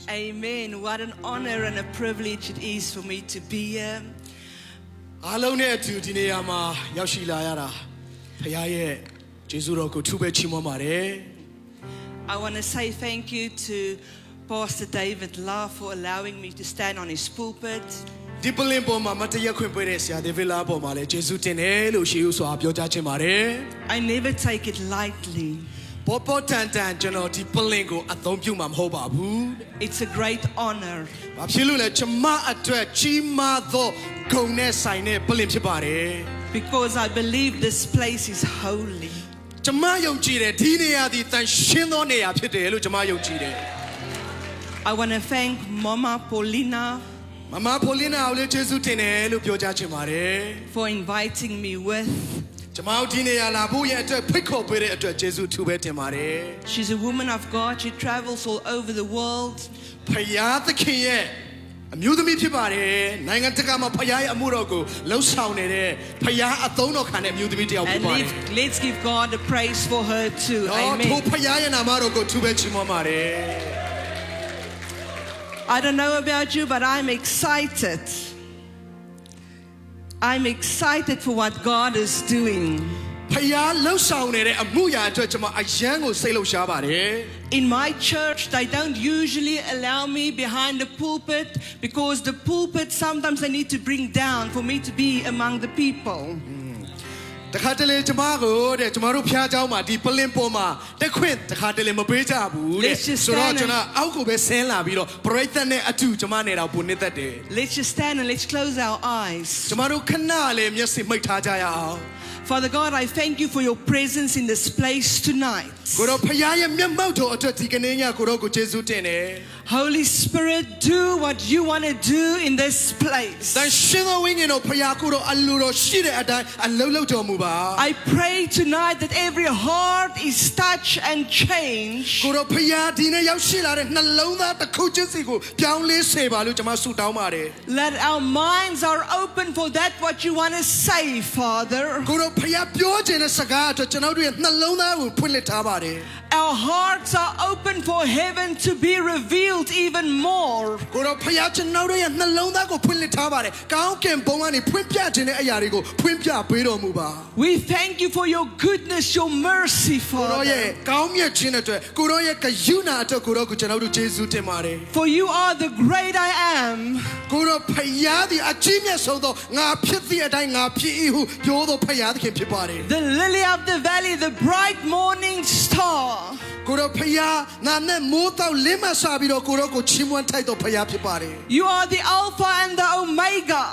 Amen. What an honor and a privilege it is for me to be here. အားလုံးနဲ့အတူဒီနေရာမှာရောက်ရှိလာရတာဖခင်ရဲ့ကျေးဇူးတော်ကိုထူးပဲချီးမွမ်းပါတယ် I want to say thank you to Pastor David La for allowing me to stand on his pulpit. ဒီပလင်ပေါ်မှာမတရားခွင့်ပေးတဲ့ဆရာဒေးဗစ်လာပေါ်မှာလည်းကျေးဇူးတင်တယ်လို့ရှေးဦးစွာပြောကြားချင်ပါတယ် I never take it lightly. ပေါ်ပေါ်တန်တန်ကျွန်တော်ဒီပလင်ကိုအသုံးပြုမှာမဟုတ်ပါဘူး It's a great honor. ဘာဖြစ်လို့လဲကျွန်မအတွက်ကြီးမားသောဂုဏ်နဲ့ဆိုင်တဲ့ပလင်ဖြစ်ပါတယ် Because I believe this place is holy. ကျွန်မယုံကြည်တယ်ဒီနေရာဒီတန်ရှင်းသောနေရာဖြစ်တယ်လို့ကျွန်မယုံကြည်တယ် I want to thank Mama Paulina မမဖိုလီနာကိုလည်းကျေးဇူးတင်တယ်လို့ပြောကြားချင်ပါတယ် for inviting me with. ကျွန်မတို့ဒီနေရာလာဖို့ရဲ့အတွက်ဖိတ်ခေါ်ပေးတဲ့အတွက်ကျေးဇူးထူးပဲတင်ပါတယ် She's a woman of God. She travels all over the world. ဖယားသခင်ရဲ့အမျိုးသမီးဖြစ်ပါတယ်နိုင်ငံတကာမှာဖယားရဲ့အမှုတော်ကိုလှုပ်ဆောင်နေတဲ့ဖယားအသုံးတော်ခံတဲ့အမျိုးသမီးတစ်ယောက်ဖြစ် And ပါတယ် let's give God a praise for her too. ထို Amen. ဖယားရဲ့နာမတော်ကိုထူးပဲချီးမွမ်းပါတယ် I don't know about you, but I'm excited. I'm excited for what God is doing. ဖယားလှုပ်ဆောင်နေတဲ့အမှုရာအတွက်ကျွန်မအယံကိုစိတ်လှုပ်ရှားပါတယ် In my church, they don't usually allow me behind the pulpit because the pulpit sometimes they need to bring down for me to be among the people. တခါတလေကျွန်မကိုတဲ့ကျွန်မတို့ဖျားเจ้าမှာဒီပလင်ပေါ်မှာတက်ခွင့်တခါတလေမပေးကြဘူးတဲ့ Let's just ဆိုတော့ stand ကျွန်တော်အောက်ကိုပဲဆင်းလာပြီးတော့ပရိသတ်နဲ့အတူကျွန်မနေတော့ပုံနေတတ်တယ် Let's just stand and let's close our eyes. ကျွန်မတို့ခဏလေးမျက်စိမိတ်ထားကြရအောင် Father God, I thank you for your presence in this place tonight. ကိုတော့ဖယားရဲ့မျက်မှောက်တော်အတွက်ဒီကနေ့ညကိုတော့ကိုကျေးဇူးတင်တယ် Holy Spirit, do what you want to do in this place. တန်ရှင်သောဝိညာဉ်တော်ဖယားကိုတော့အလိုတော်ရှိတဲ့အတိုင်းအလုံးလုံးတော်မူပါ I pray tonight that every heart is touched and changed. ကိုတော့ဖယားဒီနေ့ရောက်ရှိလာတဲ့နှလုံးသားတစ်ခုချင်းစီကိုပြောင်းလဲစေပါလို့ကျွန်မဆုတောင်းပါတယ် Let our minds are open for that what you want to say, Father. ကိုတော့ဖယားပြောခြင်းတဲ့စကားအတွက်ကျွန်တော်တို့ရဲ့နှလုံးသားကိုဖွင့်လှစ်ထားပါတယ် Our hearts are open for heaven to be revealed even more. ကိုတော့ဖယားကျွန်တော်တို့ရဲ့နှလုံးသားကိုဖွင့်လှစ်ထားပါတယ်ကောင်းကင်ဘုံကနေဖွင့်ပြခြင်းတဲ့အရာတွေကိုဖွင့်ပြပေးတော်မူပါ We thank you for your goodness, your mercy, ကိုတော့ရဲ့ Father. ကောင်းမြတ်ခြင်းအတွက်ကိုတော့ရဲ့ဂရုဏာအတွက်ကိုတော့ကျွန်တော်တို့ကျေးဇူးတင်ပါတယ် For you are the great I am. ကိုတော့ဖယားသည်အကြီးမြတ်ဆုံးသောငါဖြစ်သည့်အတိုင်းငါဖြစ်၏ဟုပြောသောဖယားသခင်ဖြစ်ပါတယ် The lily of the valley, the bright morning star. ကိုတော့ဖယားငါနဲ့မိုးတောက်လင်းမဆာပြီးတော့ကိုတော့ကိုချီးမွမ်းထိုက်သောဖယားဖြစ်ပါတယ် You are the Alpha and the Omega,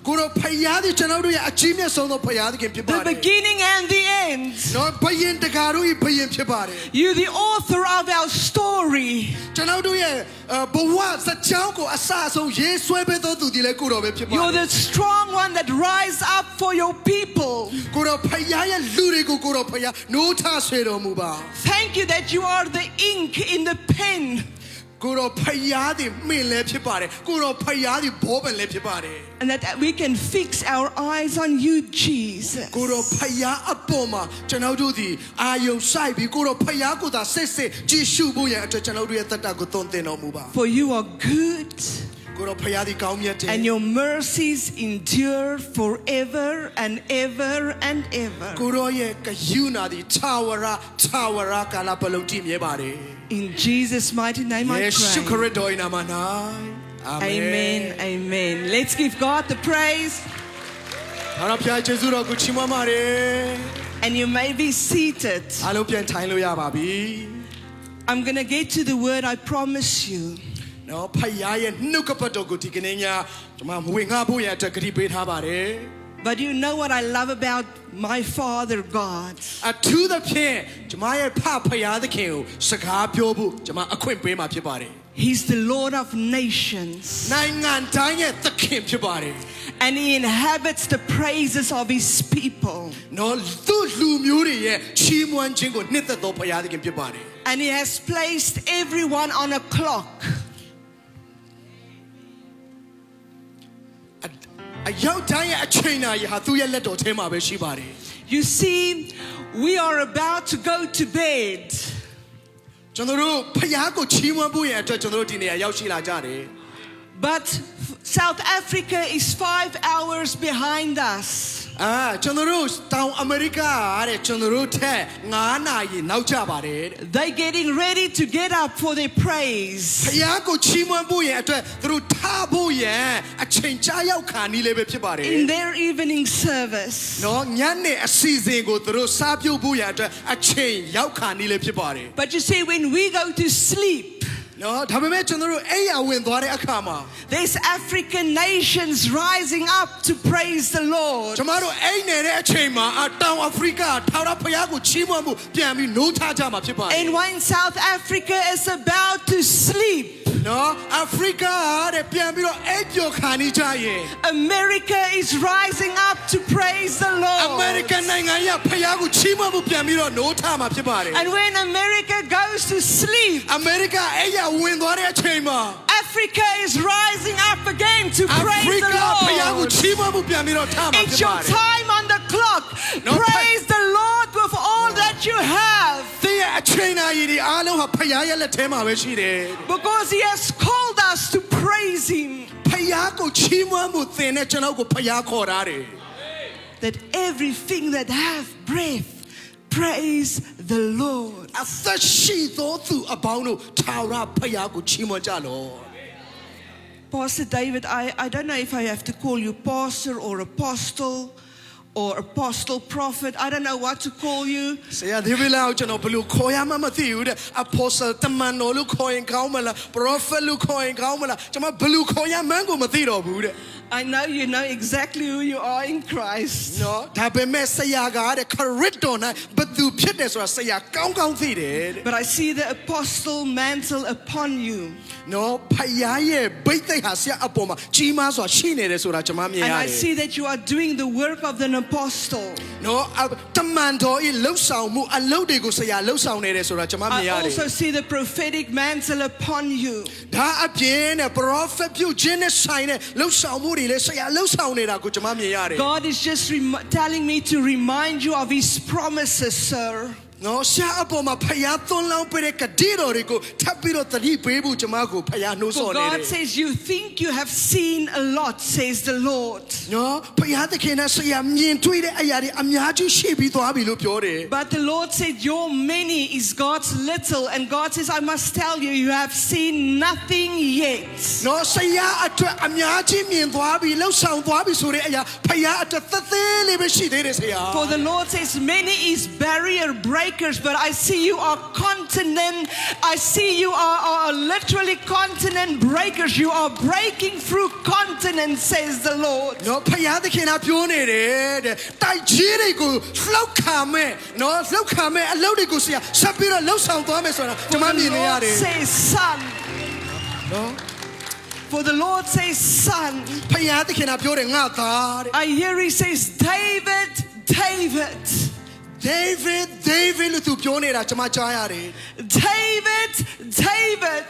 ကိုတော့ဖယားသည်ကျွန်တော်တို့ရဲ့အကြီးမြတ်ဆုံးသောဖယားသခင်ဖြစ်ပါ the တယ် beginning and the end. နော်ဘယင်တကာတို့၏ဘယင်ဖြစ်ပါတယ် You, the author of our story. ကျွန်တော်တို့ရဲ့ဘဝစကြောင်းကိုအစအဆုံးရေးဆွဲပေးသောသူဒီလေကိုတော့ပဲဖြစ်ပါတ You're ယ် the strong one that rise up for your people. ကိုတော့ဖယားရဲ့လူတွေကိုကိုတော့ဖယားနိုးထဆွေတော်မူပါ Thank you that you are the ink in the pen. ကိုတော့ဖယားသည်မှင်လည်းဖြစ်ပါတယ်ကိုတော့ဖယားသည်ဘောပင်လည်းဖြစ်ပါတယ် And that we can fix our eyes on you, Jesus. ကိုတော့ဖယားအပေါ်မှာကျွန်တော်တို့သည်အာယုံဆိုင်ပြီးကိုတော့ဖယားကိုသာစစ်စစ်ကြည့်ရှုဖို့ရန်အတွက်ကျွန်တော်တို့ရဲ့တက်တာကိုသွန်သင်တော်မူပါ For you are good, ကိုတော့ဖယားသည်ကောင်းမြတ်တယ် and your mercies endure forever and ever and ever. ကိုတော့ရဲ့ဂရုဏာသည်ထာဝရကာလပတ်လုံးတည်မြဲပါတယ် In Jesus' mighty name I ယေရှုခ pray. ရစ်တော်၏နာမ၌အာမင် Amen, amen. Let's give God the praise. ဟာရဖျားယေရှုတော်ကိုချီးမွမ်းပါတယ် And you may be seated. အားလုံးပြန်ထိုင်လို့ရပါပြီ I'm going to get to the word, I promise you. နော်ဖယားရဲ့နှုတ်ကပတ်တော်ကိုဒီကနေ့ညကျွန်မမွေငှဖို့ရန်အတွက်ဂရုပေးထားပါတယ် But you know what I love about my Father God? အထူးသဖြင့်ကျွန်မရဲ့ဖယားသခင်ကိုစကားပြောဖို့ကျွန်မအခွင့်ပေးမှာဖြစ်ပါတယ် He's the Lord of nations. နိုင်ငံတိုင်းရဲ့သခင်ဖြစ်ပါတယ် And he inhabits the praises of his people. နော်သူ့လူမျိုးတွေရဲ့ချီးမွမ်းခြင်းကိုနှစ်သက်သောဖယားသခင်ဖြစ်ပါတယ် And he has placed everyone on a clock. အရောက်တိုင်းရဲ့အချိန်နာရီဟာသူ့ရဲ့လက်တော်ထဲမှာပဲရှိပါတယ် You see, we are about to go to bed. ကျွ ကျွန်တော်တို့ဖခင်ကိုချီးမွမ်းဖို့ရအတွက်ကျွန်တော်တို့ဒီနေရာရောက်ရှိလာကြတယ် But South Africa is 5 hours behind us. ကျွန်တော်တို့တောင်အမေရိကတဲ့ကျွန်တော်တို့ထက်9နာရီနောက်ကျပါတယ်တဲ့ They're getting ready to get up for their ဖ praise. ခင်ကိုချီးမွမ်းဖို့ရအတွက်သူတို့ထားဖို့ရအချိန်ကြာရောက်ခါနီးလေးပဲဖြစ်ပါတယ် In their evening service. နော်ညနေအစီအစဉ်ကိုသူတို့စားပြုတ်ဖို့ရအတွက်အချိန်ရောက်ခါနီးလေးဖြစ်ပါတယ် But you see, when we go to sleep, နော်ဒါပေမဲ့ကျွန်တော်တို့အိယာဝင်သွားတဲ့အခါမှာ there's African nations rising up to praise the Lord. ကျွန်တော်တို့အိမ်နေတဲ့အချိန်မှာတောင်အာဖရိကထာဝရဘုရားကိုချီးမွမ်းမှုပြန်ပြီးနိုးထကြမှာဖြစ်ပါတယ် And when South Africa is about to sleep, နော်အာဖရိကတဲ့ပြန်ပြီးတော့အိပ်ပျော်ခါနေကြရင် America is rising up to praise the အ Lord. မေရိကန်နိုင်ငံရဲ့ဘုရားကိုချီးမွမ်းမှုပြန်ပြီးတော့နိုးထမှာဖြစ်ပါတယ် And when America goes to sleep, အမေရိကအိယာဝင်သွားတဲ့အချိန်မှာ Africa is rising up again to အာဖ praise ရိ the ကဘုရားကို Lord. ချီးမွမ်းမှုပြန်ပြီးတော့ထမှာ It's ဖြစ် your ပါတယ် time on the clock. No, Praise the Lord with all that you have, သင်ရဲ့အချိန်နာရီဒီအားလုံးဟာဘုရားရဲ့လက်ထဲမှာပဲရှိတယ် because He has called us to praise Him. ဘုရားကိုချီးမွမ်းမှုသင်နဲ့ကျွန်တော်ကိုဘုရားခေါ်ထားတယ် That everything that have breath, praise the Lord. အသက်ရှိသောသူအပေါင်းတို့ထာဝရဘုရားကိုချီးမွမ်းကြလော့ Pastor David, I don't know if I have to call you pastor or apostle or apostle prophet. I don't know what to call you. ဆရာဒီဗလာကိုကျွန်တော်ဘယ်လိုခေါ်ရမှမသိဘူးတဲ့ apostle တမန်တော်လို့ခေါ်ရင်ကောင်းမလား prophet လို့ခေါ်ရင်ကောင်းမလားကျွန်မဘယ်လိုခေါ်ရမှန်းကိုမသိတော့ဘူးတဲ့ I know you know exactly who you are in Christ. နော်ဒါပေမဲ့ဆရာကတဲ့ character နဲ့ဘယ်သူဖြစ်တယ်ဆိုတာဆရာကောင်းကောင်းသိတယ်တဲ့ But I see the apostle mantle upon you. နော်ဖယားရဲ့ဘိတ်သိက်ဟာဆရာအပေါ်မှာကြီးမားစွာရှိနေတယ်ဆိုတာကျွန်မမြင်ရ And တယ် I see that you are doing the work of an apostle. နော်တမန်တော်၏လှုပ်ဆောင်မှုအလုပ်တွေကိုဆရာလှုပ်ဆောင်နေတယ်ဆိုတာကျွန်မမြင် I ရတယ် also see the prophetic mantle upon you. ဒါအပြင်နဲ့ prophet ပြုခြင်းနဲ့ဆိုင်တဲ့လှုပ်ဆောင်မှုတွေလည်းဆရာလှုပ်ဆောင်နေတာကိုကျွန်မမြင်ရတယ် God is just telling me to remind you of His promises, sir. နော်ဆရာအပေါ်မှာဖယားသွန်းလောင်းပေးတဲ့ကတိတော်တွေကိုထပ်ပြီးတော့သတိပေးဖို့ကျွန်မကိုဖယားနှိုးဆော် For နေတယ် God says, you think you have seen a lot, says the Lord. နော်ဖယားသခင်နဲ့ဆရာမြင်တွေ့တဲ့အရာတွေအများကြီးရှိပြီးသွားပြီလို့ပြောတယ် But the Lord said, your many is God's little. And God says, I must tell you, you have seen nothing yet. နော်ဆရာအတွက်အများကြီးမြင်သွားပြီလှုပ်ဆောင်သွားပြီဆိုတဲ့အရာဖယားအတွက်သသေးလေးပဲရှိသေးတယ်ဆရာ For the Lord says, many is barrier breakers, but I see you are continent. I see you are literally continent breakers. You are breaking through continents, says the Lord. နော်ဖယားသခင်ကပြောနေတယ်တဲ့တိုက်ကြီးတွေကိုလှုပ်ခါမဲ့နော်လှုပ်ခါမဲ့အလုပ်တွေကိုဆရာဆက်ပြီးတော့လှုပ်ဆောင်သွားမယ်ဆိုတာကျွန်မ For မြ the င်နေရတ Lord ယ် says, son. နော် For the Lord says, son. ဖယားသခင်ကပြောတယ်ငါသားတဲ့ I hear he says, David, David. David လို့သူပြောနေတာကျွန်မကြားရတယ် David, David.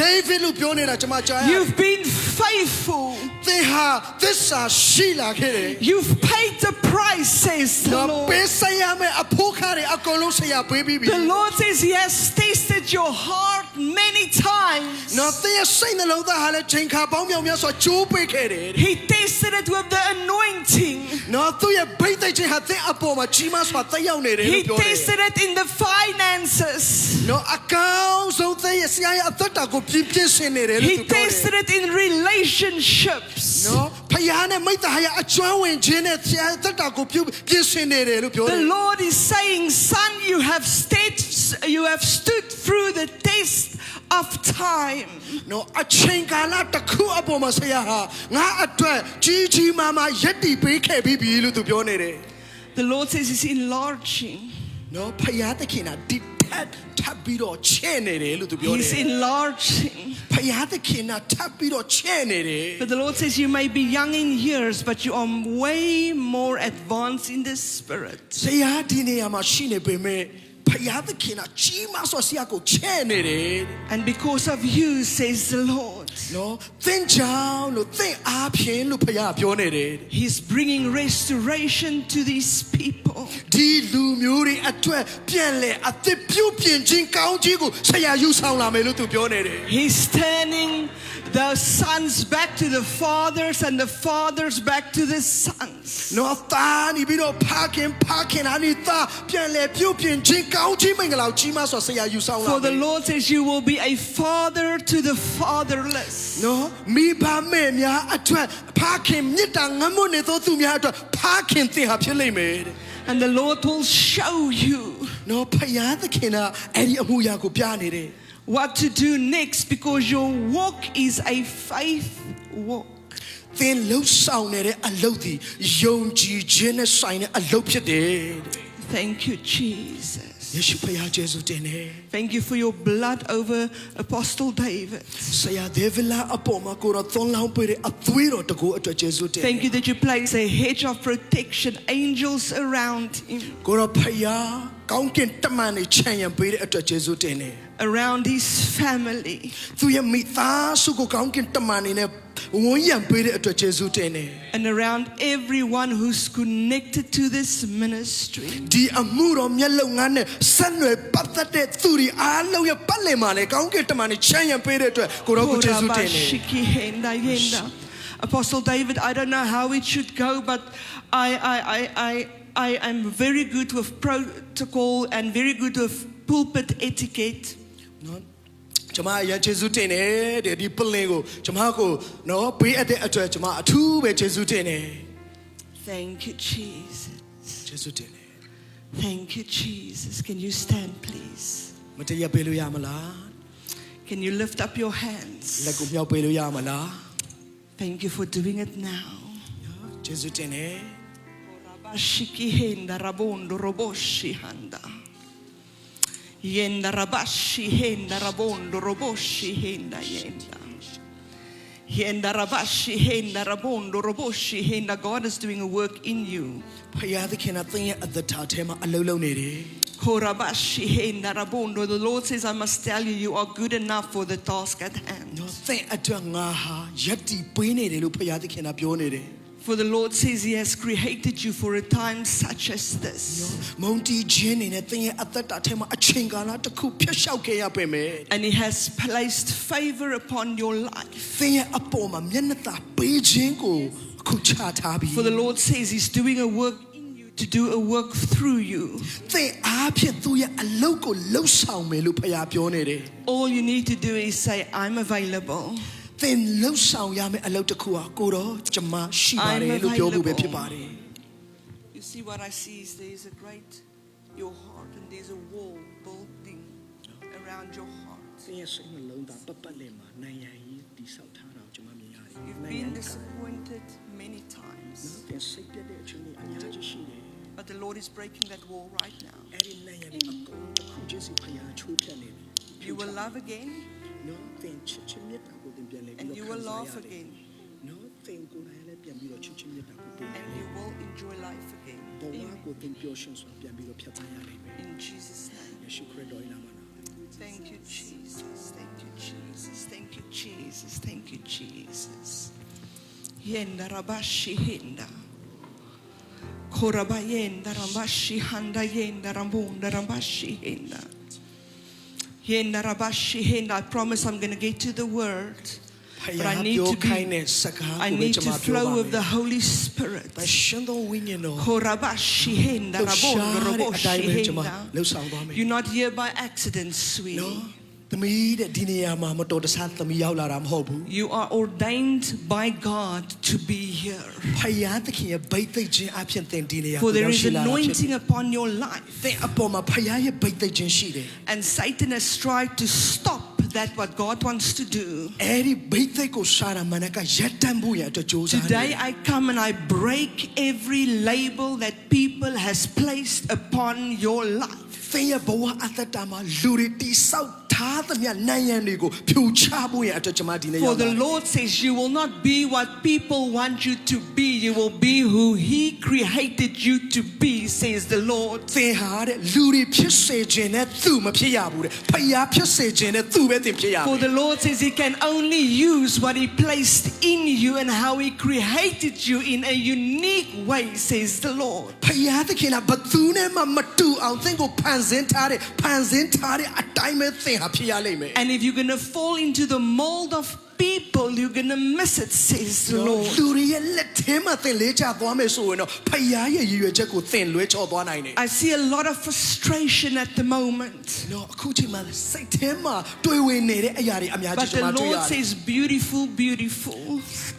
David လို့ပြောနေတာကျွန်မကြားရတယ် You've been faithful. သင်ဟာသစ္စာရှိလာခဲ့တယ် You've paid the price, says the နော် Lord. ပေးစရမယ်အဖို့ခါတွေအကုန်လုံးဆရာပေးပြီးပြီ The Lord says he has tasted your heart many times. နော်သင်ရဲ့စိတ်နှလုံးသားဟာလည်းချိန်ခါပေါင်းမြောင်များစွာကြိုးပေးခဲ့တယ် He tasted it with the anointing. နော်သူရဲ့ဘိတ်သိက်ခြင်းဟာသင်အပေါ်မှာကြီးမားစွာသက်ရောက်နေတယ် He လို့ပြောတယ် tasted it in the finances. နော်အကောင်းဆုံးသင်ရဲ့ဆရာရဲ့အသက်တာကိုပြင်းပြင်းဆင်နေတယ်လို့ He သူပြောတယ် tasted it in relationships. နော်ဖယားနဲ့မိတ္တဟာရဲ့အကျွမ်းဝင်ခြင်းနဲ့ဆရာရဲ့အသက်တာကိုပြင်းဆင်နေတယ်လို့ပြောတယ် The Lord is saying, son, you have stood through the test of time. နော်အချိန်ကာလတစ်ခုအပေါ်မှာဆရာဟာငါအတွက်ကြီးမားမားယက်တည်ပေးခဲ့ပြီးပြီလို့သူပြောနေတယ် The Lord says he's enlarging. နော်ဖယားသခင်ကဒီထပ်ပြီးတော့ချဲ့နေတယ်လို့သူပြောတယ် He's enlarging. ဖယားသခင်ကထပ်ပြီးတော့ချဲ့နေတယ် But the Lord says you may be young in years, but you are way more advanced in the spirit. ဆရာဒီနေရာမှာရှိနေပေမဲ့ဖယားသခင်ကကြီးမားစွာဆရာကိုချဲ့နေတယ် And because of you, says the Lord, နော်သင်ကြောင့်လို့သင်အားဖြင့်လို့ဖယားပြောနေတယ် He's bringing restoration to these people. ဒီလူမျိုးတွေအတွက်ပြန်လဲအသစ်ပြုပြင်ခြင်းကောင်းကြီးကိုဆရာယူဆောင်လာမယ်လို့သူပြောနေတယ် He's turning the sons back to the fathers and the fathers back to the sons. နော်သားနေပြီးတော့ဖခင်ဟာနေတာပြန်လဲပြုပြင်ခြင်းကောင်းကြီးမင်္ဂလာကြီးမဆိုဆရာယူဆောင်လာ For the Lord says you will be a father to the fatherless. နော်မိဘမဲ့များအတွက်ဖခင်မြတ်တာငမွတ်နေသောသူများအတွက်ဖခင်သင်ဟာဖြစ်လိမ့်မယ်တဲ့ And the Lord will show you နော်ဖယားသခင်ကအဲ့ဒီအမှုရာကိုပြနေတယ် what to do next because your walk is a faith walk. သင်လှုပ်ဆောင်နေတဲ့အလုပ်ဒီယုံကြည်ခြင်းနဲ့ဆိုင်တဲ့အလုပ်ဖြစ်တယ် Thank you, Jesus. ယေရှုဖယားကျေးဇူးတင်တယ် Thank you for your blood over Apostle David. ဆရာဒေဗလာအပေါ်မှာကိုရောသွန်လောင်းပေးတဲ့အသွေးတော်တကူအတွက်ကျေးဇူးတင် Thank you that you place a hedge of protection, angels around him, ကိုရောဖယားကောင်းကင်တမန်တွေခြံရံပေးတဲ့အတွက်ကျေးဇူးတင်တယ် around his family. သူရဲ့မိသားစုကိုကောင်းကင်တမန်တွေနဲ့ဝန်းရံပေးတဲ့အတွက်ကျေးဇူးတင်တယ် And around everyone who's connected to this ministry. ဒီအမှုတော်မျက်လုံးငါနဲ့ဆက်နွယ်ပတ်သက်တဲ့သူတွေအားလုံးရဲ့ပတ်လည်မှာလေကောင်းကင်တမန်တွေခြံရံပေးတဲ့အတွက်ကိုရောကိုကျေးဇူးတင်တယ် Apostle David, I don't know how it should go, but I am very good with protocol and very good with pulpit etiquette. နော်ကျွန်မအရင်ကျေးဇူးတင်တယ်ဒီပလင်ကိုကျွန်မကိုနော်ဘေးအပ်တဲ့အတွက်ကျွန်မအထူးပဲကျေးဇူးတင်တယ် Thank you, Jesus. ကျေးဇူးတင်တယ် Thank you, Jesus. Can you stand, please? မတည့်ပေးလို့ရမလား Can you lift up your hands? လက်ကိုမြောက်ပေးလို့ရမလား Thank you for doing it now. ကျေးဇူးတင်တယ် Shikihenda rabondo roboshi handa. Yenda rabashi henda rabondo roboshi henda yenda. Yenda rabashi henda rabondo roboshi henda. God is doing a work in you. ဖယားသခင်ကသင်ရဲ့အသက်တာထဲမှာအလုံးလုံးနေတယ် Korabashi henda rabondo. The Lord says, I must tell you, you are good enough for the task at hand. နော်သင်အတွက်ငါဟာယက်တီပေးနေတယ်လို့ဖယားသခင်ကပြောနေတယ် For the Lord says He has created you for a time such as this. မုန်တီခြင်းနေနဲ့သင်ရဲ့အသက်တာထဲမှာအချိန်ကာလတစ်ခုဖျက်လျှောက်ခဲ့ရပေမဲ့ And He has placed favor upon your life. သင်ရဲ့အပေါ်မှာမျက်နှာသာပေးခြင်းကိုအခုချထားပြီး For the Lord says He's doing a work in you to do a work through you. သင်အားဖြင့်သူ့ရဲ့အလုပ်ကိုလှုပ်ဆောင်မယ်လို့ဖယားပြောနေတယ် All you need to do is say, I'm available. သင်လှုပ်ဆောင်ရမယ့်အလုပ်တစ်ခုဟာကိုတော့ကျွန်မရှိပါတယ်လို့ပြောဖို့ပဲဖြစ်ပါတယ် You see what I see is there's a great, your heart, and there's a wall building around your heart. သင်ရဲ့စိတ်နှလုံးသားပတ်ပတ်လည်မှာနိုင်ငံကြီးတည်ဆောက်ထားတာကိုကျွန်မမြင်ရတယ် You've been disappointed many times. သင်စိတ်ပြတ်တဲ့အချိန်တွေအများကြီးရှိတယ် But the Lord is breaking that wall right now. အဲ့ဒီနိုင်ငံကြီးအကုန်တစ်ခုချင်းစီဖယားချိုးဖြတ်နေပြီ You will love again နော်သင်ချစ်ချင်းမြတ်တာကိုသင်ပြန်လဲပြီး and တော့ you ခံ will စားရ laugh တယ် again နော်သင်ကိုယ်တိုင်လည်းပြန်ပြီးတော့ချစ်ချင်းမြတ်တာကိုပို့နိုင် and တယ် you will enjoy life again. ဘဝကိုသင်ပျော်ရွှင်စွာပြန်ပြီးတော့ဖြတ်သန်းရနိုင်မယ် In Jesus' name. ယေရှုခရစ်တော်၏နာမ၌ Thank you, Jesus. Thank you, Jesus. Thank you, Jesus. Thank you, Jesus. Yenda rabashi henda. Koraba yenda rabashi handa yenda rambunda rabashi henda. Yenda rabashi henda. I promise I'm going to get to the word. But I need to flow with the Holy Spirit. Korabashi henda rabondo roboshi henda. You're not here by accident, sweetie. သမီးတဲ့ဒီနေရာမှာမတော်တဆသမီးရောက်လာတာမဟုတ်ဘူး You are ordained by God to be here. ဖယားသခင်ရဲ့ဗိတ်သိက်ခြင်းအဖြစ်သင်ဒီနေရာ For ကို there ရောက် is ရှိလာတာဖြစ် anointing upon your life. သင်အပေါ်မှာဖယားရဲ့ဗိတ်သိက်ခြင်းရှိတယ် And Satan has tried to stop that what God wants to do. အဲ့ဒီဗိတ်သိက်ကိုရှာတာမနကရပ်တန့်ဖို့ရအတွက်ကြိုးစားတယ် Today I come and I break every label that people has placed upon your life. သင်ရဲ့ဘဝအသက်တာမှာလူတွေတိဆောက်ထ ထားသမျှနိုင်ရန်တွေကိုဖြိုချဖို့ရအတွက်ကျွန်မဒီနေ့ရောက် For လာ the Lord says you will not be what people want you to be. You will be who He created you to be, says the Lord. သင်ဟာတဲ့လူတွေဖြစ်စေခြင်းနဲ့သူမဖြစ်ရဘူးတဲ့ဖခင်ဖြစ်စေခြင်းနဲ့သူပဲသင်ဖြစ်ရ For the Lord says He can only use what He placed in you and how He created you in a unique way, says the Lord. ဖခင်သခင်ကဘသူနဲ့မှမတူအောင်သင်ကိုဖန်ဆင်းထားတဲ့အတိုင်းပဲသင်ဟာဖြစ်ရလိမ့်မယ် And if you're going to fall into the mold of people, you're going to miss it, says the Lord. လူတွေရဲ့လက်ထဲမှာသင်လေးချသွားမယ်ဆိုရင်တော့ဖခင်ရဲ့ရည်ရွယ်ချက်ကိုသင်လွဲချော်သွားနိုင်တယ် I see a lot of frustration at the moment. နော်အခုချိန်မှာစိတ်ထဲမှာတွေးဝေနေတဲ့အရာတွေအများကြီး But ကျွန် the မတွေ့ရ Lord တယ် says, beautiful, beautiful.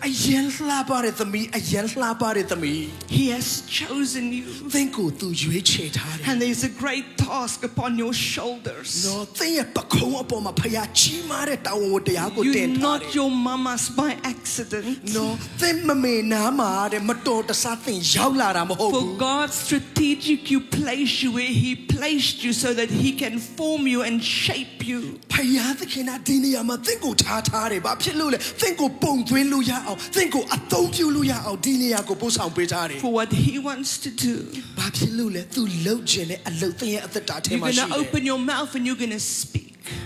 အယံလှပတဲ့သမီးအယံလှပတဲ့သမီး He has chosen you. သင်ကိုသူရွေးချယ်ထားတယ် And there's a great task upon your shoulders. နော်သင်ရဲ့ပခုံးအပေါ်မှာဖခင်ကြီးမားတဲ့တာဝန်ဝတ္တရားကိုတင် You're ထားတယ် not your mama's by accident.နော်သင်မမေနာမှာတဲ့မတော်တဆသင်ရောက်လာတာမဟုတ် For ဘူး God strategic you placed you where He placed you so that He can form you and shape you. ဖခင်သခင်ကဒီနေရာမှာသင်ကိုထားတယ်ဘာဖြစ်လို့လဲသင်ကိုပုံသွင်းလို့ရအောင်သင်ကိုအသုံးပြုလို့ရအောင်ဒီနေရာကိုပို့ဆောင်ပေးထားတယ် For what He wants to do. ဘာဖြစ်လို့လဲသူလှုပ်ခြင်းနဲ့အလုပ်သင်ရဲ့အသက်တာထဲ You're မှာ going ရှိ to တယ် open your mouth and you're going to speak.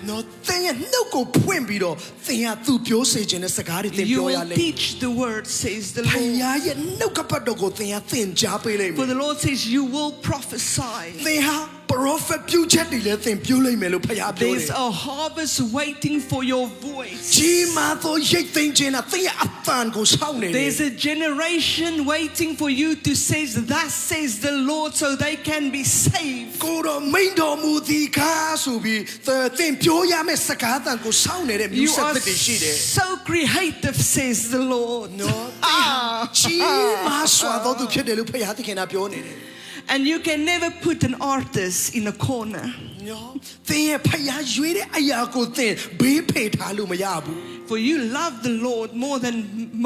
နော်သင်ရဲ့နှုတ်ကိုဖွင့်ပြီးတော့သင်ဟာသူပြောစေခြင်းနဲ့စကားတွေသင် You ပြောရ will လိမ့်မယ် teach the word, says the ဖခင် Lord. ရဲ့နှုတ်ကပတ်တော်ကိုသင်ဟာသင်ကြားပေးလိမ့်မ For ယ် the Lord says you will prophesy. သင်ဟာ prophet ပြုချက်တွေလည်းသင်ပြုလိမ့်မယ်လို့ဖခင်ပြောတယ် There's a harvest waiting for your voice. ကြီးမားသောရိတ်သိမ်းခြင်းနဲ့သင်ရဲ့အသံကိုစောင့်နေတယ် There's a generation waiting for you to say, thus says the Lord, so they can be saved. ကိုတော်မိန်တော်မူသည်ကားဆိုပြီးသင်ပြောရမယ့်စကားသံကိုစောင့်နေတဲ့မျိုး You ဆက် are တွေရှိတယ် so creative, says the Lord. နော်သင်ဟာကြီးမားစွာသောသူဖြစ်တယ်လို့ဖခင်သခင်ကပြောနေတယ် And you can never put an artist in a corner. နော်သင်ရဲ့ဖခင်ရွေးတဲ့အရာကိုသင်ဘေးဖယ်ထားလို့မရဘူး For you love the Lord more than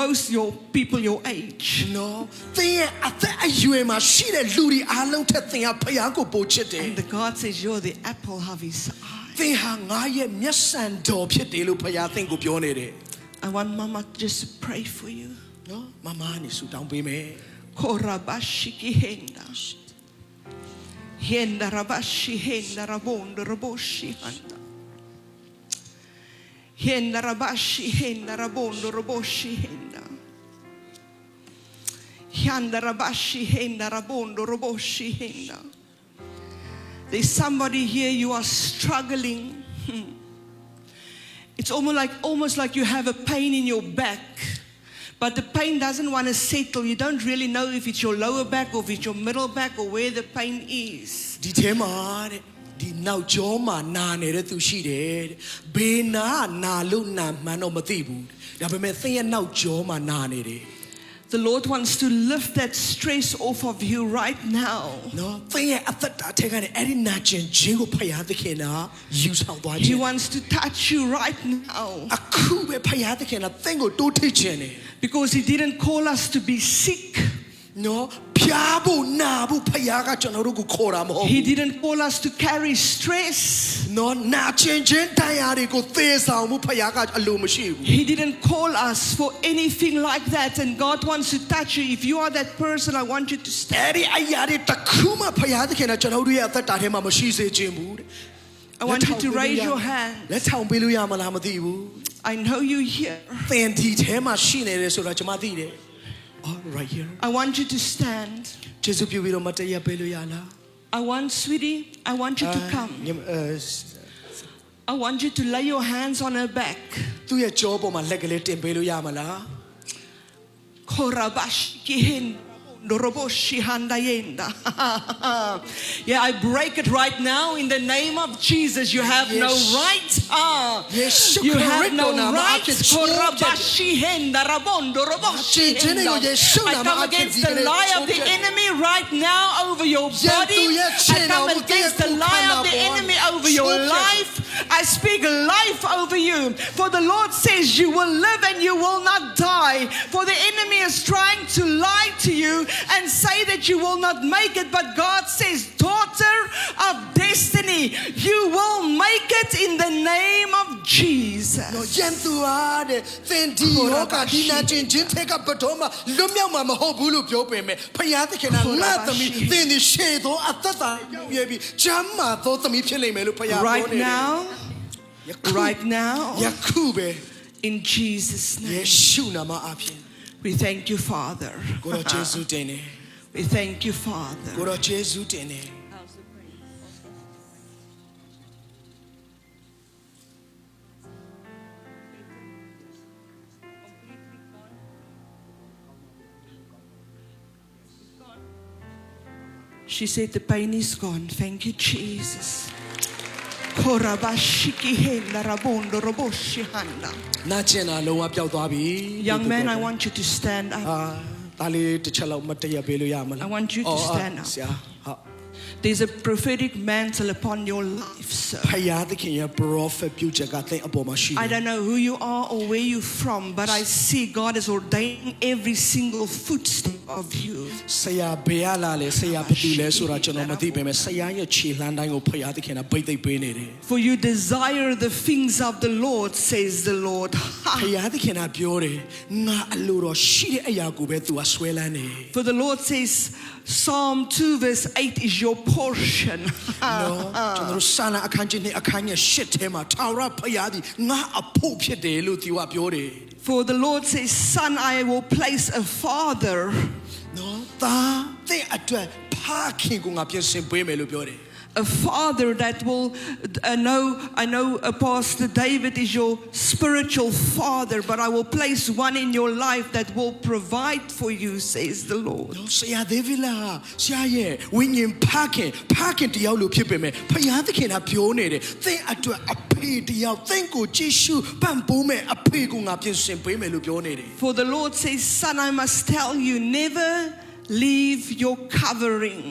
most your people your age. နော်သင်ရဲ့အသက်အရွယ်မှာရှိတဲ့လူတွေအားလုံးထက်သင်ဟာဖခင်ကိုပိုချစ်တယ် And the God says you're the apple of His eye. သင်ဟာငါရဲ့မျက်စံတော်ဖြစ်တယ်လို့ဖခင်သင်ကိုပြောနေတယ် I want Mama just to pray for you. နော်မမနဲ့ဆူတောင်းပေးမယ် Korabashiki henda. Henda rabashi henda rabondo raboshi handa. Henda rabashi henda rabondo raboshi henda. Henda rabashi henda rabondo raboshi henda. There's somebody here, you are struggling. It's almost like you have a pain in your back. But the pain doesn't want to settle. You don't really know if it's your lower back or if it's your middle back or where the pain is. ဒီထဲမှာတဲ့ဒီနောက်ကျောမှာနာနေတဲ့သူရှိတယ်တဲ့ဘေးနာလို့နာမှန်းတော့မသိဘူးဒါပေမဲ့သင်ရဲ့နောက်ကျောမှာနာနေတယ် The Lord wants to lift that stress off of you right now. နော်သင်ရဲ့အသက်တာထဲကနေအဲ့ဒီနာကျင်ခြင်းကိုဖခင်သခင်ကယူဆောင်သွားခြ He င် wants to touch you right now. အခုပဲဖခင်သခင်ကသင်ကိုတိုးထိခြင်းတယ် Because He didn't call us to be sick. နော်ဖျားဖို့နာဖို့ဖခင်ကကျွန်တော်တို့ကိုခေါ်တာမဟုတ် He ဘူး didn't call us to carry stress. နော်နာကျင်ခြင်းတရားတွေကိုသေဆောင်မှုဖခင်ကအလိုမရှိဘူး He didn't call us for anything like that. And God wants to touch you. If you are that person, I want you to stand. အဲ့ဒီအရာတွေတစ်ခုမှဖခင်သခင်ကကျွန်တော်တို့ရဲ့အသက်တာထဲမှာမရှိစေခြင်းဘူးတဲ့ I want you to raise your hand. လက်ထောင်ပေးလို့ရမလားမသိဘူး I know you here. သင်ဒီထဲမှာရှိနေတယ်ဆိုတာကျွန်မသိတယ် All right here I want you to stand. ကျေးဇူးပြုပြီးတော့မတရားပေးလို့ရလား I want, sweetie, I want you to come. I want you to lay your hands on her back. သူ့ရဲ့ကြောပေါ်မှာလက်ကလေးတင်ပေးလို့ရမလား Yeah, I break it right now in the name of Jesus. You have no right. Yes, You have no Correcto, right. Nama, I come against the lie of the enemy right now over your body. I come against the lie of the enemy over your life. I speak life over you. For the Lord says you will live and you will not die. For the enemy is trying to lie to you and say that you will not make it. But God says, daughter of destiny, you will make it in the name Jesus. ယန်သူအားတဲ့သင်ဒီယောဂဒီနာချင်းချင်းထက်ကဘတော်မှာလွတ်မြောက်မှာမဟုတ်ဘူးလို့ပြောပေမဲ့ဖယားသခင်ကငါသမီးသင်ဒီရှေသောအသက်တာရောက်ရပြီဂျမ်းမာသောသမီးဖြစ်လိမ့်မယ်လို့ဖယားပြောနေတယ် Right now, ယခုပဲ in Jesus' ယေ name, ရှုနာမအဖင် we thank you, Father. ကိုရောယေရှုတင်တယ် We thank you, Father. ကိုရောယေရှုတင်တယ် She said the pain is gone. Thank you, Jesus. Korabashiki rabondo roboshi handa. နာကျင်တာလုံးဝပျောက်သွားပြီ Young man, I want you to stand up. ဒါလေးတစ်ချက်လောက်မတည့်ရပေးလို့ရမလား I want you to stand up. ဆရာဟုတ် There's a prophetic mantle upon your life, sir. ဖယားသခင်ရဲ့ prophet ပြုချက်ကသင်အပေါ်မှာရှိတယ် I don't know who you are or where you're from, but I see God is ordaining every single footstep of you. ဆရာဘယ်ရလာလဲဆရာဘာတူလဲဆိုတာကျွန်တော်မသိပေမဲ့ဆရာရဲ့ခြေလှမ်းတိုင်းကိုဖယားသခင်ကပိတ်သိပ်ပေးနေတယ် For you desire the things of the Lord, says the Lord. ဖယားသခင်ကပြောတယ်ငါအလိုတော်ရှိတဲ့အရာကိုပဲသူကဆွဲလန်းနေ For the Lord says, Psalm 2 verse 8 is your portion. နော်ကျွန်တော်စာနာအခန်းကြီးနဲ့အခန်းငယ်၈ထဲမှာထာဝရဖယားသည်ငါအဖို့ဖြစ်တယ်လို့သူကပြောတယ် For the Lord says, Son, I will place a father. နော်သားတဲ့အတွက်ဖခင်ကငါပြင်ဆင်ပေးမယ်လို့ပြောတယ် A father that will I know Pastor David is your spiritual father, but I will place one in your life that will provide for you, says the Lord. ဆရာဒေးဗစ်လာဆရာရဲ့ဝိညာဉ်ဖခင်တယောက်လို့ဖြစ်ပေမဲ့ဖယားသခင်ကပြောနေတယ်သင်အတွက်အဖေတယောက်သင်ကိုကြည့်ရှုပံ့ပိုးမဲ့အဖေကငါပြင်ဆင်ပေးမယ်လို့ပြောနေတယ် For the Lord says, Son, I must tell you, never leave your covering.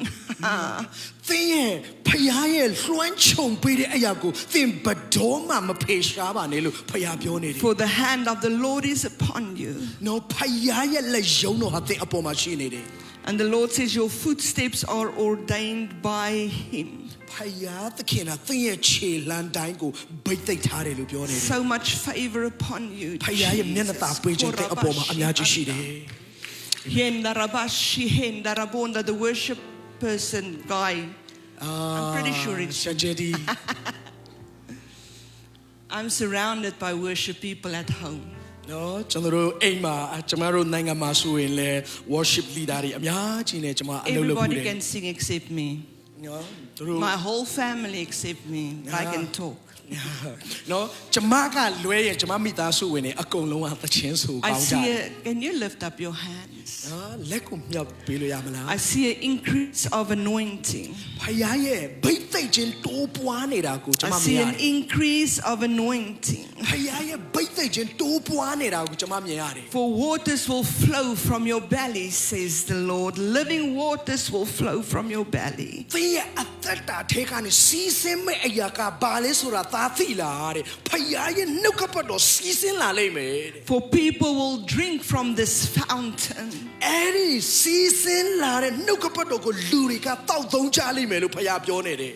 သင်ရဲ့ဖယားရဲ့လွှမ်းခြုံပေးတဲ့အရာကိုသင်ဘတော်မှမဖေရှားပါနဲ့လို့ဖယားပြောနေတယ် For the hand of the Lord is upon you. နော်ဖယားရဲ့လက်ယုံတော်ဟာသင်အပေါ်မှာရှိနေတယ် And the Lord says your footsteps are ordained by Him. ဖယားသခင်ကသင်ရဲ့ခြေလှမ်းတိုင်းကိုဗိတ်သိက်ထားတယ်လို့ပြောနေတယ် So much favor upon you. ဖယားရဲ့မျက်နှာသာပေးခြင်းသင်အပေါ်မှာအများကြီးရှိတယ် Hendarabonda, the worship person guy. I'm pretty sure it's ရှန်ဂျယ်ဒီ I'm surrounded by worship people at home. နော်ကျွန်တော်တို့အိမ်မှာကျွန်တော်တို့နိုင်ငံမှာဆိုရင်လည်း worship leader တွေအများကြီးနဲ့ကျွန်မအလုပ်လုပ်နေ Everybody တယ် can sing except me. နော်သူတို့ My whole family except me. I can talk. နော်ကျွန်မကလွဲရင်ကျွန်မမိသားစုဝင်တွေအကုန်လုံးကသချင်းဆို I ကောင်းကြ see တယ် can you lift up your hands? နော်လက်ကိုမြှောက်ပေးလို့ရမလား I see an increase of anointing. ဖယားရဲ့ဗိတ်သိက်ခြင်းတိုးပွားနေတာကိုကျွန်မ I မြင် see ရတ an ယ် increase of anointing. ဖယားရဲ့ဗိတ်သိက်ခြင်းတိုးပွားနေတာကိုကျွန်မမြင်ရတယ် For waters will flow from your belly, says the Lord. Living waters will flow from your belly. သင်ရဲ့အသက်တာထဲကနေစီးဆင်းမဲ့အရာကဘာလဲဆိုတာသာသိလားတဲ့ဖယားရဲ့နှုတ်ကပတ်တော်စီးဆင်းလာလိမ့်မယ်တဲ့ For people will drink from this fountain. အဲ့ဒီစီးဆင်းလာတဲ့နှုတ်ကပတ်တော်ကိုလူတွေကတောက်သုံးကြလိမ့်မယ်လို့ဖယားပြောနေတယ်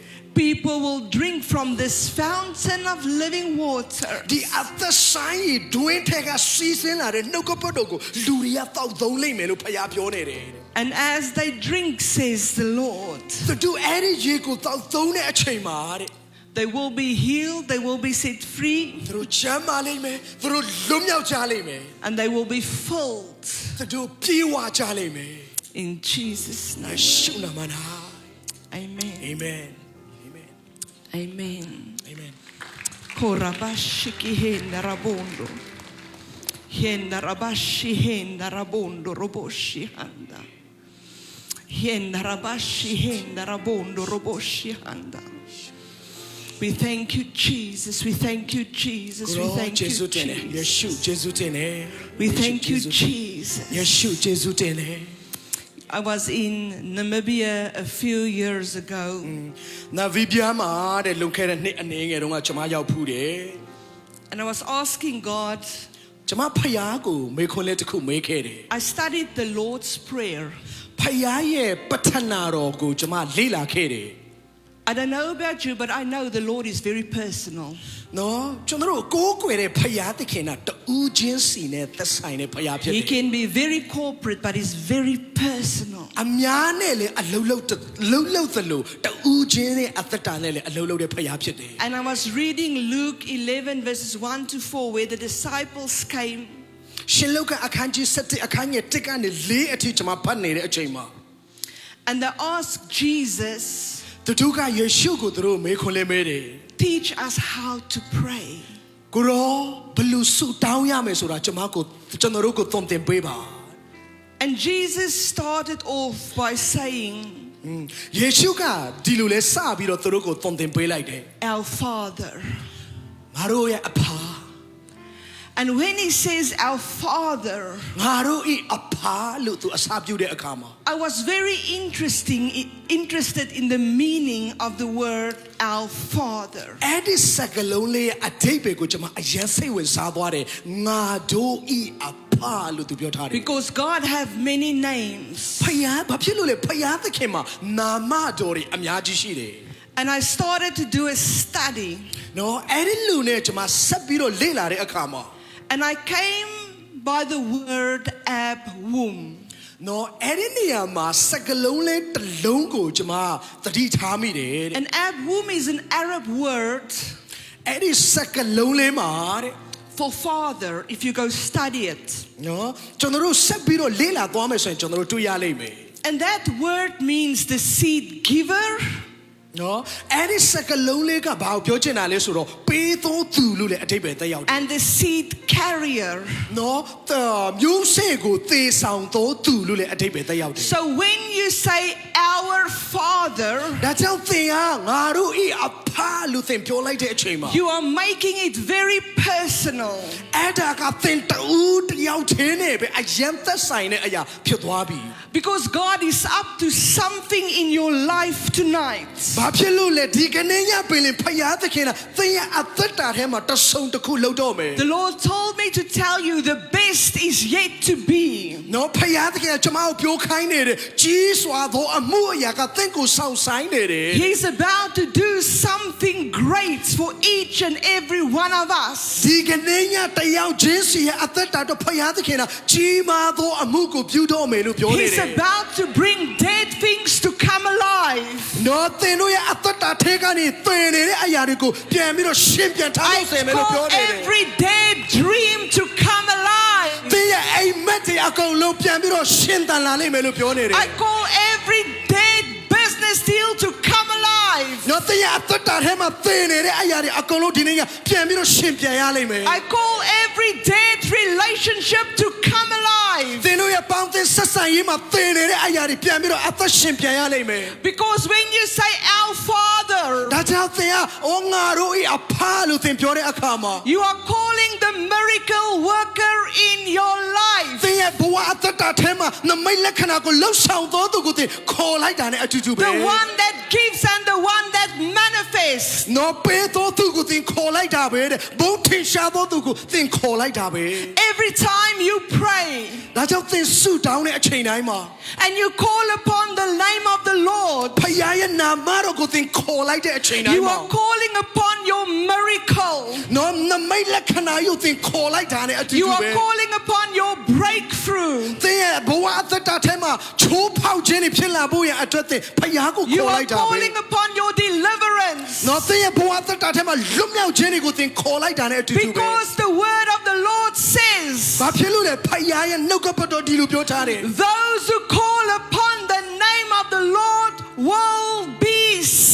People will drink from this fountain of living water. ဒီအသက်ဆိုင်ရဲ့ဒွင်းထက်ကစီးဆင်းလာတဲ့နှုတ်ကပတ်တော်ကိုလူတွေကတောက်သုံးလိမ့်မယ်လို့ဖယားပြောနေတယ် And as they drink, says the Lord, သူတို့အဲ့ဒီရေကိုတောက်သုံးတဲ့အချိန်မှာတဲ့ they will be healed, they will be set free, သူတို့ချမ်းသာလိမ့်မယ်သူတို့လွတ်မြောက်ကြလိမ့်မယ် and they will be filled. သူတို့ပြေဝကြလိမ့်မယ် In Jesus' ယေ name. ရှုနာမနာ Amen. အာမင်အာမင် Amen. အာမင် Korabashiki henda rabondo. Henda rabashi henda rabondo roboshi handa. Henda rabashi henda rabondo roboshi handa. We thank you, Jesus. We thank you, Jesus. We thank you, ယေရှုတင်တယ်ယေ Jesus. ရှုယေရှုတင်တယ် We thank you, Jesus. ယေရှုယေရှုတင်တယ် I was in Namibia a few years ago. နာဗီပြားမှာတဲ့လုံခဲ့တဲ့နှစ်အနေငယ်တုန်းကကျွန်မရောက်ဖူးတယ် And I was asking God, ကျွန်မဖယားကိုမေခွန်းလေးတစ်ခုမေးခဲ့တယ် I studied the Lord's Prayer. ဖယားရဲ့ပဋ္ဌနာတော်ကိုကျွန်မလေ့လာခဲ့တယ် I don't know about you, but I know the Lord is very personal. နော်ကျွန်တော်တို့ကိုးကွယ်တဲ့ဖယားသခင်ကတူးချင်းစီနဲ့သက်ဆိုင်တဲ့ဖယားဖြစ်တယ် He can be very corporate, but he's very personal. အများနဲ့လည်းအလုံးလုံးသလိုတူးချင်းနဲ့အသက်တာနဲ့လည်းအလုံးလုံးတဲ့ဖယားဖြစ်တယ် And I was reading Luke 11 verses 1 to 4 where the disciples came ရှင်လုကာအခန်းကြီး7အခန်းငယ်1ကနေ4အထိကျွန်မဖတ်နေတဲ့အချိန်မှာ and they asked Jesus, သူတို့ကယေရှုကိုသူတို့မေးခွန်းလေးမေးတယ် teach us how to pray. ကိုရောဘယ်လိုဆုတောင်းရမယ်ဆိုတာကျွန်တော်တို့ကိုသွန်သင်ပေးပါ And Jesus started off by saying, ယေရှုကဒီလိုလဲစပြီးတော့သူတို့ကိုသွန်သင်ပေးလိုက်တယ် Our Father. ငါတို့ရဲ့အဖာ And when he says our Father, ငါတို့ဤအဖာလို့သူအစပြုတဲ့အခါမှာ I was very interested in the meaning of the word our Father. အဲ့ဒီစကားလုံးလေးအဓိပ္ပာယ်ကိုကျွန်မအရင်စိတ်ဝင်စားသွားတယ်ငါတို့ဤအဖာလို့သူပြောထားတယ် Because God have many names. ဖယားဘာဖြစ်လို့လဲဖယားသခင်မှာနာမတော်တွေအများကြီးရှိတယ် And I started to do a study. နော်အဲ့ဒီလူနဲ့ကျွန်မဆက်ပြီးတော့လေ့လာတဲ့အခါမှာ And I came by the word ab womb. နော်အဲ့ဒီနေရာမှာစကားလုံးလေးတစ်လုံးကိုကျွန်မသတိထားမိတယ်တဲ့ And ab womb is an Arab word အဲ့ဒီစကားလုံးလေးမှာတဲ့ for father if you go study it. နော်ကျွန်တော်တို့ဆက်ပြီးတော့လေ့လာသွားမယ်ဆိုရင်ကျွန်တော်တို့တွေ့ရလိမ့်မယ် And that word means the seed giver. နော်အဲ့ဒီစကားလုံးလေးကဘာကိုပြောချင်တာလဲဆိုတော့ပေးသောသူလို့လည်းအဓိပ္ပာယ်သက်ရောက်တယ် And the seed carrier. နော်မျိုးစေ့ကိုသေဆောင်သောသူလို့လည်းအဓိပ္ပာယ်သက်ရောက်တယ် So when you say our Father, ဒါကြောင့်သင်ကငါတို့ဤအဖလို့သင်ပြောလိုက်တဲ့အချိန်မှာ you are making it very personal. အဲ့ဒါကသင်တူတယောက်ချင်းနဲ့ပဲအရင်သက်ဆိုင်တဲ့အရာဖြစ်သွားပြီ Because God is up to something in your life tonight. ဘာဖြစ်လို့လဲဒီကနေ့ညပင်ဖယားသခင်ကသင်ရဲ့အသက်တာထဲမှာတဆုံတစ်ခုလှုပ်တော့မယ် The Lord told me to tell you the best is yet to be. နော်ဖယားသခင်ကကျွန်မကိုပြောခိုင်းနေတယ်ကြီးစွာသောအမှုအရာကသင်ကိုဆောင်ဆိုင်နေတယ် He's about to do something great for each and every one of us. ဒီကနေ့ညတယောက်ချင်းစီရဲ့အသက်တာတော့ဖယားသခင်ကကြီးမားသောအမှုကိုပြုတော့မယ်လို့ပြောနေတယ် He's about to bring dead things to come alive. နော်သင်တို့ရဲ့အသက်တာထဲကနေသင်နေတဲ့အရာတွေကိုပြန်ပြီးတော့ရှင်းပြန်ထား I လို့စေမယ်လို့ပြော call နေတယ် every dead dream to come alive. သင်ရဲ့အိမ်မက်တွေအကုန်လုံးပြန်ပြီးတော့ရှင်းတန်လာလိမ့်မယ်လို့ပြောနေတယ် I call every dead business deal to come alive. နော်သင်ရဲ့အသက်တာထဲမှာသင်နေတဲ့အရာတွေအကုန်လုံးဒီနေ့ကပြန်ပြီးတော့ရှင်းပြန်ရလိမ့်မယ် I call every dead relationship to come alive. သင်တို့ရဲ့ပေါင်းသင်းဆက်ဆံရေးမှာသင်နေတဲ့အရာတွေပြန်ပြီးတော့အသက်ရှင်ပြန်ရလိမ့်မယ် Because when you say our Father, ဒါကြောင့်သင်ကအော်ငါတို့၏အဖလို့သင်ပြောတဲ့အခါမှာ you are calling the miracle worker in your life. သင်ရဲ့ဘဝအသက်တာထဲမှာနမိတ်လက္ခဏာကိုလှုပ်ဆောင်သောသူကိုသင်ခေါ်လိုက်တာနဲ့အတူတူပဲ The one that gives and the one that manifests. နော်ပေးသောသူကိုသင်ခေါ်လိုက်တာပဲတဲ့ဘုံထင်ရှားသောသူကိုသင်ခေါ်လိုက်တာပဲ Every time you pray ဒါကြောင့်သင်ဆုတောင်းတဲ့အချိန်တိုင်းမှာ and you call upon the name of the Lord, ဖခင်ရဲ့နာမတော်ကိုသင်ခေါ်လိုက်တဲ့အချိန်တိုင်း you မှာ are calling upon your miracle. နော်နမိတ်လက္ခဏာကိုသင်ခေါ်လိုက်တာနဲ့အတူတူ You ပဲ are calling upon your breakthrough. သင်ရဲ့ဘဝအသက်တာထဲမှာချိုးဖောက်ခြင်းတွေဖြစ်လာဖို့ရအတွက်သင်ဖခင်ကို You ခေါ် are လိုက်တာပဲ calling upon your deliverance. နော်သင်ရဲ့ဘဝအသက်တာထဲမှာလွတ်မြောက်ခြင်းတွေကိုသင်ခေါ်လိုက်တာနဲ့အတူတူပဲ Because the word of the Lord says, ဘာဖြစ်လို့လဲဖခင်ရဲ့နှုတ်ကပတ်တော်ဒီလိုပြောထားတယ် those who call upon the name of the Lord will be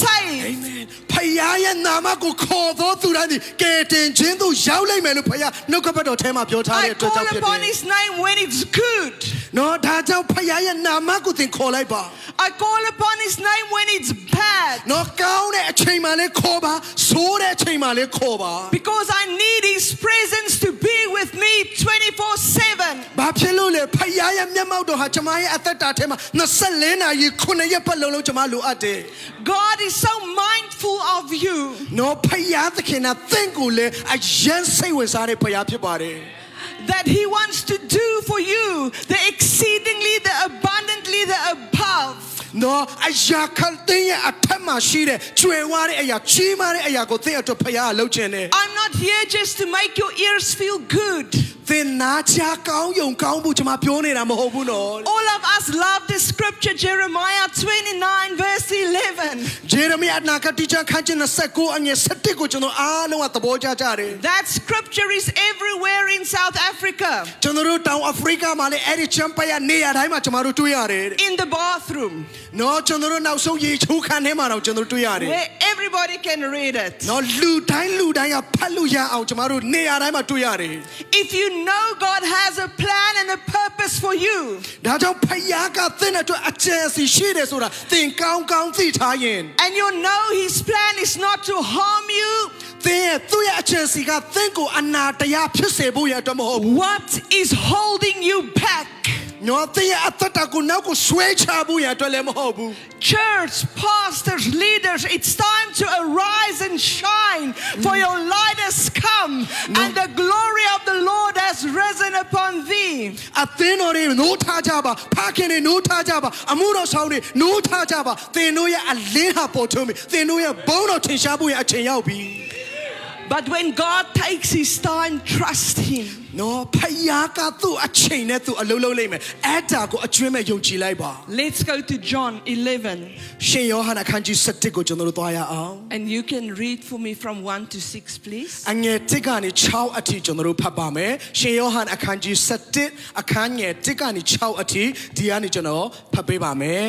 saved. Amen ဖခင်ရဲ့နာမကိုခေါ်သောသူတိုင်းဒီကယ်တင်ခြင်းသို့ရောက်လိမ့်မယ်လို့ဖခင်နှုတ်ကပတ်တော်ထဲမှာပြောထားတဲ့ I အတွက်ကြောင့် call ဖြစ်တ upon ယ် his name when it's good. နော်ဒါကြောင့်ဖခင်ရဲ့နာမကိုသင်ခေါ်လိုက်ပါ I call upon his name when it's bad. နော်ကောင်းတဲ့အချိန်မှလည်းခေါ်ပါဆိုးတဲ့အချိန်မှလည်းခေါ်ပါ Because I need his presence to be with me 24/7. ဘာဖြစ်လို့လဲဖခင်ရဲ့မျက်မှောက်တော်ဟာကျွန်မရဲ့အသက်တာထဲမှာ24နာရီ9ရက်ပတ်လုံးကျွန်မလိုအပ်တယ် God is so mindful of you. နော်ဖခင်သခင်ကသင်ကိုလည်းအရင်စိတ်ဝင်စားတဲ့ဖခင်ဖြစ်ပါတယ် That he wants to do for you the exceedingly, the abundantly, the above. နော်အရာခတ်တင်းရဲ့အထက်မှာရှိတဲ့ကျွယ်ဝတဲ့အရာကြီးမားတဲ့အရာကိုသင်အတွက်ဖခင်ကလုပ်ခြင်းနဲ့ I'm not here just to make your ears feel good. သင်နာချကောင်းယုံကောင်းမှုကျွန်မပြောနေတာမဟုတ်ဘူးနော် All of us love the scripture, Jeremiah 29 verse 11. ဂျေရမိယာနာဂတိကျမ်းခန်းကျ29အငယ်7ကိုကျွန်တော်အားလုံးကသဘောကျကြတယ် That scripture is everywhere in South Africa. ကျွန်တော်တို့တောင်အာဖရိကမှာလည်းအဲ့ဒီချမ်းပိုက်ရနေရာတိုင်းမှာကျွန်တော်တို့တွေ့ရတယ် In the bathroom, နော်ကျွန်တော်တို့နောက်ဆုံးရေချိုးခန်းထဲမှာတော့ကျွန်တော်တို့တွေ့ရတယ် where everybody can read it. နော်လူတိုင်းကဖတ်လို့ရအောင်ကျွန်တော်တို့နေရာတိုင်းမှာတွေ့ရတယ် If you know God has a plan and a purpose for you, ဒါကြောင့်ဖခင်ကသင်အတွက်အကျဉ်းစီရှိတယ်ဆိုတာသင်ကောင်းကောင်းသိထားရင် and you know His plan is not to harm you, သင်ရဲ့သူ့ရဲ့အကျဉ်းစီကသင်ကိုအနာတရားဖြစ်စေဖို့ရအတွက်မဟုတ်ဘူး what is holding you back? နော်သင်ရဲ့အသက်တာကိုနောက်ကိုဆွဲချဖို့ရအတွက်လည်းမဟုတ်ဘူး Church, pastors, leaders, it's time to arise and shine, for your light has come, and the glory of the Lord has risen upon thee. အသင်းတော်တွေနိုးထားကြပါဖခင်တွေနိုးထားကြပါအမှုတော်ဆောင်တွေနိုးထားကြပါသင်တို့ရဲ့အလင်းဟာပေါ်ထွန်းပြီသင်တို့ရဲ့ဘုန်းတော်ထင်ရှားဖို့ရအချိန်ရောက်ပြီ But when God takes His time, trust Him. နော်ဖခင်ကသူ့အချိန်နဲ့သူ့အလုံးလုံးလိမ့်မယ်အဲ့ဒါကိုအကျွမ်းမဲ့ယုံကြည်လိုက်ပါ Let's go to John 11, ရှင်ယောဟန်အခန်းကြီး7ကိုကျွန်တော်တို့သွားရအောင် and you can read for me from 1 to 6, please. အငယ်1ကနေ6အထိကျွန်တော်တို့ဖတ်ပါမယ်ရှင်ယောဟန်အခန်းကြီး7အခန်းငယ်1ကနေ6အထိဒီကနေကျွန်တော်ဖတ်ပေးပါမယ်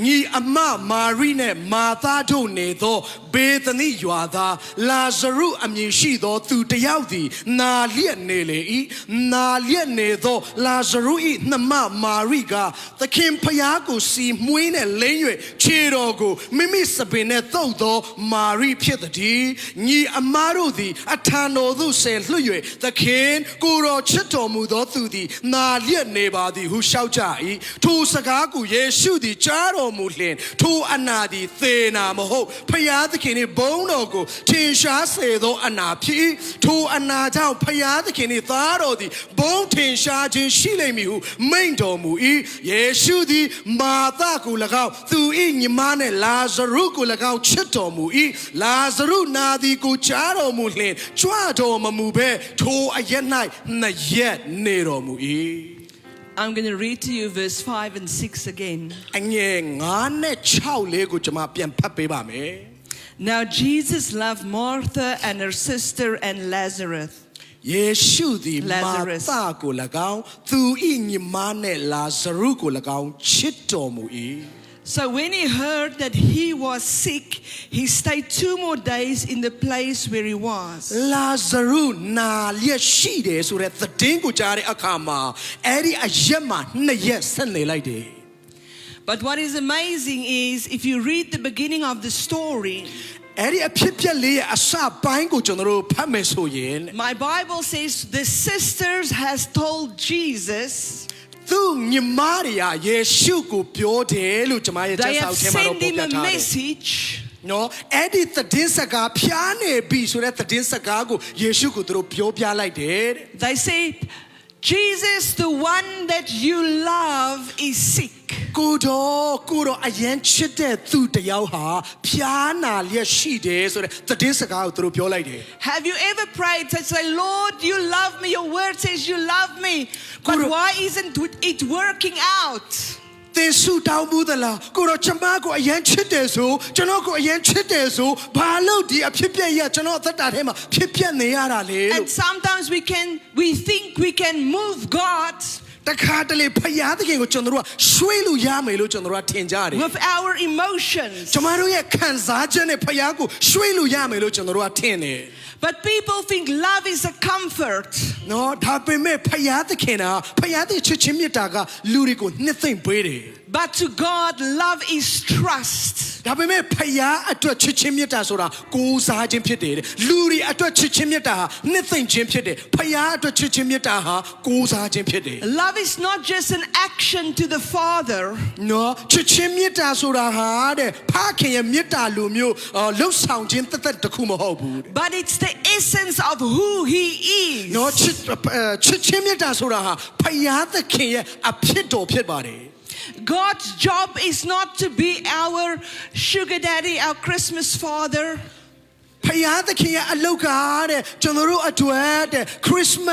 ညီအမမာရိနဲ့မာသားတို့နေသောဘေသနိရွာသားလာဇရုအမည်ရှိသောသူတစ်ယောက်သည်နာလျက်နေလေ၏နာလျက်နေသောလာဇရု၏နှမမာရိကသခင်ဖျားကိုစီမွေးနဲ့လိမ့်၍ခြေတော်ကိုမိမိစပင်နဲ့သုတ်သောမာရိဖြစ်သည်ညီအမတို့သည်အထံတော်သို့ဆယ်လွှတ်၍သခင်ကိုယ်တော်ချစ်တော်မူသောသူသည်နာလျက်နေပါသည်ဟုလျှောက်ကြ၏ထိုစကားကိုယေရှုသည်ကြားတော်မူလျှင်ထိုအနာသည်သေနာမဟုတ်ဖျားသခင်၏ဘုန်းတော်ကိုထင်ရှားစေသောအနာဖြစ်ထိုအနာကြောင့်ဖျားသခင်၏သားတော်သည်ဘုန်းထင်ရှားခြင်းရှိလိမ့်မည်ဟုမိန့်တော်မူ၏ယေရှုသည်မာသကို၎င်းသူ၏ညီမနှင့်လာဇရုကို၎င်းချစ်တော်မူ၏လာဇရုနာသည်ကိုကြားတော်မူလျှင်ကြွတော်မမူဘဲထိုအရက်၌နှစ်ရက်နေတော်မူ၏I'm going to read to you verse 5 and 6 again. အငယ်9နဲ့6လေးကိုကျွန်မပြန်ဖတ်ပေးပါမယ် Now Jesus loved Martha and her sister and Lazarus. ယေရှုသည်မာ Lazarus. သကို၎င်းသူ၏ညီမနှင့်လာဇရုကို၎င်းချစ်တော်မူ၏ So when he heard that he was sick, he stayed 2 more days in the place where he was. လာဇရုနာလျက်ရှိတယ်ဆိုတဲ့သတင်းကိုကြားတဲ့အခါမှာအဲ့ဒီအရက်မှာ2ရက်ဆက်နေလိုက်တယ် But what is amazing is if you read the beginning of the story, အဲ့ဒီအဖြစ်ပြက်လေးရဲ့အစပိုင်းကိုကျွန်တော်တို့ဖတ်မယ်ဆိုရင် my Bible says the sisters has told Jesus, သူညီမတွေကယေရှုကိုပြောတယ်လို့ကျွန်မရဲ့ကျ they မ်းစာ have ထဲမှာတော့ sent ပြော him ပြ a ထားတယ် message. နော်အဲ့ဒီသတင်းစကားဖျားနေပြီဆိုတဲ့သတင်းစကားကိုယေရှုကိုသူတို့ပြောပြလိုက်တယ်တဲ့ They say, Jesus, the one that you love, is sick. ကိုတော့အရင်ချစ်တဲ့သူတယောက်ဟာဖျားနာလျက်ရှိတယ်ဆိုတဲ့သတင်းစကားကိုသူတို့ပြောလိုက်တယ် Have you ever prayed to say, Lord, you love me, your word says you love me, but why isn't it working out? သင်ဆူတောင်းမှုသလားကိုတော့ကျမကိုအရင်ချစ်တယ်ဆိုကျွန်တော်ကိုအရင်ချစ်တယ်ဆိုဘာလို့ဒီအဖြစ်ပြက်ရကျွန်တော်အသက်တာထဲမှာဖြစ်ပြက်နေရတာလဲလို့ And sometimes we think we can move God တခါတလေဖယားသခင်ကိုကျွန်တော်တို့ကရွှေ့လို့ရမယ်လို့ကျွန်တော်တို့ကထင်ကြတယ် with our emotions. ကျွန်တော်တို့ရဲ့ခံစားချက်နဲ့ဖယားကိုရွှေ့လို့ရမယ်လို့ကျွန်တော်တို့ကထင်တယ် But people think love is a comfort. နော်ဒါပေမဲ့ဖယားသခင်ကဖယားသခင်ချစ်ချင်းမြတ်တာကလူတွေကိုနှစ်သိမ့်ပေးတယ် But to God, love is trust. ဒါပေမဲ့ဖယားအတွက်ချစ်ချင်းမြတ်တာဆိုတာကိုးစားခြင်းဖြစ်တယ်လူတွေအတွက်ချစ်ချင်းမြတ်တာဟာနှစ်သိမ့်ခြင်းဖြစ်တယ်ဖယားအတွက်ချစ်ချင်းမြတ်တာဟာကိုးစားခြင်းဖြစ်တယ် Love is not just an action to the Father. နော်ချစ်ချင်းမြတ်တာဆိုတာဟာတဲ့ဖခင်ရဲ့မြတ်တာလိုမျိုးလှုပ်ဆောင်ခြင်းတသက်တစ်ခုမဟုတ်ဘူး But it's the essence of who He is. နော်ချစ်ချင်းမြတ်တာဆိုတာဟာဖယားသခင်ရဲ့အဖြစ်တော်ဖြစ်ပါတယ် God's job is not to be our sugar daddy, our Christmas father. ဖယားသခင်ရဲ့အလောက်ကတဲ့ကျွန်တော်တို့အတွက်တဲ့ခရစ်မ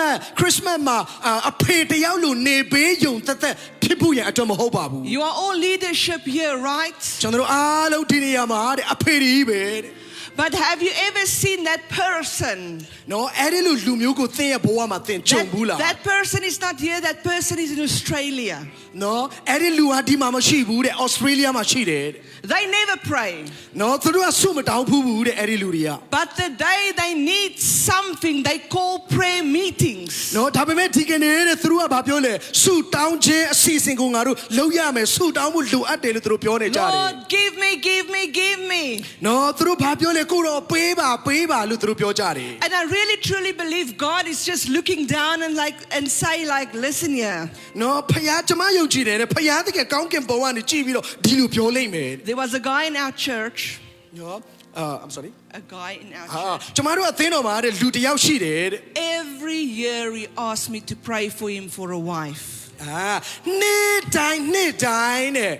တ်မှာအဖေတယောက်လိုနေပေးယုံသက်ဖြစ်ဖို့ရအတွက်မဟုတ်ပါဘူး You are all leadership here, right? ကျွန်တော်တို့အားလုံးဒီနေရာမှာတဲ့အဖေကြီးပဲတဲ့ But have you ever seen that person? နော်အဲ့ဒီလူမျိုးကိုသင်ရဲ့ဘဝမှာသင်ကြုံဘူးလား That person is not here, that person is in Australia. နော်အဲ့ဒီလူဟာဒီမှာမရှိဘူးတဲ့ Australia မှာရှိတယ်တဲ့ They never pray. နော်သူတို့ကဆုမတောင်းဘူးတဲ့အဲ့ဒီလူတွေက But the day they need something, they call prayer meetings. နော်ဒါပေမဲ့ဒီကနေ့တဲ့သူတို့ကဘာပြောလဲဆုတောင်းခြင်းအစီအစဉ်ကိုငါတို့လုပ်ရမယ်ဆုတောင်းဖို့လိုအပ်တယ်လို့သူတို့ပြောနေကြတယ် Lord, give me. နော်သူတို့ဘာပြောလဲကိုတော့ပေးပါလို့သူတို့ပြောကြတယ် And I really truly believe God is just looking down and say like, listen here. နော်ဖယားကျွန်မယုံကြည်တယ်တဲ့ဖယားတကယ်ကောင်းကင်ဘဝကနေကြည့်ပြီးတော့ဒီလိုပြောလိမ့်မယ် There was a guy in our church. နော် I'm sorry A guy in our ဟာ church. ကျွန်မတို့အသင်းတော်မှာတဲ့လူတစ်ယောက်ရှိတယ်တဲ့ Every year he asked me to pray for him for a wife. နေ့တိုင်းတဲ့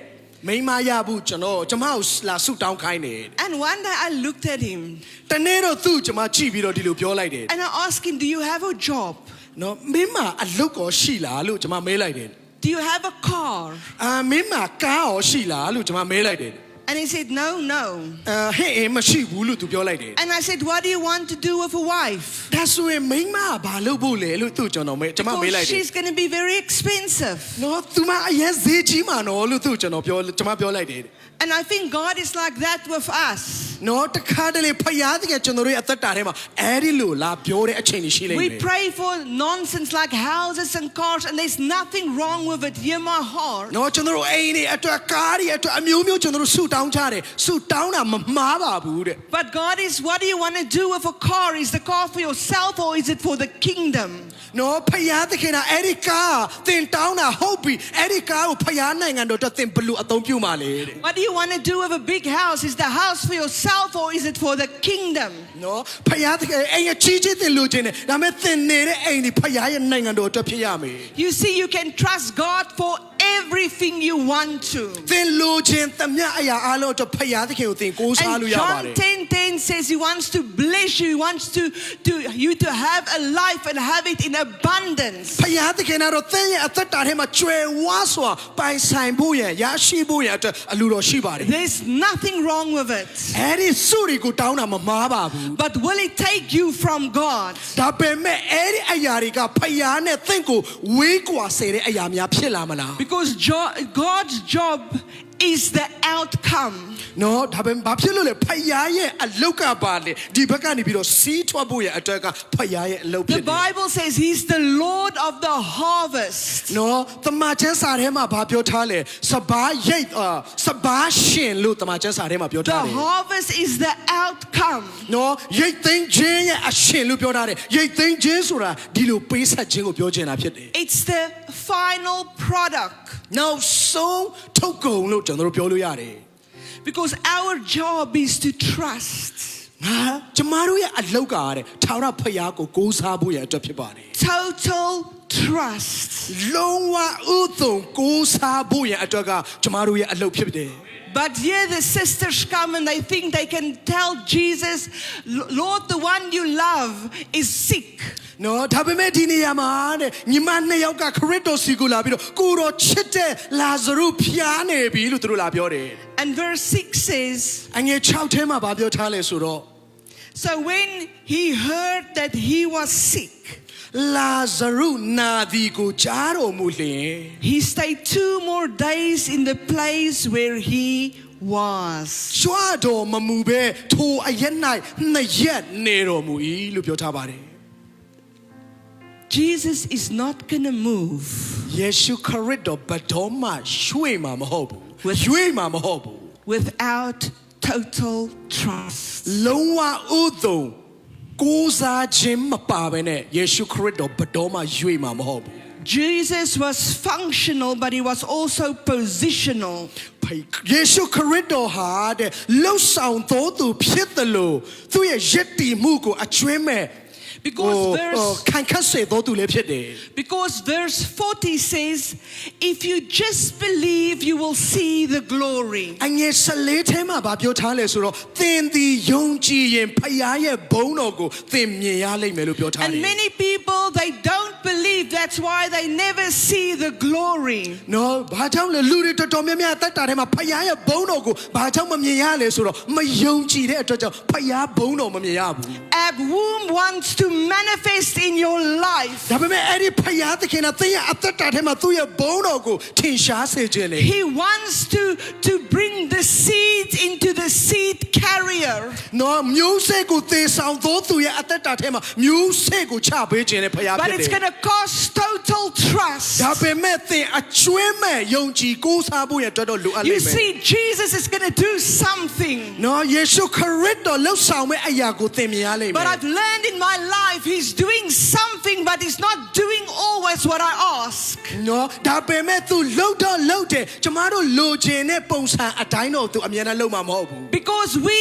မိမရဘူးကျွန်မကိုလာဆုတောင်းခိုင်းတယ် And one day I looked at him တနေ့တော့သူ့ကျွန်မကြည့်ပြီးတော့ဒီလိုပြောလိုက်တယ် and I asked him, do you have a job? နော်မင်းမအလုပ်ကောရှိလားလို့ကျွန်မမေးလိုက်တယ် Do you have a car? မင်းမကားရောရှိလားလို့ကျွန်မမေးလိုက်တယ် And he said, no. ဟဲ့မရှိဘူးလို့သူပြောလိုက်တယ် And I said, what do you want to do with a wife? ဒါဆိုရင်မိမဘာလုပ်ဖို့လဲလို့သူကျွန်မမေးလိုက် Because တယ် she's going to be very expensive. နော်သူမအရင်ဈေးကြီးမှာနော်လို့သူကျွန်မပြောလိုက်တယ် And I think God is like that with us. နော်တခါတလေဖယားတကယ်ကျွန်တော်တို့ရဲ့အသက်တာထဲမှာအဲ့ဒီလိုလာပြောတဲ့အချိန်ကြီးရှိလိမ့်မယ် We pray for nonsense like houses and cars, and there's nothing wrong with it. Hear my heart. နော်ကျွန်တော်တို့အိမ်တွေအတွက်ကားတွေအတွက်အမျိုးမျိုးကျွန်တော်တို့ဆုတောင်းကြတယ်ဆုတောင်းတာမမှားပါဘူးတဲ့ But God is, what do you want to do with a car? Is the car for yourself or is it for the kingdom? နော်ဖယားတခင်ကအဲ့ဒီကားသင်တောင်းတာဟုတ်ပြီအဲ့ဒီကားကိုဖယားနိုင်ငံတော်အတွက်သင်ဘယ်လိုအသုံးပြုမှာလဲတဲ့ What do you want to do with a big house? Is the house for yourself or is it for the kingdom? နော်ဖယားတခင်အိမ်အကြီးကြီးသင်လိုချင်တယ်ဒါပေမဲ့သင်နေတဲ့အိမ်ဒီဖယားရဲ့နိုင်ငံတော်အတွက်ဖြစ်ရမယ် You see, you can trust God for everything you want to. သင်လိုချင်သမျှအရာအလုံးအတွက်ဖယားတခင်ကိုသင်ကိုးစား And လို့ရပါ John တယ် 10:10 says he wants to bless you. He wants you to have a life and have it in abundance. ဖယားတခင်ကတော့သင်ရဲ့အသက်တာထဲမှာကျွယ်ဝစွာပိုင်ဆိုင်ဖို့ရန်ရရှိဖို့ရန်အတွက်အလိုတော်ရှိပါတယ် There's nothing wrong with it. အဲ့ဒီစုတွေကိုတောင်းတာမမှားပါဘူး But will it take you from God? ဒါပေမဲ့အဲ့ဒီအရာတွေကဖယားနဲ့သင်ကိုဝေးကွာစေတဲ့အရာများဖြစ်လာမလား Because God's job is the outcome. နော်ဒါပေမဲ့ဘာဖြစ်လို့လဲဖယားရဲ့အလောက်ကပါလေဒီဘက်ကနေပြီးတော့စီးထွက်ဖို့ရအတွက်ကဖယားရဲ့အလုပ်ဖြစ် The တယ် Bible says he's the Lord of the harvest. နော်တမန်ကျမ်းစာထဲမှာဘာပြောထားလဲစပါးရှင်လို့တမန်ကျမ်းစာထဲမှာပြောထား The တယ် harvest is the outcome. နော်ရိတ်သိမ်းခြင်းရဲ့အရှင်လို့ပြောထားတယ်ရိတ်သိမ်းခြင်းဆိုတာဒီလိုပေးဆက်ခြင်းကိုပြောချင်တာဖြစ်တယ် It's the final product.နောက်ဆုံးထုတ်ကုန်လို့ကျွန်တော်တို့ပြောလို့ရတယ် Because our job is to trust. ကျမတို့ရဲ့အလုပ်ကတဲ့ထာဝရဖယားကိုကိုးစားဖို့ရအတွက်ဖြစ်ပါတယ် Total trust. လုံးဝဥသွန်ကိုးစားဖို့ရအတွက်ကကျမတို့ရဲ့အလုပ်ဖြစ်တယ် But here the sisters come and they think they can tell Jesus, Lord, the one you love is sick. နော်ဒါပေမဲ့ဒီနေရာမှာတဲ့ညီမနှစ်ယောက်ကခရစ်တော်စီကိုလာပြီးတော့ကိုတော်ချစ်တဲ့လာဇရုဖျားနေပြီလို့သူတို့လာပြောတယ် And verse 6 says, အငယ်6ထဲမှာဗာပြောထားလဲဆိုတော့ so when he heard that he was sick, လာဇရုနာဒီကိုကြားတော်မူလျင် he stayed 2 more days in the place where he was. ကြွတော်မမူပဲထိုအရက်၌နှစ်ရက်နေတော်မူ၏လို့ပြောထားပါတယ် Jesus is not going to move ယေရှုခရစ်တော်ဘယ်တော့မှရွှေ့မှာမဟုတ်ဘူးရွှေ့မှာမဟုတ်ဘူး without total trust. လုံးဝဥသွန်ကိုးစားခြင်းမပါဘဲနဲ့ယေရှုခရစ်တော်ဘယ်တော့မှရွှေ့မှာမဟုတ်ဘူး Jesus was functional, but he was also positional. ယေရှုခရစ်တော်ဟာတဲ့လှုပ်ဆောင်တော်သူဖြစ်တယ်လို့သူ့ရဲ့ယက်တီမှုကိုအကျွမ်းမဲ့ Because verse ခိုင်ခတ်စေသောသူလည်းဖြစ်တယ် Because verse 40 says, if you just believe, you will see the glory. အငယ်14ထဲမှာဗာပြောထားလဲဆိုတော့သင်ဒီယုံကြည်ရင်ဖခင်ရဲ့ဘုန်းတော်ကိုသင်မြင်ရလိမ့်မယ်လို့ပြောထားတယ် And many people, they don't believe. That's why they never see the glory. နော်ဘာကြောင့်လဲလူတွေတော်တော်များများအသက်တာထဲမှာဖခင်ရဲ့ဘုန်းတော်ကိုဘာကြောင့်မမြင်ရလဲဆိုတော့မယုံကြည်တဲ့အတွက်ကြောင့်ဖခင်ဘုန်းတော်မမြင်ရဘူး Ab womb wants to manifest in your life. ဒါပေမဲ့အဲ့ဒီဖခင်သခင်ကသင်ရဲ့အသက်တာထဲမှာသူ့ရဲ့ဘုန်းတော်ကိုထင်ရှားစေခြင်းလေ He wants to bring the seed into the seed carrier. နော်မျိုးစေ့ကိုသေဆောင်သောသူရဲ့အသက်တာထဲမှာမျိုးစေ့ကိုချပေးခြင်းလေဖခင် But ဖြစ် it's တယ် going to cost total trust. ဒါပေမဲ့သင်အကျွမ်းမဲ့ယုံကြည်ကိုးစားဖို့ရအတွက်တော့လိုအပ်လိမ့် You မယ် see, Jesus is going to do something. နော်ယေရှုခရစ်တော်လှုပ်ဆောင်မဲ့အရာကိုသင်မြင်ရလိမ့်မယ် But I've learned in my life, He's doing something, but He's not doing always what I ask. နော်ဒါပေမဲ့ तू လှုပ်တော့လှုပ်တယ်ကျမတို့လိုချင်တဲ့ပုံစံအတိုင်းတော့ तू အမြဲတမ်းလှုပ်မှာမဟုတ်ဘူး Because we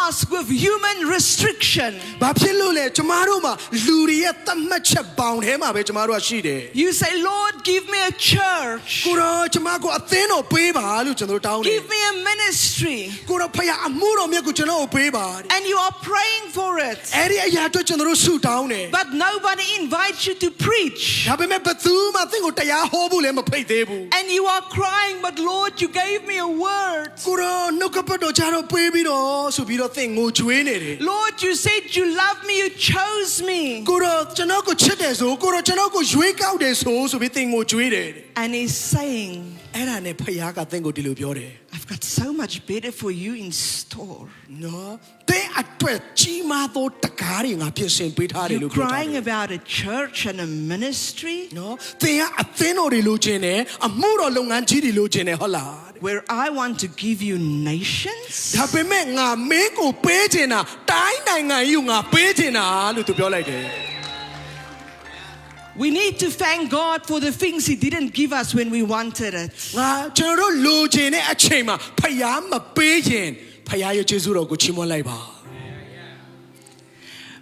ask with human restriction. ဘာဖြစ်လို့လဲကျမတို့မှာလူတွေရဲ့သတ်မှတ်ချက်ပေါင်းထဲမှာပဲကျမတို့ကရှိတယ် You say, Lord, give me a church. ကိုရောကျမကိုအသင်းတော်ပေးပါလို့ကျွန်တော်တောင်းတယ် Give me a ministry. ကိုရောဖခင်အမှုတော်မြတ်ကိုကျွန်တော်ကိုပေးပါတဲ့ And you are praying for it. အဲ့ဒီအရာအတွက်ကျွန်တော်တို့ဆုတောင်းတယ် But nobody invites you to preach. ဒါပေမဲ့ဘယ်သူမှသင်ကိုတရားဟောဖို့လည်းမဖိတ်သေးဘူး And you are crying, but Lord, you gave me a word. ကိုရောနှုတ်ကပတ်တော်ကြားတော့ပေးပြီးတော့ဆိုပြီးတော့သင်ငိုကြွေးနေတယ် Lord, you said you love me, you chose me. ကိုရောကျွန်တော်ကိုချစ်တယ်ဆိုကိုရောကျွန်တော်ကိုရွေးကောက်တယ်ဆိုပြီးသင်ငိုကြွေးတယ် And He's saying, အဲ့ဒါနဲ့ဖခင်ကသင်ကိုဒီလိုပြောတယ် I've got so much better for you in store. နော်တဲ့အတွက်ကြီးမားသောတကားတွေငါပြင်ဆင်ပေးထားတယ် You're လို့ပြောထားတယ် crying about a church and a ministry နော်သင်ကအသင်းတော်တွေလိုချင်တယ်အမှုတော်လုပ်ငန်းကြီးတွေလိုချင်တယ်ဟုတ်လား where I want to give you nations. ဒါပေမဲ့ငါမင်းကိုပေးချင်တာတိုင်းနိုင်ငံကြီးကိုငါပေးချင်တာလို့သူပြောလိုက်တယ် We need to thank God for the things He didn't give us when we wanted it. ငါကျွန်တော်တို့လိုချင်တဲ့အချိန်မှာဖခင်မပေးရင်ဖခင်ရဲ့ကျေးဇူးတော်ကိုချီးမွမ်းလိုက်ပါ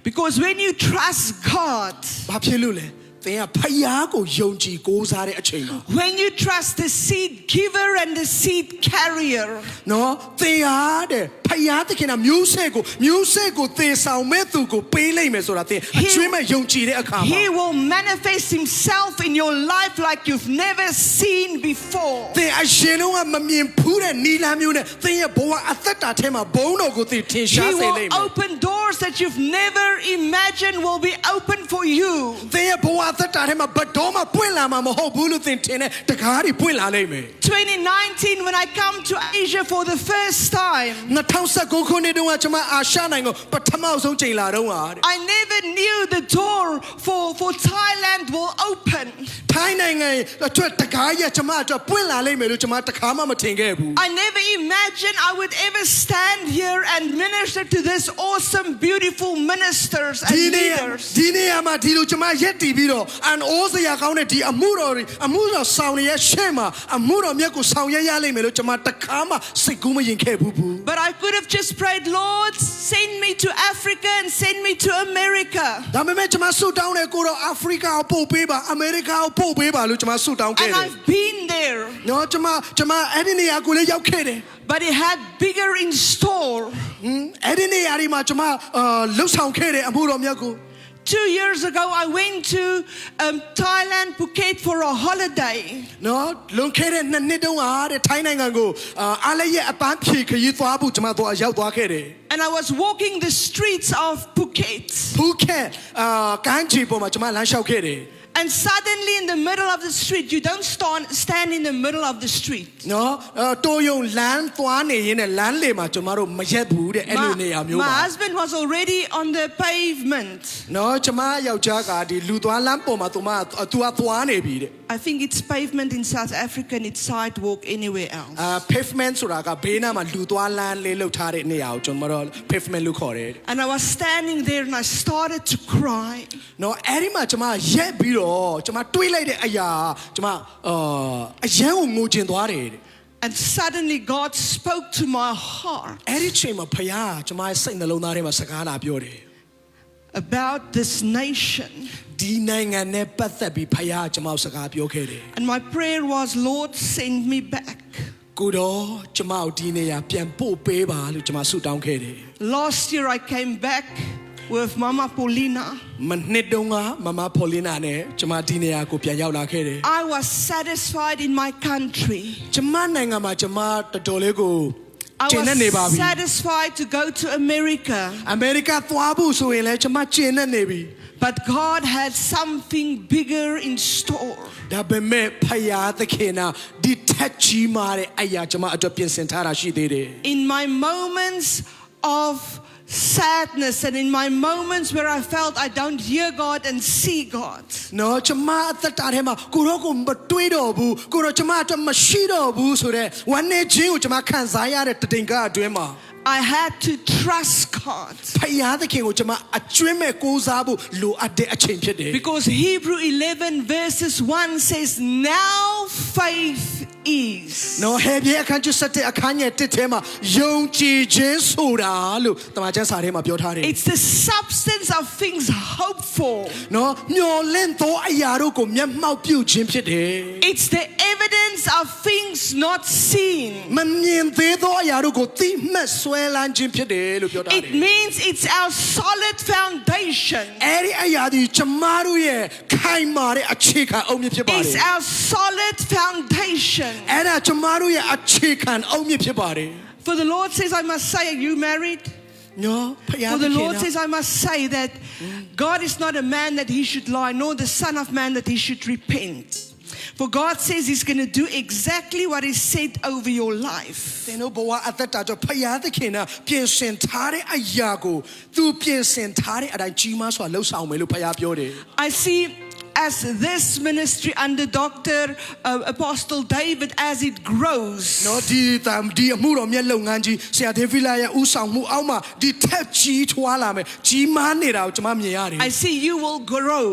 Because when you trust God, ဘာဖြစ်လို့လဲသင်ကဖခင်ကိုယုံကြည်ကိုးစားတဲ့အချိန်မှာ when you trust the seed giver and the seed carrier, နော်သင်ဟာတဲ့ဖခင်သခင်ကမျိုးစေ့ကိုသေဆောင်မဲ့သူကိုပေးလိုက်မယ်ဆိုတာသင်အကျွမ်းမဲ့ယုံကြည်တဲ့အခါမှာ He will manifest Himself in your life like you've never seen before. သင်အရှင်လုံးကမမြင်ဘူးတဲ့နီလာမျိုးနဲ့သင်ရဲ့ဘဝအသက်တာထဲမှာဘုန်းတော်ကိုသင်ထင်ရှား He စေလိမ့် will မယ် open doors that you've never imagined will be open for you. သင်ရဲ့ဘဝအသက်တာထဲမှာဘယ်တော့မှပွင့်လာမှာမဟုတ်ဘူးလို့သင်ထင်တဲ့တကားတွေပွင့်လာလိမ့်မယ် 2019, when I come to Asia for the first time, 2019ခုနှစ်တုန်းကကျွန်မအာရှနိုင်ငံပထမဆုံးချိန်လာတော့ဟာတဲ့ I never knew the door for Thailand will open. ထိုင်းနိုင်ငံအတွက်တကားရကျွန်မအတွက်ပွင့်လာလိမ့်မယ်လို့ကျွန်မတခါမှမထင်ခဲ့ဘူး I never imagined I would ever stand here and minister to this awesome, beautiful ministers and ဒီနေ leaders. ရာမှာဒီလိုကျွန်မရက်တည်ပြီးတော့အန်အိုးစရာကောင်းတဲ့ဒီအမှုတော်ဆောင်ရရဲ့ရှေ့မှာအမှုတော်မြတ်ကိုဆောင်ရရလိမ့်မယ်လို့ကျွန်မတခါမှစိတ်ကူးမရင်ခဲ့ဘူး But I could have just prayed, Lord, send me to Africa and send me to America. ဒါပေမဲ့ကျွန်မဆုတောင်းတယ်ကိုတော့အာဖရိကကိုပို့ပေးပါအမေရိကကိုပို့ပေးပါလို့ကျွန်မဆုတောင်းခဲ့ And တယ် I've been there. နော်ကျွန်မအဲ့ဒီနေရာကိုလည်းရောက်ခဲ့တယ် But He had bigger in store. အဲ့ဒီနေရာဒီမှာကျွန်မလှုပ်ဆောင်ခဲ့တယ်အမှုတော်မြတ်ကို 2 years ago, I went to Thailand, Phuket for a holiday. နော်လွန်ခဲ့တဲ့နှစ်တုန်းကတဲ့ထိုင်းနိုင်ငံကိုအားလည်းရဲ့အပန်းဖြေခရီးသွားဖို့ကျွန်မတို့ရောက်သွားခဲ့တယ် And I was walking the streets of Phuket. ဖူးခက်ကမ်းခြေပေါ်မှာကျွန်မလမ်းလျှောက်ခဲ့တယ် And suddenly in the middle of the street, you don't stand in the middle of the street. နော်တိုးယုံလမ်းသွားနေရင်လည်းလမ်းလေမှာကျွန်မတို့မရက်ဘူးတဲ့အဲ့လိုနေရာမျိုးပါ My husband was already on the pavement. နော်ကျွန်မယောက်ျားကဒီလူသွားလမ်းပေါ်မှာသူကသွားနေပြီတဲ့ I think it's pavement in South Africa and it's sidewalk anywhere else. pavement ဆိုတာကဘေးနားမှာလူသွားလမ်းလေးလှုပ်ထားတဲ့နေရာကိုကျွန်တော်တို့ pavement လို့ခေါ်တယ် And I was standing there and I started to cry. နော်အဲ့ဒီမှာကျွန်မရက်ပြီးတော့ကျွန်မတွေးလိုက်တဲ့အရာကျွန်မအရန်ကိုငိုကျင်သွားတယ် And suddenly God spoke to my heart. အဲ့ဒီချိန်မှာဖခင်ကျွန်မရဲ့စိတ်နှလုံးသားထဲမှာစကားလာပြောတယ် about this nation. ဒီနိုင်ငံနဲ့ပတ်သက်ပြီးဖခင်ကျွန်မစကားပြောခဲ့တယ် And my prayer was, Lord, send me back. ကိုတော့ကျွန်မဒီနေရာပြန်ပို့ပေးပါလို့ကျွန်မဆုတောင်းခဲ့တယ် Last year I came back with Mama Paulina. မနှစ်တုန်းကမမဖော်လင်းနာနဲ့ကျွန်မဒီနေရာကိုပြန်ရောက်လာခဲ့တယ် I was satisfied in my country. ကျွန်မနိုင်ငံမှာကျွန်မတော်တော်လေးကို I ကျင့်နေပါပြီ was satisfied to go to America. အမေရိကသွားဖို့ဆိုရင်လည်းကျွန်မကျင့်နေပြီ But God had something bigger in store. ဒါပေမဲ့ဖခင်သခင်ကဒီထက်ကြီးမားတဲ့အရာကျွန်မအတွက်ပြင်ဆင်ထားတာရှိသေးတယ် In my moments of sadness and in my moments where I felt I don't hear God and see God. နော်ကျွန်မအသက်တာထဲမှာကိုရောကိုမတွေးတော့ဘူးကိုရောကျွန်မအတွက်မရှိတော့ဘူးဆိုတော့ဝမ်းနေခြင်းကိုကျွန်မခံစားရတဲ့တည်ငါအတွင်းမှာ I had to trust God. ဖခင်သခင်ကိုကျွန်မအကျွမ်းမဲ့ကိုးစားဖို့လိုအပ်တဲ့အချိန်ဖြစ်တယ် Because Hebrew 11 verses 1 says, now faith is. နော်ဟေဘရဲအခန်းကျ7အခန်းငယ်1ထဲမှာယုံကြည်ခြင်းဆိုတာလို့တမန်ကျမ်းစာထဲမှာပြောထားတယ် It's the substance of things hoped for. နော်မျော်လင့်သောအရာတို့ကိုမျက်မှောက်ပြုခြင်းဖြစ်တယ် It's the evidence of things not seen. မမြင်သေးသောအရာတို့ကိုသိမှတ်ဆွဲလန်းခြင်းဖြစ်တယ်လို့ပြောထားတယ် It means it's our solid foundation. အဲ့ဒီအရာဒီကျမတို့ရဲ့ခိုင်မာတဲ့အခြေခံအုတ်မြစ်ဖြစ်ပါတယ် It's our solid foundation. အဲ့ဒါကျမတို့ရဲ့အခြေခံအုတ်မြစ်ဖြစ်ပါတယ် For the Lord says, I must say, are you married? နော်ဖခင် For သ the ခင် Lord က says, I must say that God is not a man that he should lie, nor the son of man that he should repent. For God says he's going to do exactly what he said over your life. သင်တို့ဘဝအသက်တာကြောင့်ဖခင်သခင်ကပြင်ဆင်ထားတဲ့အရာကိုသူပြင်ဆင်ထားတဲ့အတိုင်းကြီးမားစွာလှုပ်ဆောင်မယ်လို့ဖခင်ပြောတယ် I see as this ministry under Dr. Apostle David, as it grows, နော်ဒီအမှုတော်မြတ်လုပ်ငန်းကြီးဆရာဒေးဗစ်လာရဲ့ဦးဆောင်မှုအောက်မှာဒီထက်ကြီးထွားလာမယ်ကြီးမားနေတာကိုကျွန်မမြင်ရတယ် I see you will grow.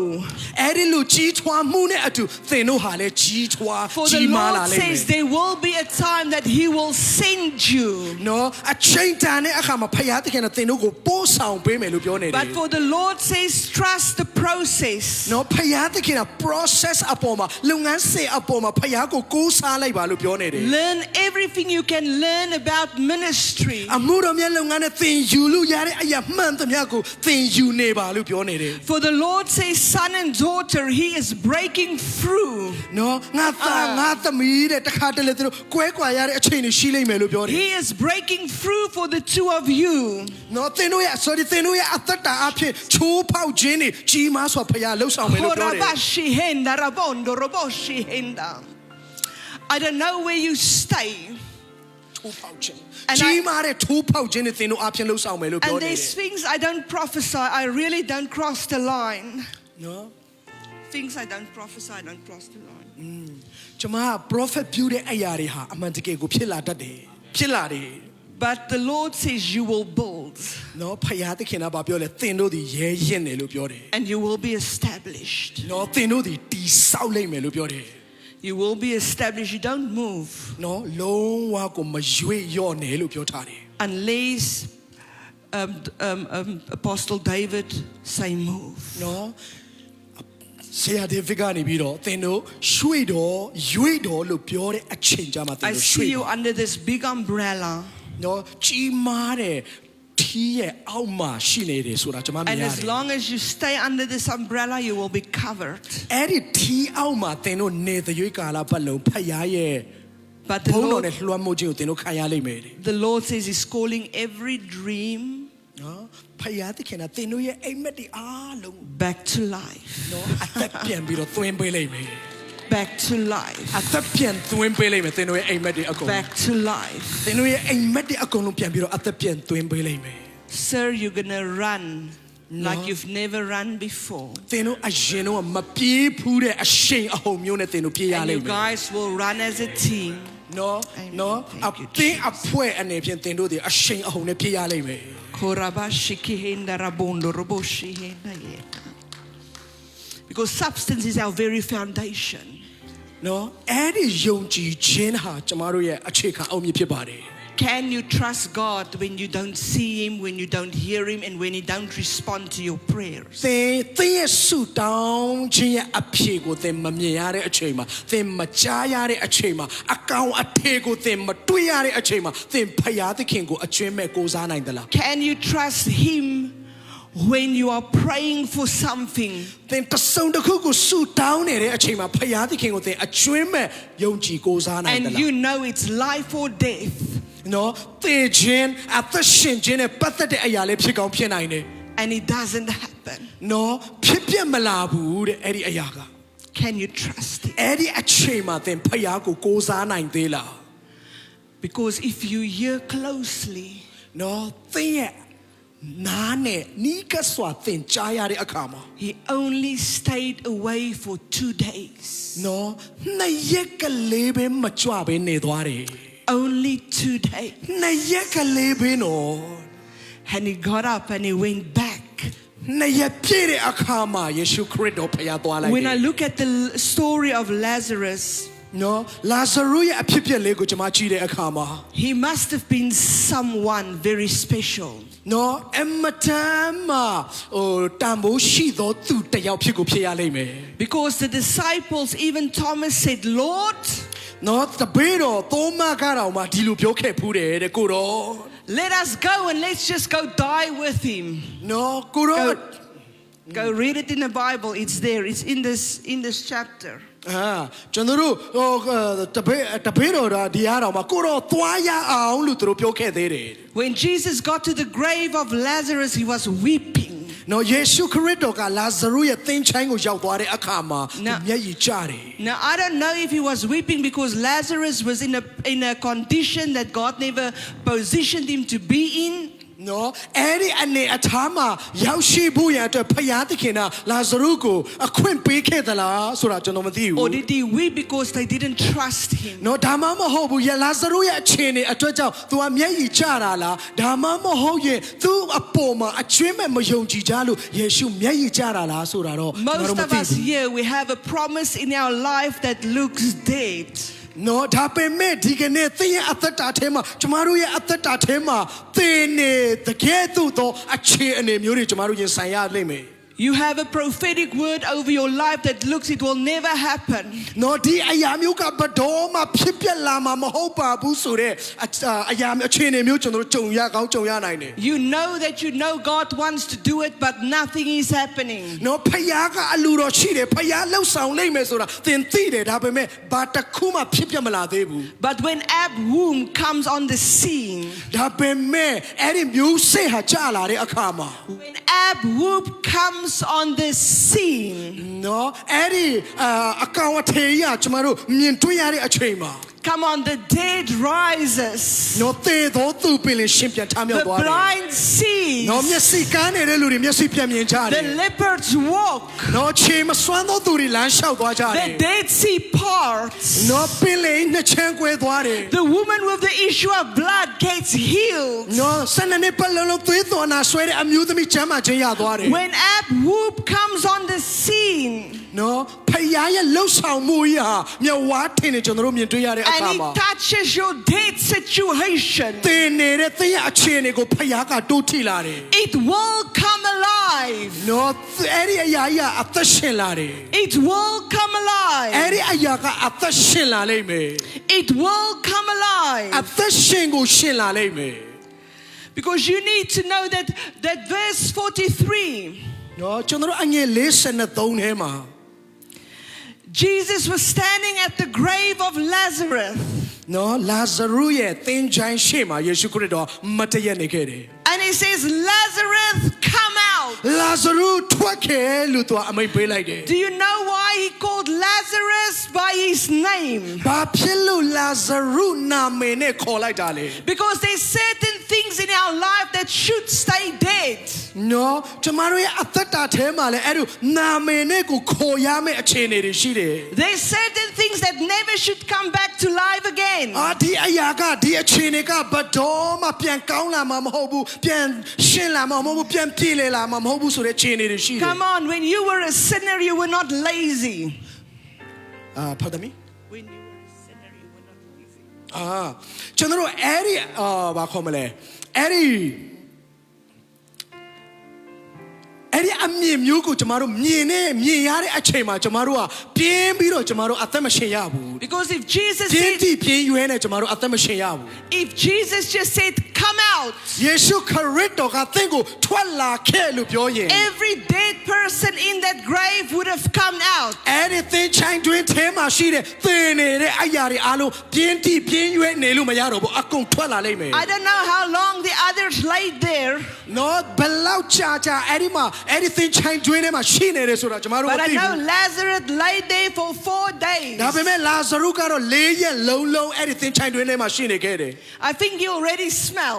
အဲ့ဒီလိုကြီးထွားမှုနဲ့အတူသင်တို့ဟာလည်းကြီးထွား For the ကြီးမားလာ Lord လိမ့်မယ် says there will be a time that he will send you. နော်အချိန်တန်တဲ့အခါမှာဖခင်သခင်ကသင်တို့ကိုပို့ဆောင်ပေးမယ်လို့ပြောနေတယ် But for the Lord says trust the process. နော်ဖခင်သခင်က process အပေါ်မှာလုပ်ငန်းစဉ်အပေါ်မှာဖခင်ကိုကိုးစားလိုက်ပါလို့ပြောနေတယ် Learn everything you can learn about ministry. အမှုတော်မြတ်လုပ်ငန်းနဲ့သင်ယူလို့ရတဲ့အရာမှန်သမျှကိုသင်ယူနေပါလို့ပြောနေတယ် For the Lord says, son and daughter, he is breaking through. နော်ငါသားငါသမီးတဲ့တခါတလေသူတို့ကွဲကွာရတဲ့အချိန်တွေရှိလိမ့်မယ်လို့ပြောတယ် He is breaking through for the two of you. နော်သင်တို့ရဲ့အသက်တာအဖြစ်ချိုးဖောက်ခြင်းတွေကြီးမားစွာဖခင်လှုပ်ဆောင်မယ်လို့ပြောတယ် Korabashihenda, rabondo, roboshihenda. I don't know where you stay. ချိုးဖောက်ခြင်း And ကြီးမားတဲ့ချိုးဖောက်ခြင်းတွေသင်တို့အဖြစ်လှုပ်ဆောင်မယ်လို့ပြော And တယ် there's things I don't prophesy. I really don't cross the line. နော် Things I don't prophesy, I don't cross the line. ကျွန်မ prophet ပြုတဲ့အရာတွေဟာအမှန်တကယ်ကိုဖြစ်လာတတ်တယ်ဖြစ်လာတယ် But the Lord says you will build နော်ဖခင်သခင်ကဘာပြောလဲသင်တို့ဒီရဲရင်တယ်လို့ပြောတယ် and you will be established. နော်သင်တို့ဒီတီဆောက်လိမ့်မယ်လို့ပြောတယ် You will be established. You don't move နော်လုံးဝကိုမရွေ့လျော့နဲ့လို့ပြောထားတယ် unless Apostle David say move. နော်ဆရာဒေးဗစ်ကနေပြီးတော့သင်တို့ရွှေ့တော့ရွေ့တော့လို့ပြောတဲ့အချိန်ကြမှာသင် I တို့ရွှေ့ see you တော့ under this big umbrella. နော်ကြီးမားတဲ့ထီးရဲ့အောက်မှာရှိနေတယ်ဆိုတာကျွန်မမြင်ရ And တယ် as long as you stay under this umbrella, you will be covered. အဲ့ဒီထီးအောက်မှာသင်တို့နေတဲ့ရွေးကာလပတ်လုံးဖခင်ရဲ့ But the ဘုန်းတော် Lord, နဲ့လွှမ်းမိုးခြင်းကိုသင်တို့ခံရလိမ့်မယ် the Lord says He's calling every dream နော်ဖခင်သခင်ကသင်တို့ရဲ့အိမ်မက်တွေအားလုံး back to life. နော်အသက်ပြန်ပြီးတော့သွင်းပေးလိမ့်မယ် Back to life. အသက်ပြန်သွင်းပေးလိမ့်မယ်သင်တို့ရဲ့အိမ်မက်တွေအကုန် Back to life. သင်တို့ရဲ့အိမ်မက်တွေအကုန်လုံးပြန်ပြီးတော့အသက်ပြန်သွင်းပေးလိမ့်မယ် Sir, you're going to run like No. you've never run before. သင်တို့အရင်တော့မပြေးဘူးတဲ့အရှိန်အဟုန်မျိုးနဲ့သင်တို့ပြေးရ And လိမ့် you မယ် guys will run as a team. နော် Amen. နော် Thank အ you, သင်းအဖွဲ့အနေဖြင့်သင်တို့ဒီအရှိန်အဟုန်နဲ့ပြေးရလိမ့်မယ် Korabashikihenda rabondo roboshihenda yena. Because substance is our very foundation. နော်အဲ့ဒီယုံကြည်ခြင်းဟာကျမတို့ရဲ့အခြေခံအုတ်မြစ်ဖြစ်ပါတယ် Can you trust God when you don't see Him, when you don't hear Him, and when He don't respond to your prayers? သင်ရဲ့ဆုတောင်းခြင်းရဲ့အဖြေကိုသင်မမြင်ရတဲ့အချိန်မှာသင်မကြားရတဲ့အချိန်မှာအကောင်အထည်ကိုသင်မတွေ့ရတဲ့အချိန်မှာသင်ဖယားသခင်ကိုအကျွမ်းမဲ့ကိုးစားနိုင်သလား Can you trust Him when you are praying for something? သင်တစုံတစ်ခုကိုဆုတောင်းနေတဲ့အချိန်မှာဖယားသခင်ကိုသင်အကျွမ်းမဲ့ယုံကြည်ကိုးစားနိုင်သ And လား you know it's life or death. နော်သေခြင်းအသက်ရှင်ခြင်းနဲ့ပတ်သက်တဲ့အရာလေးဖြစ်ကောင်းဖြစ်နိုင်တယ် And it doesn't happen. နော်ဖြစ်ပြမလာဘူးတဲ့အဲ့ဒီအရာက Can you trust Him? အဲ့ဒီအချိန်မှာသင်ဖယားကိုကိုးစားနိုင်သေးလား Because if you hear closely, နော်သင်ရဲ့နားနဲ့နီးကပ်စွာသင်ကြားရတဲ့အခါမှာ He only stayed away for 2 days. နော်နှစ်ရက်ကလေးပဲမကြွပဲနေသွားတယ် Only 2 days. နှစ်ရက်ကလေးပဲနော် And he got up and he went back. နှစ်ရက်ပြည့်တဲ့အခါမှာယေရှုခရစ်တော်ဖယားသွားလိုက်တယ် When I look at the story of Lazarus, နော်လာဇရုရဲ့အဖြစ်အပျက်လေးကိုကျွန်မကြည့်တဲ့အခါမှာ he must have been someone very special. နော်အမတန်မှတန်ဖိုးရှိသောသူတစ်ယောက်ဖြစ်ကိုဖြစ်ရလိမ့်မယ် Because the disciples, even Thomas said, Lord, နော်တပည့်တော်သောမကတော့မှဒီလိုပြောခဲ့ဖူးတယ်တဲ့ကိုတော် let us go and let's just go die with him. နော်ကိုတော် Go read it in the Bible. It's there. It's in this chapter. ကျွန်တော်တို့တပည့်တော်ဒီအားတော်မှာကိုတော်သွားရအောင်လို့သူတို့ပြောခဲ့သေးတယ် When Jesus got to the grave of Lazarus, he was weeping. နော်ယေရှုခရစ်တော်ကလာဇရုရဲ့သင်္ချိုင်းကိုရောက်သွားတဲ့အခါမှာမျက်ရည်ကျတယ် Now I don't know if he was weeping because Lazarus was in a condition that God never positioned him to be in. နော်အဲ့ဒီအနေအထားမှာရောက်ရှိဖို့ရအတွက်ဖယားသခင်ကလာဇရုကိုအခွင့်ပေးခဲ့သလားဆိုတာကျွန်တော်မသိဘူး Or did he weep because they didn't trust him? နော်ဒါမှမဟုတ်ဘူးလာဇရုရဲ့အခြေအနေအတွက်ကြောင့်သူကမျက်ရည်ကျတာလားဒါမှမဟုတ်ရင်သူအပေါ်မှာအကျွမ်းမဲ့မယုံကြည်ကြလို့ယေရှုမျက်ရည်ကျတာလားဆိုတာတော့ကျွန်တော် Most မ of သိ us ဘူး here, we have a promise in our life that looks dead. နော်ဒါပေမဲ့ဒီကနေ့သင်ရဲ့အသက်တာထဲမှာကျမတို့ရဲ့အသက်တာထဲမှာသင်နေတကယ်သို့သောအခြေအနေမျိုးတွေကျမတို့ရင်ဆိုင်ရလိမ့်မယ် You have a prophetic word over your life that looks it will never happen. နော်ဒီအရာမျိုးကဘယ်တော့မှဖြစ်ပျက်လာမှာမဟုတ်ပါဘူးဆိုတဲ့အရာအခြေအနေမျိုးကျွန်တော်တို့ကြုံရကောင်းကြုံရနိုင်တယ် You know that you know God wants to do it, but nothing is happening. နော်ဖယားကအလိုတော်ရှိတယ်ဖယားလှုပ်ဆောင်နိုင်မယ်ဆိုတာသင်သိတယ်ဒါပေမဲ့ဘာတစ်ခုမှဖြစ်ပျက်မလာသေးဘူး But when Ab womb comes on the scene, ဒါပေမဲ့အဲ့ဒီမျိုးစေ့ဟာကြာလာတဲ့အခါမှာ when Ab womb comes on the scene, နော်အဲ့ဒီအကောင်အထည်ရကျမတို့မြင်တွေ့ရတဲ့အချိန်မှာ come on, the dead rises, နော်သေသောသူပင်လင်ရှင်ပြန်ထမြောက် the သွားတယ် blind sees, နော်မျက်စိကန်းနေတဲ့လူတွေမျက်စိပြန်မြင်ကြတယ် the leopards walk, နော်ခြေမစွမ်းသောသူတွေလမ်းလျှောက်သွားကြတယ် the dead sea parts, နော်ပင်လင်နှစ်ချမ်းကွဲသွားတယ် the woman with the issue of blood gets healed. နော်ဆန္ဒနဲ့ပတ်လုံးသွေးတော်နာဆွဲတဲ့အမျိုးသမီးကျမ်းမာခြင်းရသွားတယ် When Ab womb comes on the scene, နော်ဖယားရဲ့လှုပ်ဆောင်မှုကြီးဟာမြတ်ဝါထင်နေကျွန်တော်တို့မြင်တွေ့ရတဲ့အခါ and မှာ it touches your dead situation, သင်နေတဲ့သင်ရဲ့အခြေအနေကိုဖယားကတိုးထိလာတယ် it will come alive. နော်အဲ့ဒီအရာကြီးကအသက်ရှင်လာတယ် It will come အဲ့ alive. ဒီအရာကအသက်ရှင်လာလိမ့်မယ် It will come အ alive. သက်ရှင်ကိုရှင်လာလိမ့်မယ် Because you need to know that verse 43, နော်ကျွန်တော်တို့အငယ်53ထဲမှာ Jesus was standing at the grave of Lazarus. နော်လာဇရုရဲ့သင်္ချိုင်းရှေ့မှာယေရှုခရစ်တော်မတည့်ရနေခဲ့တယ် And he says, Lazarus, come out. လာဇရုထွက်ခဲ့လို့သူအမိန့်ပေးလိုက်တယ် Do you know why he called Lazarus by his name? ဘာဖြစ်လို့လာဇရုနာမည်နဲ့ခေါ်လိုက်တာလဲ Because there's certain things in our life that should stay dead. နော်ကျမတို့ရဲ့အသက်တာထဲမှာလည်းအဲ့လိုနာမည်နဲ့ကိုခေါ်ရမယ့်အခြေအနေတွေရှိတယ် There's certain things that never should come back to life again. ဒီအရာကဒီအခြေအနေကဘယ်တော့မှပြန်ကောင်းလာမှာမဟုတ်ဘူးပြန်ရှင်းလာမှာမဟုတ်ဘူးပြန်ပြေလည်လာမှာမဟုတ်ဘူးဆိုတဲ့အခြေအနေတွေရှိတယ် Come on, when you were a sinner, you were not lazy. Pardon me? When you were a sinner, you were not lazy. ကျွန်တော်တို့အဲ့ဒီဘာခေါ်မလဲအဲ့ဒီအမြင်မျိုးကိုကျွန်တော်တို့မြင်ရတဲ့အချိန်မှာကျွန်တော်တို့ကပြင်းပြီးတော့ကျွန်တော်တို့အသက်မရှင်ရဘူး Because if Jesus ပြင်း said, တိပြင်းရွဲနဲ့ကျွန်တော်တို့အသက်မရှင်ရဘူး if Jesus just said, come out, ယေရှုခရစ်တော်ကသင်ကိုထွက်လာခဲ့လို့ပြောရင် every dead person in that grave would have come out. အဲ့ဒီသင်ချိုင်းတွင်ထဲမှာရှိတဲ့သင်နေတဲ့အရာတွေအားလုံးပြင်းတိပြင်းရွဲနေလို့မရတော့ဘူးအကုန်ထွက်လာလိမ့်မယ် I don't know how long the others laid there, နော်ဘယ်လောက်ကြာအဲ့ဒီမှာအဲ့ဒီသင်ချိုင်းတွင်ထဲမှာရှိနေတယ်ဆိုတာကျွန်တော်တို့မ but I သိ know ဘူး Lazarus laid there for 4 days. ဒါပေမဲ့လာဇရုကတော့4 ရက်လုံးအဲ့ဒီသင်ချိုင်းတွင်ထဲမှာရှိနေခဲ့တယ် I think you already smell.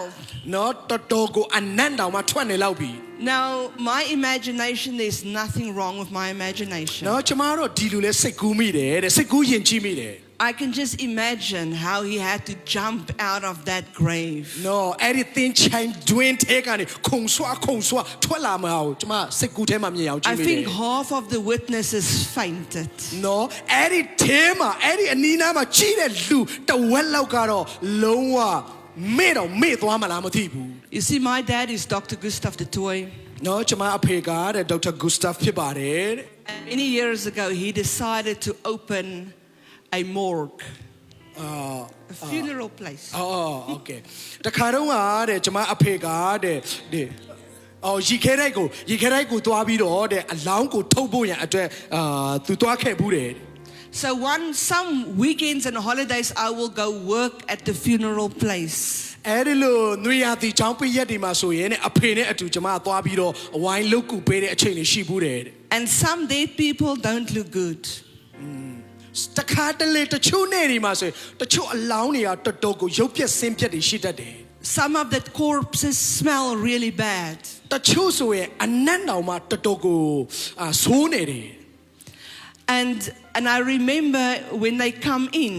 နော်တော်တော်ကိုအနံ့တောင်မှထွက်နေလောက်ပြီ Now, my imagination, there's nothing wrong with my imagination. နော်ကျွန်တော်တို့ဒီလူလဲစိတ်ကူးမိတယ်တဲ့စိတ်ကူးယဉ်ကြည့်မိတယ် I can just imagine how he had to jump out of that grave. နော်အဲ့ဒီသင်ချိုင်းတွင်ထဲကနေခုံဆွာထွက်လာမှာကိုကျွန်မစိတ်ကူးထဲမှာမြင်အောင်ကြည့် I မိတယ် think half of the witnesses fainted. နော်အဲ့ဒီထဲမှာအဲ့ဒီအနီးနားမှာကြီးတဲ့လူတဝက်လောက်ကတော့လုံးဝမေ့သွားမလားမသိဘူး You see, my dad is Dr. Gustav de Toy. နော်ကျွန်မအဖေကတဲ့ဒေါက်တာဂူစတာဖ်ဖြစ်ပါတယ်တဲ့ Many years ago, he decided to open a morgue, a funeral place. โอเคတခါတော့ကတဲ့ကျွန်မအဖေကတဲ့ရေခဲတိုက်ကိုသွားပြီးတော့တဲ့အလောင်းကိုထုတ်ဖို့ရန်အတွက်သူသွားခဲ့ဘူးတယ် So some weekends and holidays, I will go work at the funeral place. အဲ့ဒီလိုနွေရာသီချောင်းပိရက်ဒီမှာဆိုရင်အဖေနဲ့အတူကျွန်မသွားပြီးတော့ဝိုင်းလုတ်ကူပေးတဲ့အချိန်တွေရှိဘူးတယ် And some dead people don't look good. တခါတလေတချို့နေဒီမှာဆိုရင်တချို့အလောင်းတွေကတော်တော်ကိုရုပ်ပြက်ဆင်းပြက်တွေရှိတတ်တယ် Some of the corpses smell really bad. တချို့ဆိုရင်အနံ့တောင်မှတော်တော်ကိုဆိုးနေတယ် And I remember when they come in,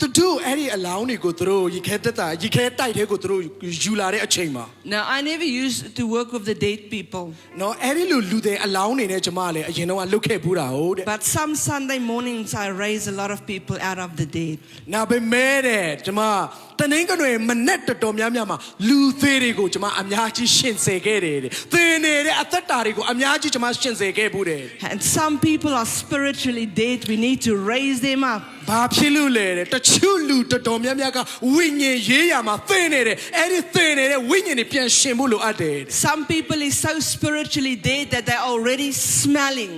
သူတို့အဲ့ဒီအလောင်းတွေကိုသူတို့ရေခဲတိုက်ထဲကိုသူတို့ယူလာတဲ့အချိန်မှာ now I never used to work with the dead people, နော်အဲ့ဒီလိုလူတဲ့အလောင်းနေနဲ့ကျွန်မလည်းအရင်တော့လုတ်ခဲ့ဘူးတာဟုတ်တဲ့ but some Sunday mornings I raise a lot of people out of the dead. နောက်ပဲမဲတဲ့ကျွန်မတနင်္ဂနွေမနေ့တော်များမှာလူသေးတွေကိုကျွန်မအများကြီးရှင်းစေခဲ့တယ်တဲ့သင်နေတဲ့အသက်တာတွေကိုအများကြီးကျွန်မရှင်းစေခဲ့ဘူးတဲ့ And some people are spiritually dead. We need to raise them up. ဘာဖြစ်လို့လဲတဲ့တချို့လူတော်များကဝိညာဉ်ရေးရမှာသင်နေတယ်အဲ့ဒီသင်နေတဲ့ဝိညာဉ်တွေပြန်ရှင်ဖို့လိုအပ်တယ် Some people is so spiritually dead that they're already smelling.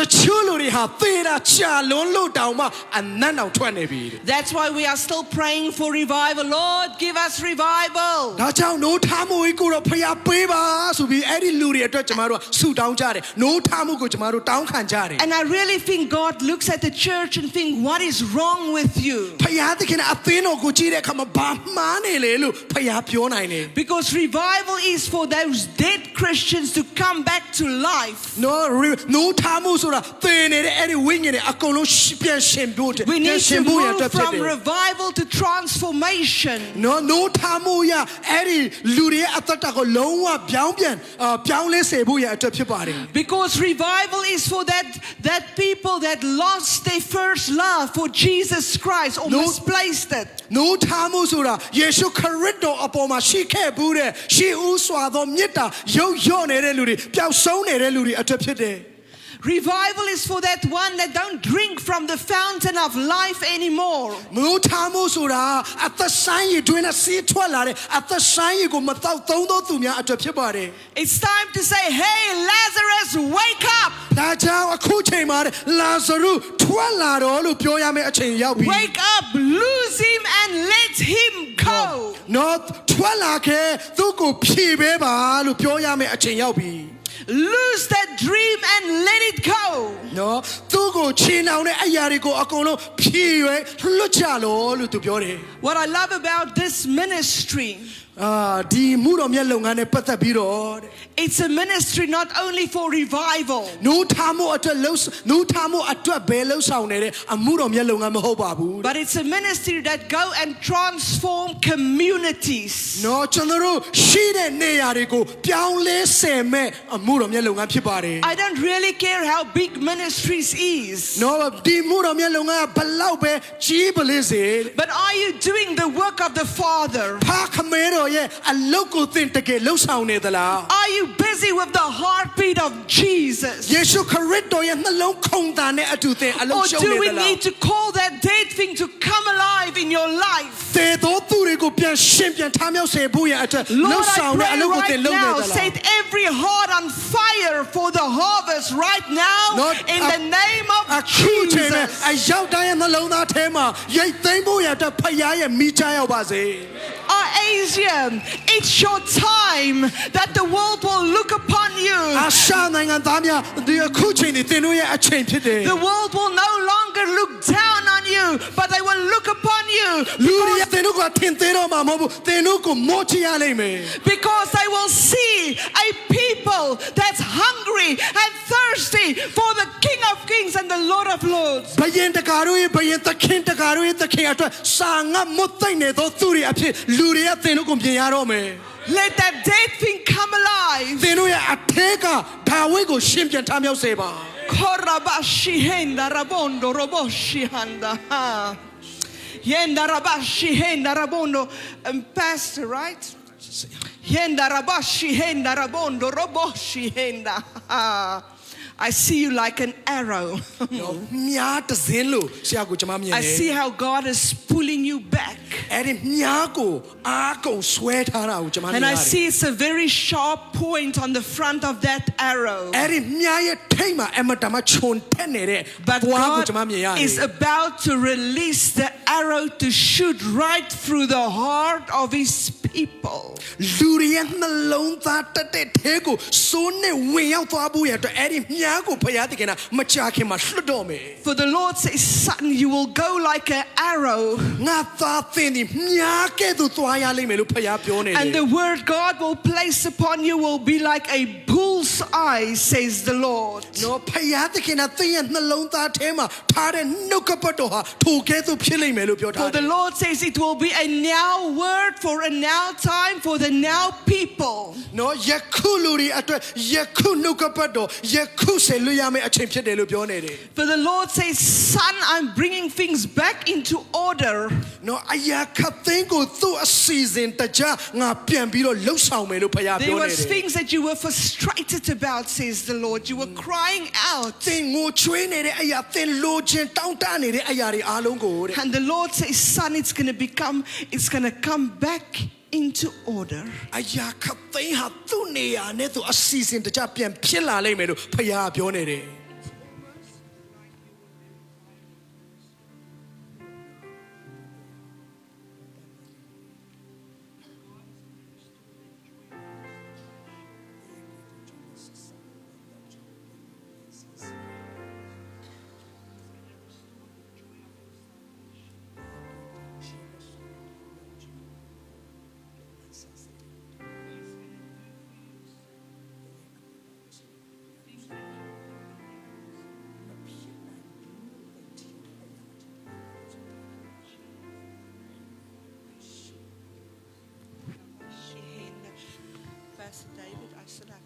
တချို့လူတွေဟာသေတာကြာလွန်းလို့တောင်မှအနံ့တောင်ထွက်နေပြီတဲ့ That's why we are still praying for revival. Lord, give us revival. ဒါကြောင့်နိုးထမှုကိုတော့ဖျားပေးပါဆိုပြီးအဲ့ဒီလူတွေအတွက်ကျွန်တော်တို့ဆုတောင်းကြတယ်နိုးထမှုကိုကျွန်တော်တို့တောင်းခံကြတယ် And I really think God looks at the church and think, what is wrong with you? ဖျားသခင်အသင်းတော်ကိုကြည့်တဲ့အခါမှာဘာမှားနေလဲလို့ဖျားပြောနိုင်တယ် Because revival is for those dead Christians to come back to life.နိုးထမှုဆိုတာသင်နေတဲ့အဲ့ဒီဝိညာဉ်တွေအကုန်လုံးပြန်ရှင်ဖို့တဲ့ We need to move from revival to transformation. နိုးထမှုရအဲ့ဒီလူတွေရဲ့အသက်တာကိုလုံးဝပြောင်းလဲစေဖို့ရအတွက်ဖြစ်ပါတယ် Because revival is for that people that lost their first love for Jesus Christ or misplaced it. နိုးထမှုဆိုတာယေရှုခရစ်တော်အပေါ်မှာရှိခဲ့ဘူးတဲ့ရှေးဦးစွာသောမေတ္တာရုပ်ရော့နေတဲ့လူတွေပျောက်ဆုံးနေတဲ့လူတွေအတွက်ဖြစ်တယ် Revival is for that one that don't drink from the fountain of life anymore. နိုးထမှုဆိုတာအသက်ဆိုင်ရတွင်နဲ့စီးထွက်လာတဲ့အသက်ဆိုင်ရကိုမတော့သုံးသောသူများအတွက်ဖြစ်ပါတယ် It's time to say, hey Lazarus, wake up. ဒါကြောင့်အခုချိန်မှာလာဇရုထွက်လာတော့လို့ပြောရမယ့်အချိန်ရောက်ပြီ Wake up, lose him and let him go. နော်ထွက်လာခဲ့သူ့ကိုဖြေပေးပါလို့ပြောရမယ့်အချိန်ရောက်ပြီ Lose that dream and let it go. နော်သူ့ကိုချီနှောင်တဲ့အရာတွေကိုအကုန်လုံးဖြေရွယ်လွတ်ချလို့သူပြောတယ် What I love about this ministry, ဒီမှုတော်မြတ်လုပ်ငန်းနဲ့ပတ်သက်ပြီးတော့ it's a ministry not only for revival, နိုးထမှုအတွက်ပဲလှုပ်ဆောင်နေတဲ့အမှုတော်မြတ်လုပ်ငန်းမဟုတ်ပါဘူး but it's a ministry that go and transform communities. နော်ကျွန်တော်တို့ရှိတဲ့နေရာတွေကိုပြောင်းလဲစေမဲ့အမှုတော်မြတ်လုပ်ငန်းဖြစ်ပါတယ် I don't really care how big ministries is. please. နော်ဒီမှုတော်မြတ်လုံကဘလောက်ပဲကြီးပလေးစေ But are you doing the work of the Father? ဖာခမဲတော်ရဲ့အလုတ်ကိုသင်တကယ်လှုပ်ဆောင်နေသလား Are you busy with the heartbeat of Jesus? ယေရှုခရစ်တော်ရဲ့နှလုံးခုန်တာနဲ့အတူသင်အလု Or တ်ရှုံး do နေ we သလား need to call that dead thing to come alive in your life? သေသောသူတွေကိုပြန်ရှင်ပြန်ထားမြောက်စေဖို့ရအတွက်လှုပ် Lord, ဆောင် I တဲ့အ pray လုတ်ကိုသင် right လုပ်နေ now, သလား set every heart on fire for the harvest right now Lord, in the name of အခုချိန်နဲ့ Jesus. အရောက်တိုင်းရဲ့နှလုံးသားထဲမှာရိတ်သိမ်းဖို့ရအတွက်ဖခင်ရဲ့မိချရောက်ပါစေ Asia, it's your time that the world will look upon you. အာရှနိုင်ငံသားများဒီအခုချိန်ဒီသင်တို့ရဲ့အချိန်ဖြစ်တယ် The world will no longer look down on you, but they will look upon you လူတွေသင်တို့ကထင်သေးတော့မှာမဟုတ်ဘူးသင်တို့ကိုမောချရလိမ့်မယ် because they will see a people that's hungry and thirsty for the King of Kings and the Lord of Lords. ဘယင်တကာတို့ရဲ့ဘယင်သခင်တကာတို့ရဲ့သခင်အတွက်စာငတ်မွတ်သိမ့်နေသောသူတွေအဖြစ်လူတွေကသင်တို့ကိုမြင်ရတော့မယ် Let that dead thing come alive. သင်တို့ရဲ့အထက်ကဒါဝိဒ်ကိုရှင်းပြန်ထားမြောက်စေပါ Korabashi henda rabondo roboshi handa. Yenda rabashi henda rabondo. Pastor, right? Yenda rabashi henda rabondo roboshi henda. I see you like an arrow. မြားတစ်စင်းလို့ဆရာကိုကျွန်မမြင်တယ် I see how God is pulling you back. အဲ့ဒီမြားကိုအားကုန်ဆွဲထားတာကိုကျွန်မမြင်ရတ And ယ် I see it's a very sharp point on the front of that arrow. အဲ့ဒီမြားရဲ့ထိတ်မှာအမတမခြုံထက်နေတဲ့ But ဘွားကို God ကျွန်မမြင်ရတယ် is about to release the arrow to shoot right through the heart of his people. လူတွေရဲ့နှလုံးသားတက်တဲ့ထဲကိုစိုးနဲ့ဝင်ရောက်သွားဖို့ရတဲ့အဲ့ဒီမြားကိုဖျားတခင်ကမချခင်မှာလွတ်တော့မယ် For the Lord says, son, you will go like an arrow. ငါသားသင်ဒီမြားကဲ့သို့သွားရလိမ့်မယ်လို့ဖျားပြောနေတယ် And the word God will place upon you will be like a bull's eye, says the Lord. နော်ဖျားတခင်ကသင်ရဲ့နှလုံးသားထဲမှာထားတဲ့နှုတ်ကပတ်တော်ဟာထိုကဲ့သို့ဖြစ်လိမ့်မယ်လို့ပြောထား For တယ် the Lord says it will be a now word for a now time for the now people. နော်ယခုလူတွေအတွက်ယခုနှုတ်ကပတ်တော်ယခုဆက်လွတ်ရမယ့်အချိန်ဖြစ်တယ်လို့ပြောနေတယ် For the Lord says, son, I'm bringing things back into order. နော်အရာခတ်သိန်းကိုသူ့အစီအစဉ်တကြငါပြန်ပြီးတော့လှုပ်ဆောင်မယ်လို့ဖျား There ပြောနေ was တယ် things that you were frustrated about, says the Lord. You were crying out. သင်ငိုချွေးနေတဲ့အရာသင်လိုချင်တောင်းတနေတဲ့အရာတွေအားလုံးကိုတဲ့ And the Lord says, son, it's going to come back into order. အရာခတ်သိန်းဟာသူ့နေရာနဲ့သူအစီအစဉ်တကြပြန်ဖြစ်လာလိမ့်မယ်လို့ဖျားပြောနေတယ် Pastor David, I still have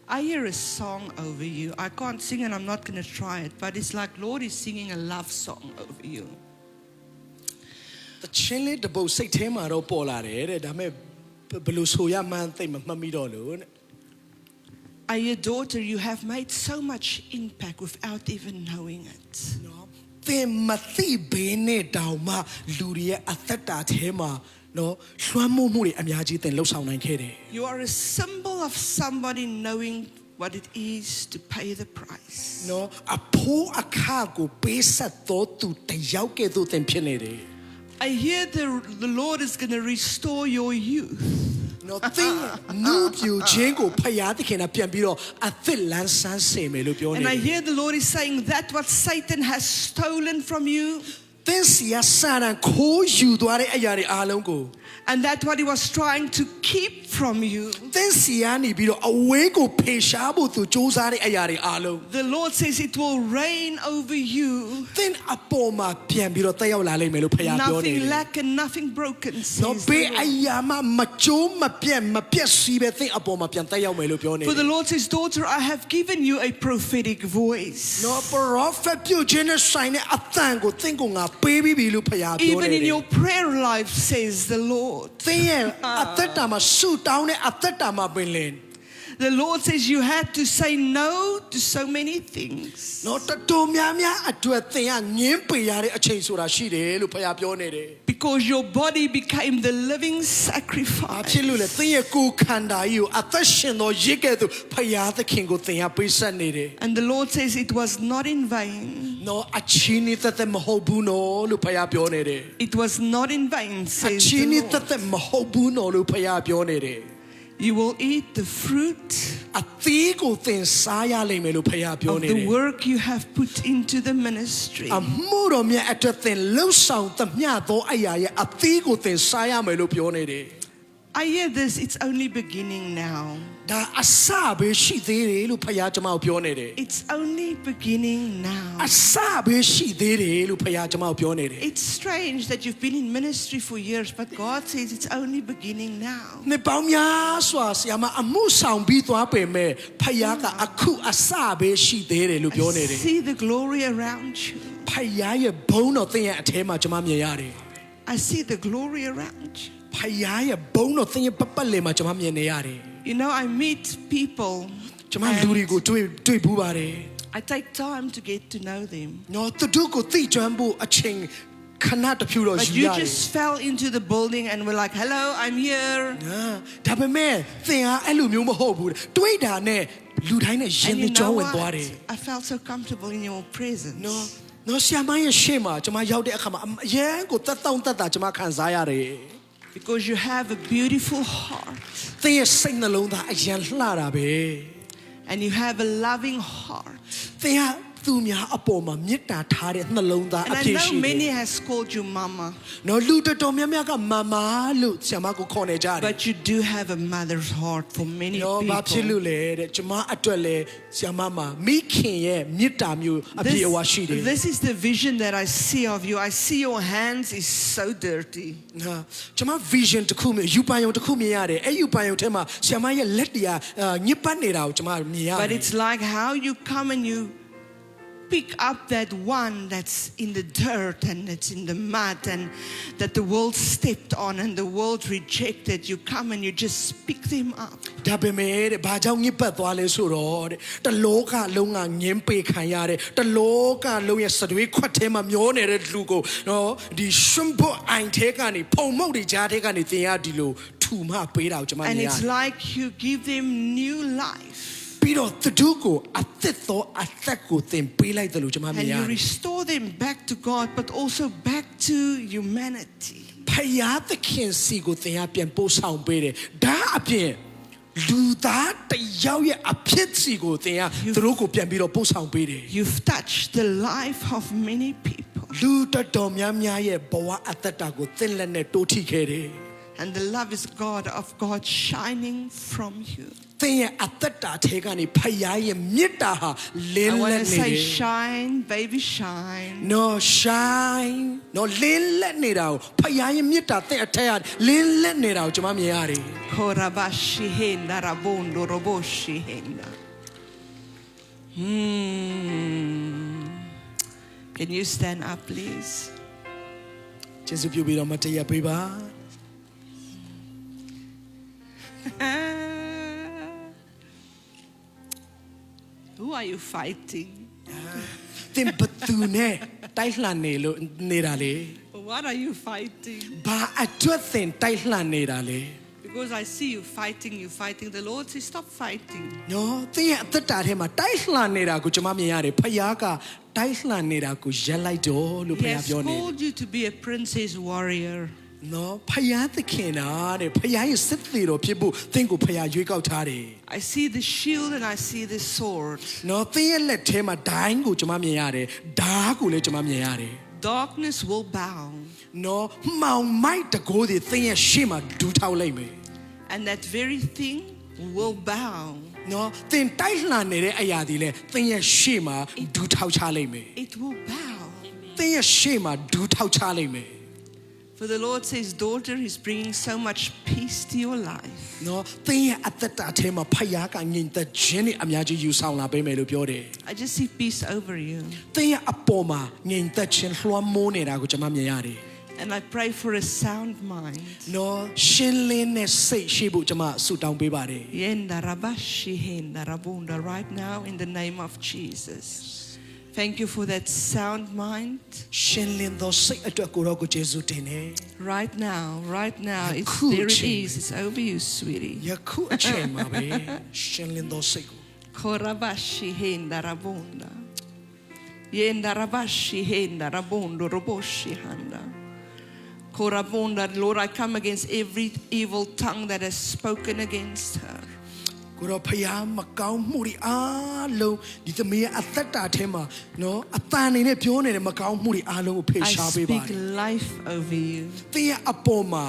I hear a song over you. I can't sing and I'm not going to try it, but it's like Lord is singing a love song over you. တချင်းလေးတပုတ်စိတ်ထဲမှာတော့ပေါ်လာတယ်တဲ့ဒါပေမဲ့ဘယ်လိုဆိုရမှန်းသိမမှတ်မိတော့လို့တဲ့ I hear, daughter, you have made so much impact without even knowing it. နော်သင်မသိဘဲနဲ့တောင်မှလူတွေရဲ့အသက်တာထဲမှာနော်လွှမ်းမိုးမှုတွေအများကြီးသင်လှုပ်ဆောင်နိုင်ခဲ့တယ် You are a symbol of somebody knowing what it is to pay the price. နော်အဖိုးအခကိုပေးဆက်တော်သူတယောက်ကဲ့သို့သင်ဖြစ်နေတယ် I hear the Lord is going to restore your youth. နော်သင်နူးပြူခြင်းကိုဖျားသခင်ကပြန်ပြီးတော့အသက်လန်းဆန်းစေမယ်လို့ပြောနေ And တယ် I hear the Lord is saying that what Satan has stolen from you, သင်စီယာစာရန်ခိုးယူသွားတဲ့အရာတွေအားလုံးကို And that's what he was trying to keep from you. သင်စီယာနေပြီးတော့အဝေးကိုဖေရှားဖို့သူစူးစမ်းတဲ့အရာတွေအားလုံး The Lord says it will reign over you. သင်အပေါ်မှာပြန်ပြီးတော့တက်ရောက်လာလိမ့်မယ်လို့ဖခင်ပြောနေတယ် Nothing lack and nothing broken. နော် Says ဘေး the အ Lord. ရာမှမကျိုးမပြတ်မပြတ်စီးပဲသင်အပေါ်မှာပြန်တက်ရောက်မယ်လို့ပြောနေတယ် For the Lord says, daughter, I have given you a prophetic voice. နော် prophet ပြုခြင်းနဲ့ဆိုင်တဲ့အသံကိုသင်ကိုငါပေးပြီးပြီလို့ဖခင်ပြောနေတယ် Even in your prayer life, says the Lord. သင်ရဲ့အသက်တာမှာဆူတောင်းတဲ့အသက်တာမှာပင်လင် The Lord says you had to say no to so many things. နော်တော်တော်များများအတွက်သင်ကငင်းပေရတဲ့အချိန်ဆိုတာရှိတယ်လို့ဖခင်ပြောနေတယ် Because your body became the living အ sacrifice. ဖြစ်လို့လေသင်ရဲ့ကိုယ်ခန္ဓာကြီးကိုအသက်ရှင်သောရစ်ကဲ့သို့ဖခင်သခင်ကိုသင်ကပေးဆက်နေတယ် And the Lord says it was not in vain. နော်အချင်းနေတဲ့မဟုတ်ဘူးနော်လို့ဖခင်ပြောနေတယ် It was not in vain, အ says ချင်း the နေ Lord. တဲ့မဟုတ်ဘူးနော်လို့ဖခင်ပြောနေတယ် You will eat the fruit အသီးကိုသင်စားရလိမ့်မယ်လို့ဖခင်ပြော of နေတယ် the work you have put into the ministry. အမှုတော်မြတ်အတွက်သင်လှုပ်ဆောင်သမျှသောအရာရဲ့အသီးကိုသင်စားရမယ်လို့ပြောနေတယ် I hear this, it's only beginning now. ဒါအစပဲရှိသေးတယ်လို့ဖခင်ကျွန်မပြောနေတယ် It's only beginning အ now. စပဲရှိသေးတယ်လို့ဖခင်ကျွန်မပြောနေတယ် It's strange that you've been in ministry for years, but God says it's only beginning now. နေပေါင်းများစွာဆရာမအမှုဆောင်ပြီးသွားပေမဲ့ဖခင်ကအခုအစပဲရှိသေးတယ်လို့ပြောနေတယ် See the glory around you. ဖခင်ရဲ့ဘုန်းတော်သင်ရဲ့အထဲမှာကျွန်မမြင်ရတယ် I see the glory around you. ဖခင်ရဲ့ဘုန်းတော်သင်ရဲ့ပတ်လည်မှာကျွန်မမြင်နေရတယ် You know, I meet people. ကျွန်မလူတွေကိုတွေ့ဘူးပါတယ် I take time to get to know them. နော်သူတို့ကိုသိကျွမ်းဖို့အချိန်ခဏတစ်ဖြူတော့ But ယူ you ရတယ် just fell into the building and were like, hello, I'm here. ဒါပေမဲ့သင်ဟာအဲ့လိုမျိုးမဟုတ်ဘူးတွေးတာနဲ့လူတိုင်းနဲ့ရင် And နဲ့ you ကြော know င်းဝင် what? သွားတယ် I felt so comfortable in your presence. နော်ဆရာမရဲ့ရှေ့မှာကျွန်မရောက်တဲ့အခါမှာအရန်ကိုတက်တောင့်တက်တာကျွန်မခံစားရတယ် Because you have a beautiful heart. သင်ရဲ့စိတ်နှလုံးသားအရန်လှတာပဲ And you have a loving heart. သင်ဟာသူများအပေါ်မှာမေတ္တာထားတဲ့နှလုံးသား And အ I ပြည့် know ရှိတယ် many has called you mama. နော်လူတော်တော်များများကမမလို့ဆရာမကိုခေါ်နေကြတယ် But you do have a mother's heart for many နော်ဘာဖြစ် people. လို့လဲတဲ့ကျွန်မအတွက်လဲဆရာမမှာမိခင်ရဲ့မေတ္တာမျိုးအပြည့်အဝရှိတယ် This is the vision that I see of you. I see your hands is so dirty. နော်ကျွန်မ vision တစ်ခုမြင်ယူပန်ယုံတစ်ခုမြင်ရတယ်အဲ့ယူပန်ယုံထဲမှာဆရာမရဲ့လက်တရားညစ်ပတ်နေတာကိုကျွန်မမြင်ရတယ် But it's like how you come and you pick up that one that's in the dirt and it's in the mud and that the world stepped on and the world rejected. You come and you just pick them up. ဒါပေမဲ့တဲ့ဘာကြောင့်ညစ်ပတ်သွားလဲဆိုတော့တဲ့တလောကလုံးကငင်းပေခံရတဲ့တလောကလုံးရဲ့စတွေးခွက်ထဲမှာမျောနေတဲ့လူကိုနော်ဒီရှင်ဘတ်အိုင်ထဲကနေဖုံမှုတ်တွေကြားထဲကနေသင်ရဒီလိုထူမှပေးတာကိုကျွန်မမြင် And ရတ it's ယ် like you give them new life. ပြီးတော့သူတို့ကိုအသက်သောအသက်ကိုသင်ပေးလိုက်တယ်လို့ကျွန်မမြင် And ရတ you ယ် restore them back to God, but also back to humanity. ဖယားသခင်စီကိုသင်ရပြန်ပို့ဆောင်ပေးတယ်ဒါအပြင်လူသားတစ်ယောက်ရဲ့အဖြစ်စီကိုသင်ရသူတို့ကိုပြန်ပြီးတော့ပို့ဆောင်ပေးတယ် You've touched the life of many people. လူတော်များများရဲ့ဘဝအသက်တာကိုသင်လက်နဲ့တိုးထိခဲ့တယ် And the love is of God shining from you. သင်ရဲ့အသက်တာထဲကနေဖယားရဲ့မေတ္တာဟာလင်း I လက် want to နေတယ် say shine, baby, shine. No shine နော်လင်းလက်နေတာကိုဖယားရဲ့မေတ္တာသင်အထက်ကလင်းလက်နေတာကိုကျွန်မမြင်ရတယ် Korabashi henda rabondo roboshi henda. Can you stand up, please? ကျေးဇူးပြုပြီးတော့မတရားပေးပါ Who are you fighting? သင်ဘသူနဲ့တိုက်လှန်နေလို့နေတာလေ What are you fighting? ဘာအတွက်သင်တိုက်လှန်နေတာလဲ Because I see you fighting. The Lord says, stop fighting. နော်သင်ရဲ့အသက်တာထဲမှာတိုက်လှန်နေတာကိုကျွန်မမြင်ရတယ်ဖယားကတိုက်လှန်နေတာကိုရက်လိုက်တော့လို့ဖ He ယား has ပြောနေ called you to be a princess warrior. နော်ဖယားသခင်နာတဲ့ဖယားရဲ့စစ်သေးတော်ဖြစ်ဖို့သင်ကိုဖယားရွေးကောက်ထားတယ် I see the shield and I see the sword. နော်သင်ရဲ့လက်ထဲမှာဒိုင်းကိုကျွန်မမြင်ရတယ်ဓာတ်ကိုလည်းကျွန်မမြင်ရတယ် darkness will bow, နော်မှောင်မိုက်တကိုးတွေသင်ရဲ့ရှေ့မှာဒူးထောက်လိုက်မယ် and that very thing will bow. နော်သင်တိုက်လှန်နေတဲ့အရာတွေလဲသင်ရဲ့ရှေ့မှာဒူးထောက်ချလိုက်မယ် It will bow. သင်ရဲ့ရှေ့မှာဒူးထောက်ချလိုက်မယ် For the Lord says, daughter, He's bringing so much peace to your life. နော်သင်ရဲ့အသက်တာထဲမှာဖယားကငြိမ်သက်ခြင်းနဲ့အများကြီးယူဆောင်လာပေးမယ်လို့ပြောတယ် I just see peace over you. သင်ရဲ့အပေါ်မှာငြိမ်သက်ခြင်းလွှမ်းမိုးနေတာကိုကျွန်မမြင်ရတယ် And I pray for a sound mind. နော်ရှင်းလင်းတဲ့စိတ်ရှိဖို့ကျွန်မဆုတောင်းပေးပါတယ် Yenda rabashi henda rabunda, right now in the name of Jesus. Thank you for that sound mind. ရှင်းလင်းသောစိတ်အတွက်ကိုရောကိုယေရှုတင်တယ် Right now, there it is. It's over you, sweetie. ယခုအချိန်မှာပဲရှင်းလင်းသောစိတ်ကို Korabashi henda rabunda. Yenda rabashi henda rabundo roboshi handa. Korabunda, Lord, I come against every evil tongue that has spoken against her. ကိုရောဖယားမကောင်းမှုတွေအားလုံးဒီသမီးရဲ့အသက်တာထဲမှာနော်အတန်နေနဲ့ပြောနေတဲ့မကောင်းမှုတွေအားလုံးကိုဖေ I ရှားပေးပါ speak life over you. သင်ရဲ့အပေါ်မှာ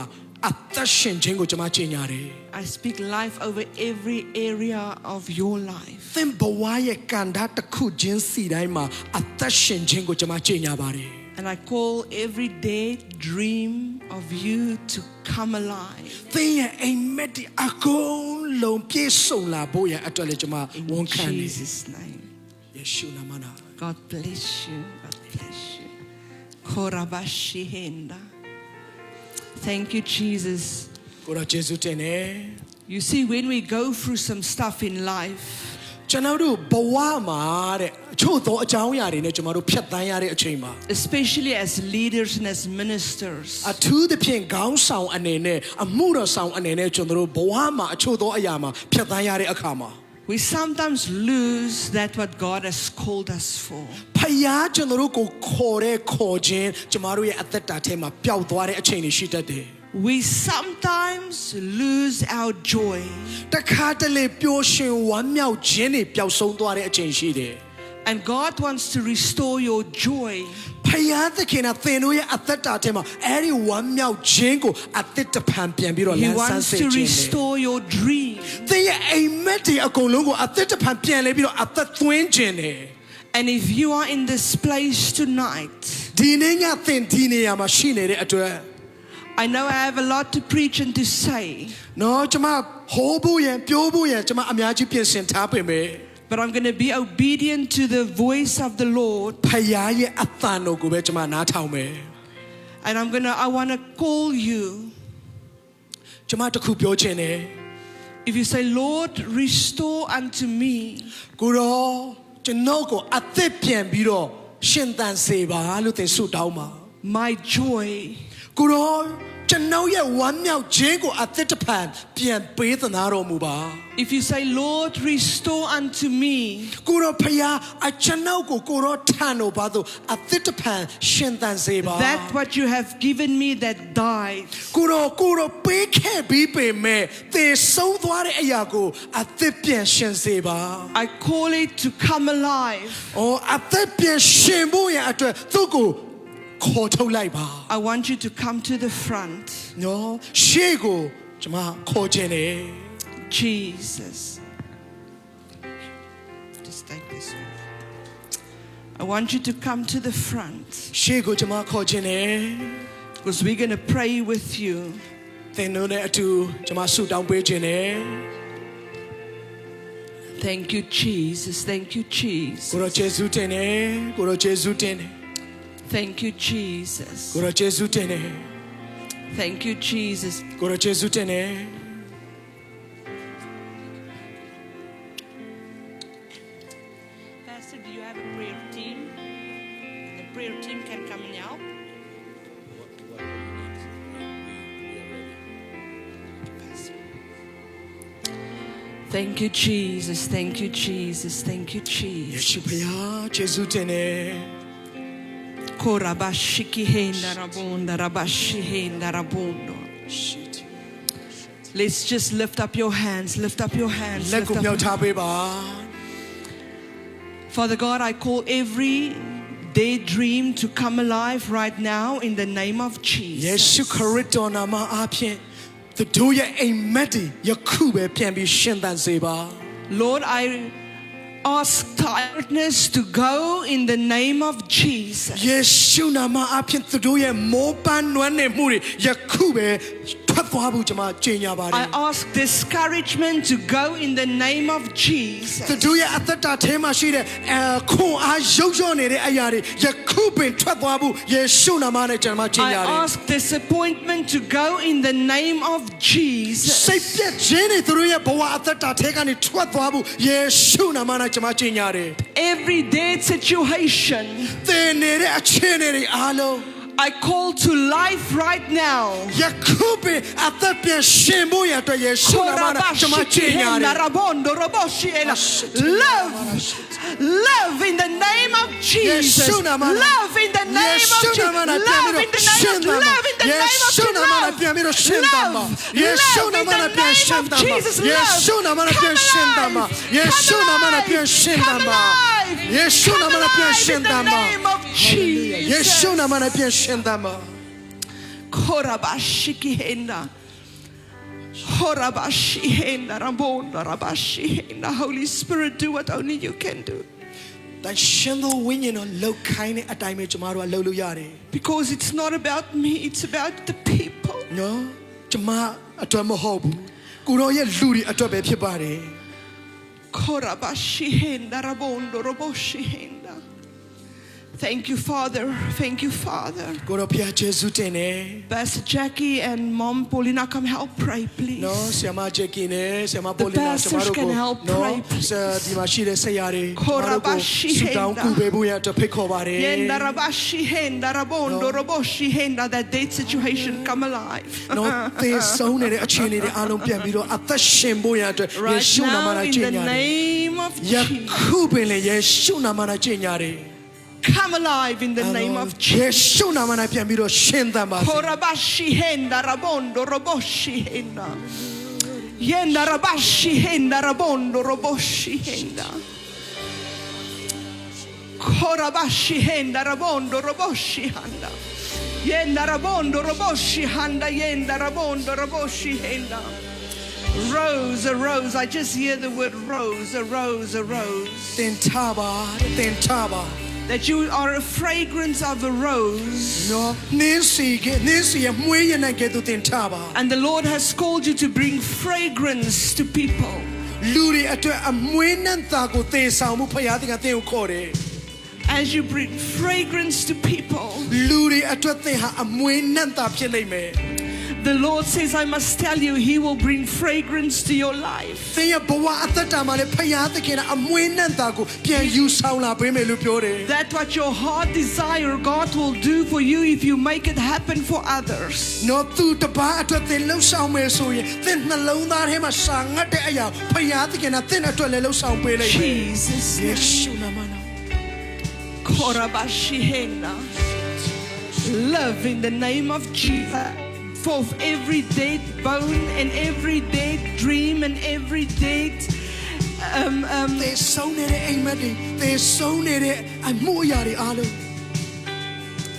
အသက်ရှင်ခြင်းကိုကျွန်မကြေညာတယ် I speak life over every area of your life. သင်ဘဝရဲ့ကန္တာတစ်ခုချင်းစီတိုင်းမှာအသက်ရှင်ခြင်းကိုကျွန်မကြေညာပါတယ် And I call every day dream of you to come alive. သင်ရဲ့အိမ်မက်တွေအကုန်လုံးပြည့်စုံလာဖို့ရန်အတွက်လည်းကျွန်မဝန်ခံ In တယ် Jesus' name. ယေရှုနာမနာ God bless you. God bless you. Korabashi henda. Thank you, Jesus. ကိုရောယေရှုတင်တယ် You see, when we go through some stuff in life, ကျွန်တော်တို့ဘဝမှာတဲ့အချို့သောအကြောင်းအရာတွေနဲ့ကျွန်တော်တို့ဖြတ်သန်းရတဲ့အချိန်မှာ especially as leaders and as ministers, အထူးသဖြင့်ခေါင်းဆောင်အနေနဲ့အမှုတော်ဆောင်အနေနဲ့ကျွန်တော်တို့ဘဝမှာအချို့သောအရာမှာဖြတ်သန်းရတဲ့အခါမှာ we sometimes lose that what God has called us for. ဖယားကျွန်တော်တို့ကိုခေါ်တဲ့ခေါ်ခြင်းကျွန်တော်တို့ရဲ့အသက်တာထဲမှာပျောက်သွားတဲ့အချိန်တွေရှိတတ်တယ် We sometimes lose our joy. တခါတလေပျော်ရွှင်ဝမ်းမြောက်ခြင်းတွေပျောက်ဆုံးသွားတဲ့အချိန်ရှိတယ် And God wants to restore your joy. ဖယားသခင်ကသင်တို့ရဲ့အသက်တာထဲမှာအဲ့ဒီဝမ်းမြောက်ခြင်းကိုအသက်တဖန်ပြန်ပြီးတော့ He လန်းဆန်း wants စေ to ခြင်းနဲ့ restore your dream. သင်ရဲ့အိမ်မက်တွေအကုန်လုံးကိုအသက်တဖန်ပြန်လဲပြီးတော့အသက်သွင်းခြင်းနဲ့ And if you are in this place tonight, ဒီနေ့ညသင်ဒီနေရာမှာရှိနေတဲ့အတွက် I know I have a lot to preach and to say, နော်ကျွန်မဟောဖို့ရန်ပြောဖို့ရန်ကျွန်မအများကြီးပြင်ဆင်ထားပေမဲ့ but I'm going to be obedient to the voice of the Lord. ဖယားရဲ့အသံတော်ကိုပဲကျွန်မနားထောင်မယ် And I want to call you. ကျွန်မတခုပြောချင်တယ် If you say, Lord, restore unto me ကိုရောကျွန်တော်ကိုအသက်ပြန်ပြီးတော့ရှင်သန်စေပါလို့သင်ဆုတောင်းပါ my joy, ကိုရောကျွန်တော်ရဲ့ဝမ်းမြောက်ခြင်းကိုအသက်တဖန်ပြန်ပေးသနာတော်မူပါ if you say, Lord, restore unto me ကိုရောဖယားအကျွန်တော်ကိုကိုရောထံတော်ပါသို့အသက်တဖန်ရှင်သန်စေပါ that what you have given me that died, ကိုရောပေးခဲ့ပြီးပေမဲ့သေဆုံးသွားတဲ့အရာကိုအသက်ပြန်ရှင်စေပါ I call it to come alive. အော်အသက်ပြန်ရှင်ဖို့ရန်အတွက်သူ့ကိုခေါ်ထုတ်လိုက်ပါ I want you to come to the front. နော်ရှေ့ကိုကျွန်မခေါ်ခြင်းတယ် Jesus. Just take this off. I want you to come to the front, ရှေ့ကိုကျွန်မခေါ်ခြင်းတယ် because we're going to pray with you. သင်တို့နဲ့အတူကျွန်မဆုတောင်းပေးခြင်းတယ် Thank you, Jesus. Thank you, ကို Jesus. ရောယေရှုတင်တယ်ကိုရောယေရှုတင်တယ် Thank you, Jesus. ကိုရောယေရှုတင်တယ် Thank you, Jesus. ကိုရောယေရှုတင်တယ် Pastor, do you have a prayer team? The prayer team can come and help. Thank you, Jesus. Thank you, Jesus. Thank you, ယေ Jesus. ရှုဖယားယေရှုတင်တယ် Korabashiki henda rabunda rabashi henda rabundo. Let's just lift up your hands. Lift up your hands. လက် Lift ကို up မြောက် your- ထားပေးပါ Father God, I call every daydream to come alive right now in the name of ယေရှု Jesus. ခရစ်တော်နာမအားဖြင့်သူတို့ရဲ့အိမ်မက်တွေယခုပဲပြန်ပြီးရှင်သန်စေပါ Lord, I ask tiredness to go in the name of Jesus. ယေရှုနာမအားဖြင့်သူတို့ရဲ့မောပန်းနွမ်းနယ်မှုတွေယခုပဲထွက်သွားဖို့ကျွန်မကြေညာပါတ I ယ် ask discouragement to go in the name of Jesus. သူတို့ရဲ့အသက်တာထဲမှာရှိတဲ့ခွန်အားရုပ်ရော့နေတဲ့အရာတွေယခုပင်ထွက်သွားဖို့ယေရှုနာမနဲ့ကျွန်မကြေ I ညာတယ် ask disappointment to go in the name of Jesus. စိတ်ပြည့်ခြင်းတွေသူတို့ရဲ့ဘဝအသက်တာထဲကနေထွက်သွားဖို့ယေရှုနာမနဲ့ကျွန်မကြေညာတယ် Every dead situation, သင်နေတဲ့အခြေအနေတွေအားလုံး I call to life right now. ယခုပင်အသက်ပြန်ရှင်ဖို့ရအတွက်ယေရှုနာမနဲ့ကျွန်မကြေညာတယ် Love in the name of Jesus. Love in the name of Jesus. Love in the name of love in the name of Jesus. Love in the name of Jesus. Love. Come alive. Come alive in the name of ယေ Jesus. ရှုနာမနဲ့ပြန်ရှင်သန်ပါ Korabashikihenda. Horabashihenda. Rabonda rabashihenda. Holy Spirit, do what only you can do. တန်ရှင်သောဝိညာဉ်တော်လှုပ်ခိုင်းတဲ့အတိုင်းပဲကျွန်တော်တို့ကလှုပ်လို့ရတယ် Because it's not about me, it's about the people. နော်ကျွန်မအတွက်မဟုတ်ဘူးကိုရောရဲ့လူတွေအတွက်ပဲဖြစ်ပါတယ် Korabashihenda. Rabondo roboshihenda. Thank you, Father. Thank you, Father. ကိုရောဖျားကျေးဇူးတင်တယ် Pastor Jackie and Mom Paulina, come help pray, please. နော်ဆရာမဂျက်ကီနဲ့ဆရာမပိုလီနာကျွန်တော်တို့ကိုနော်ဒီမှာရှိတဲ့ဆရာတွေကျွန်တော်တို့ကိုစူတောင်းကူပေးဖို့ရအတွက်ဖိတ်ခေါ်ပါတယ် Yenda rabashihenda. Rabondo roboshihenda. That date situation come alive. နော်သေဆုံးနေတဲ့အခြေအနေတွေအားလုံးပြန်ပြီးတော့အသက်ရှင်ဖို့ရအတွက်ယေ Right ရှုနာမ now, နဲ့ in ကြေ the ညာတယ် name of ယ Jesus. ခုပင်လေယေရှုနာမနဲ့ကြေညာတယ် Come alive in the name of ယေ Jesus. ရှုနာမနဲ့ပြန်ပြီးတော့ရှင်သန်ပါစေ Korabashihenda. Rabondo roboshihenda. Yenda rabashihenda. Rabondo roboshihenda. Korabashihenda. Rabondo roboshihanda. Yenda rabondo roboshihanda. Yenda rabondo roboshihenda. Rose, a rose. I just hear the word rose, a rose, a rose. တင်ထားပါတင်ထားပါ That you are a fragrance of a rose. နော်နင်းစီရဲ့မွေးရတဲ့ကဲ့သို့တင်ထားပါ And the Lord has called you to bring fragrance to people. လူတွေအတွက်အမွေးနှံတာကိုသေဆောင်မှုဖခင်သခင်သင်ကိုခေါ်တယ် As you bring fragrance to people, လူတွေအတွက်သင်ဟာအမွေးနှံတာဖြစ်လိမ့်မယ် the Lord says, I must tell you, He will bring fragrance to your life. သင်ရဲ့ဘဝအသက်တာမှာလည်းဖခင်သခင်ကအမွေးနှံတာကိုပြန်ယူဆောင်လာပေးမယ်လို့ပြောတယ် That what your heart desire, God will do for you if you make it happen for others. နော်သူတပါအတွက်သင်လှုပ်ဆောင်မယ်ဆိုရင်သင်နှလုံးသားထဲမှာစာငတ်တဲ့အရာဖခင်သခင်ကသင်အတွက်လည်းလှုပ်ဆောင်ပေးလိမ့်မယ် Jesus. ယေရှုနာမနဲ့ Korabashihena. Love in the name of Jesus. For every dead bone and every dead dream and every dead သေဆုံးနေတဲ့အိမ်မက်တွေသေဆုံးနေတဲ့အမှုအရာတွေအားလုံး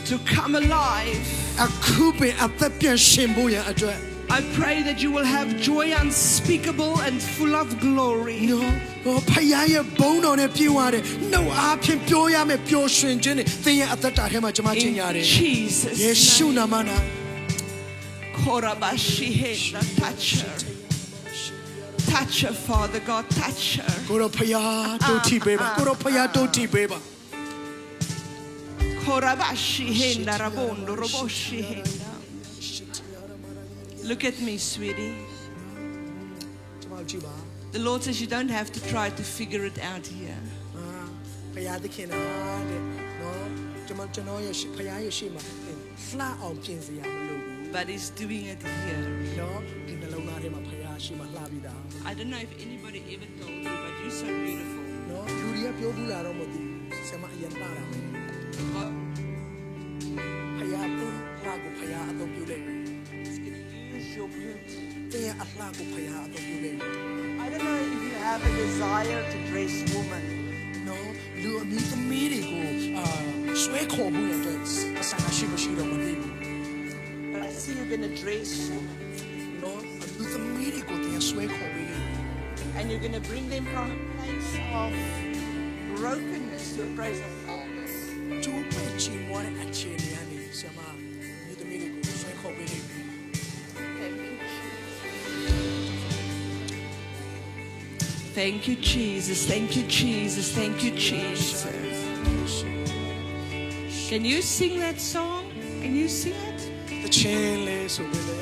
to come alive. အခုပင်အသက်ပြန်ရှင်ဖို့ရန်အတွက် I pray that you will have joy unspeakable and full of glory. နော်ဖခင်ရဲ့ဘုန်းတော်နဲ့ပြည့်ဝတဲ့နှုတ်အားဖြင့်ပြောရမယ်ပျော်ရွှင်ခြင်းတွေသင်ရဲ့အသက်တာထဲမှာကျွန်မချင်ညာတယ် In Jesus' ယေရှု name. နာမနဲ့ Korabashihena. Touch her. Touch her, Father God. Touch her. ကိုရောဖခင်တို့ထိပေးပါကိုရောဖခင်တို့ထိပေးပါ Korabashihena. Rabondo roboshihena. Look at me, sweetie. ကျွန်မကြည့်ပါ The Lord says you don't have to try to figure it out here. ဖခင်သခင်နာတဲ့နော်ကျွန်တော်ရဲ့ဖခင်ရဲ့ရှေ့မှာလှအောင်ပြင်စရာမလိုဘူး But He's doing it here. နော်ဒီနှလုံးသားထဲမှာဖခင်ရှေ့မှာလှပြီးသား I don't know if anybody ever told you, but you're so beautiful. နော်လူတွေကပြောဘူးလားတော့မသိဘူးဆရာမအရင်ပါတာပဲ God ဖခင်သူ့လှကိုဖခင်အသုံးပြုလိုက် is going to use your beauty. တဲ့ရဲ့အလှကိုဖခင်အသုံးပြုလိုက် I don't know if you have a desire to dress women. နော်လူအမျိုးသမီးတွေကိုဆွ ဆွဲခေါ်မှုရဲ့အတွက်အဆန်ရှိမရှိတော့မသိဘူး But I see you're going to dressနော်သူသမီးတွေကိုတင်ဆွဲခေါ်ပြီး and you're going to bring them from a place of brokenness to a place of wholeness. ကျိုးပဲချီမွားတဲ့အခြေအနေကနေဆရာမဒီသမီးတွေကိုဆွဲခေါ်ပြီး Thank you, Jesus. Thank you, Jesus. Thank you, Jesus. Can you sing that song? Can you sing it? တချင်းလေးဆိုပြီးလေ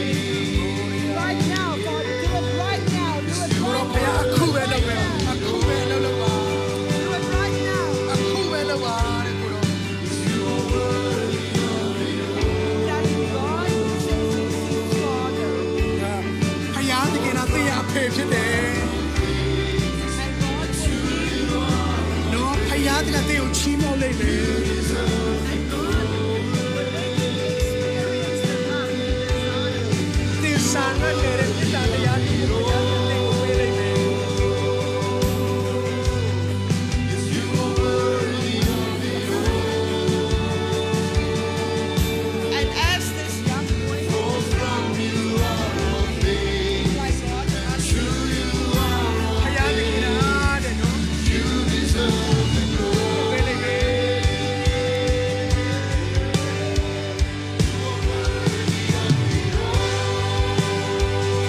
Right now, God, do it right now. Do it right now. အခုပဲလုပ်မယ်အခုပဲလုပ်ပါ Do it right now. အခုပဲလုပ်ပါတဲ့ကိုတော့ Daddy God says he's his father. ဖယားတကယ်တော့တင်ရအဖေဖြစ်တယ် And God will lead you. နော်ဖယားတကယ်တင်ကိုချီးမြှောက်လိုက်မယ် And God will make you experience the love and the desire. တင်ဆန်နေတဲ့ပြတာတရားတွေကိုဖယားတကယ်တင်ကိုပေးလိုက်မယ် And as this young boy goes from you, my God, ask you ဖယားတကယ်တော့တဲ့နော်ပေးလိုက်မယ် to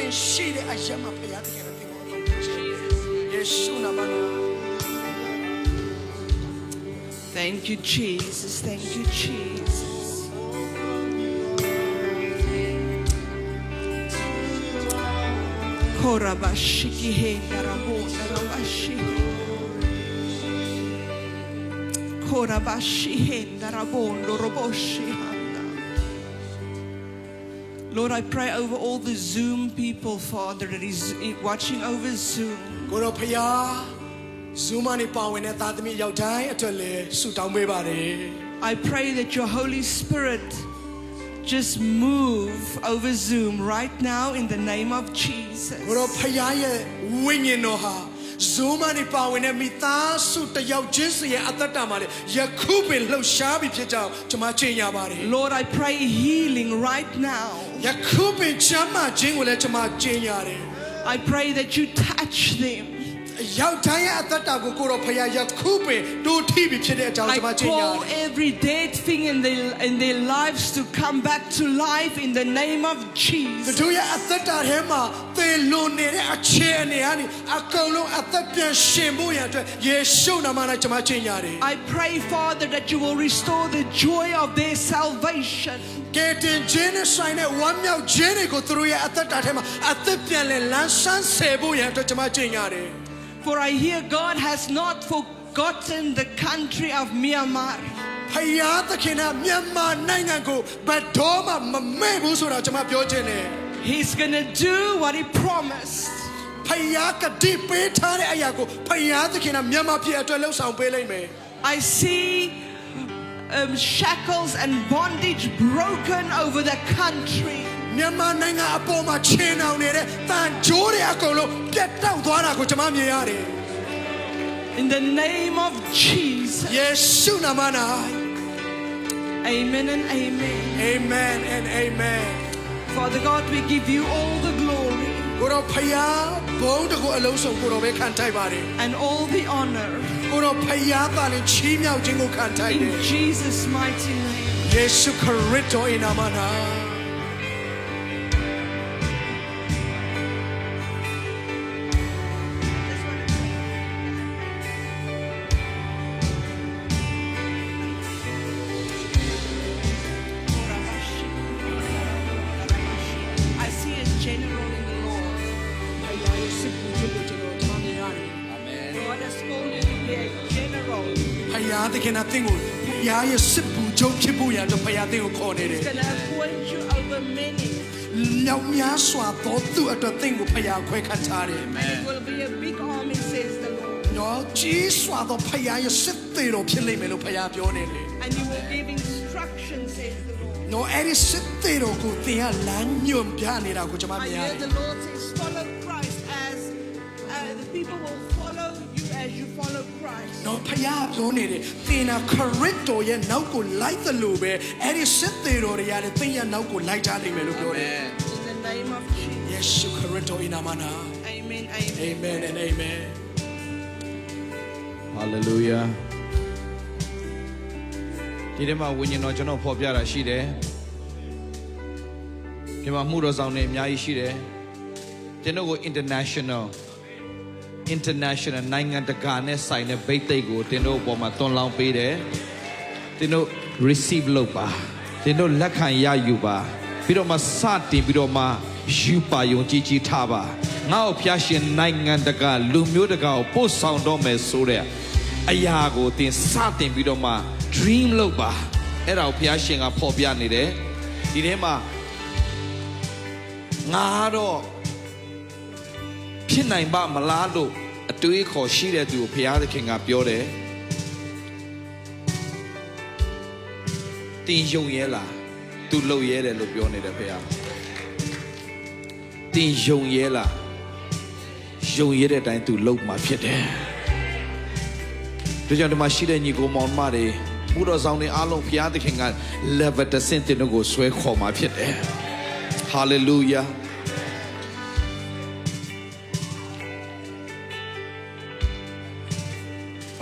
င်ရှိတဲ့အရာမှာဖခင်သခင်ကသင်ကိုအသုံးပြုခြင်းယေရှုနာမနာ Thank you, Jesus. Thank you, Jesus. Korabashiki hendarabona rabashi. Korabashi hendarabondo roboshi handa. Lord, I pray over all the Zoom people, Father, that is watching over Zoom. ကိုရောဖခင်ဇူးမနေပါဝင်တဲ့သားသမီးယောက်ျားအတွက်လည်းဆုတောင်းပေးပါတယ် I pray that your Holy Spirit just move over Zoom right now in the name of Jesus. ကိုရောဖခင်ရဲ့ဝိညာဉ်တော်ဟာဇူးမနေပါဝင်တဲ့မိသားစုတစ်ယောက်ချင်းစီရဲ့အသက်တာမှာလည်းယခုပင်လှုပ်ရှားပြီးဖြစ်ကြောင်းကျွန်မကြေညာပါတယ် Lord, I pray healing right now. ယခုပင်ချမ်းသာခြင်းကိုလည်းကျွန်မကြေညာတယ် I pray that you touch them. ယောက်ျားရဲ့အသက်တာကိုကိုရောဖခင်ယခုပင်တိုးထိပြီးဖြစ်တဲ့အကြောင်း I ကျွန်မကြေညာတယ် call every dead thing in their lives to come back to life in the name of Jesus. တို့ရဲ့အသက်တာထဲမှာသေလွန်နေတဲ့အခြေအနေကနေအကုန်လုံးအသက်ပြန်ရှင်ဖို့ရန်အတွက်ယေရှုနာမနဲ့ကျွန်မကြေညာတယ် I pray, Father, that you will restore the joy of their salvation. ကဲတင်ခြင်းနဲ့ဆိုင်တဲ့ဝမ်းမြောက်ခြင်းတွေကိုသူတို့ရဲ့အသက်တာထဲမှာအသက်ပြန်လဲလန်းဆန်းစေဖို့ရန်အတွက်ကျွန်မကြေညာတယ် For I hear God has not forgotten the country of Myanmar. ဖယားသခင်ကမြန်မာနိုင်ငံကိုဘယ်တော့မှမမေ့ဘူးဆိုတာကျွန်မပြောချင်တယ် He's going to do what he promised. ဖယားကတိပေးထားတဲ့အရာကိုဖယားသခင်ကမြန်မာပြည်အတွက်လှုပ်ဆောင်ပေးလိမ့်မယ် I see shackles and bondage broken over the country. မြန်မာနိုင်ငံအပေါ်မှာခြေနှောင်နေတဲ့တန်ကြိုးတွေအကုန်လုံးပြတ်တောက်သွားတာကိုကျွန်မမြင်ရတယ် In the name of Jesus. ယေရှုနာမ၌ Amen and amen. Amen and amen Father God, we give you all the glory ကိုရောဖယားဘုန်းတကူအလုံးစုံကိုရောပဲခံထိုက်ပါတယ် and all the honor ကိုရောဖယားသားလည်းချီးမြှောက်ခြင်းကိုခံထိုက်တယ် in Jesus' mighty name. ယေရှုခရစ်တော်၏နာမ၌ I see a general in the Lord. ဖယားရဲ့စစ်ကူချုပ်ကိုကျွန်တော်ထားမြင်ရတယ် God has called you to be a general. ဖယားသခင်ကသင်ကိုဖယားရဲ့စစ်ကူချုပ်ဖြစ်ဖို့ရတော့ဖယားသင်ကိုခေါ်နေတယ် He's going to appoint you over many. မြောက်များစွာသောသူအတွက်သင်ကိုဖယားခွဲခန့်ထားတယ် And it will be a big army, says the Lord. နော်ကြီးစွာသောဖယားရဲ့စစ်သေးတော်ဖြစ်လိမ့်မယ်လို့ဖယားပြောနေတယ် And you will give instructions, says the Lord. နော်အဲ့ဒီစစ်သေးတော်ကိုသင်ကလမ်းညွှန်ပြနေတာကိုကျွန်မ I မြင်ရ hear တယ် the Lord says, follow Christ as the people will follow you as you follow Christ. နော်ဖယားပြောနေတယ်သင်နာခရစ်တော်ရဲ့နောက်ကိုလိုက်သလိုပဲအဲ့ဒီစစ်သေးတော်တွေရတယ်သင်ရဲ့နောက်ကိုလိုက်ကြလိမ့်မယ်လို့ပြောတယ် In the name of Jesus. ယေရှုခရစ်တော်၏နာမ၌ Amen. Amen. Amen and amen Hallelujah ဒီထဲမှာဝိညာဉ်တော်ကျွန်တော်ဖော်ပြတာရှိတယ်ဒီမှာမှုတော်ဆောင်တွေအများကြီးရှိတယ်ကျွန်တော်ကို international နိုင်ငံတကာနဲ့ဆိုင်တဲ့ဗိတ်သိက်ကိုတင်တို့အပေါ်မှာတွန်းလောင်းပေးတယ်တင်တို့ receive လုပ်ပါတင်တို့လက်ခံရယူပါပြီးတော့မှစတင်ပြီးတော့မှယူပါယုံကြည်ကြည်ထားပါငါ့ကိုဖျားရှင်နိုင်ငံတကာလူမျိုးတကာကိုပို့ဆောင်တော့မယ်ဆိုတဲ့အရာကိုတင်စတင်ပြီးတော့မှ dream လုပ်ပါအဲ့ဒါကိုဖျားရှင်ကဖော်ပြနေတယ်ဒီထဲမှာငါတော့ဖြစ်နိုင်ပါမလားလို့အတွေးခေါ်ရှိတဲ့သူကိုဘုရားသခင်ကပြောတယ်တင်ယုံရဲလားသူလှုပ်ရဲတယ်လို့ပြောနေတယ်ဘုရားတင်ယုံရဲလားယုံရဲတဲ့အတိုင်းသူလှုပ်မှာဖြစ်တယ်ဒါကြောင့်ဒီမှာရှိတဲ့ညီကိုမောင်မတွေဘုရားဆောင်တွေအားလုံးဘုရားသခင်က level တစ်ဆင့်တင်တို့ကိုဆွဲခေါ်မှာဖြစ်တယ် hallelujah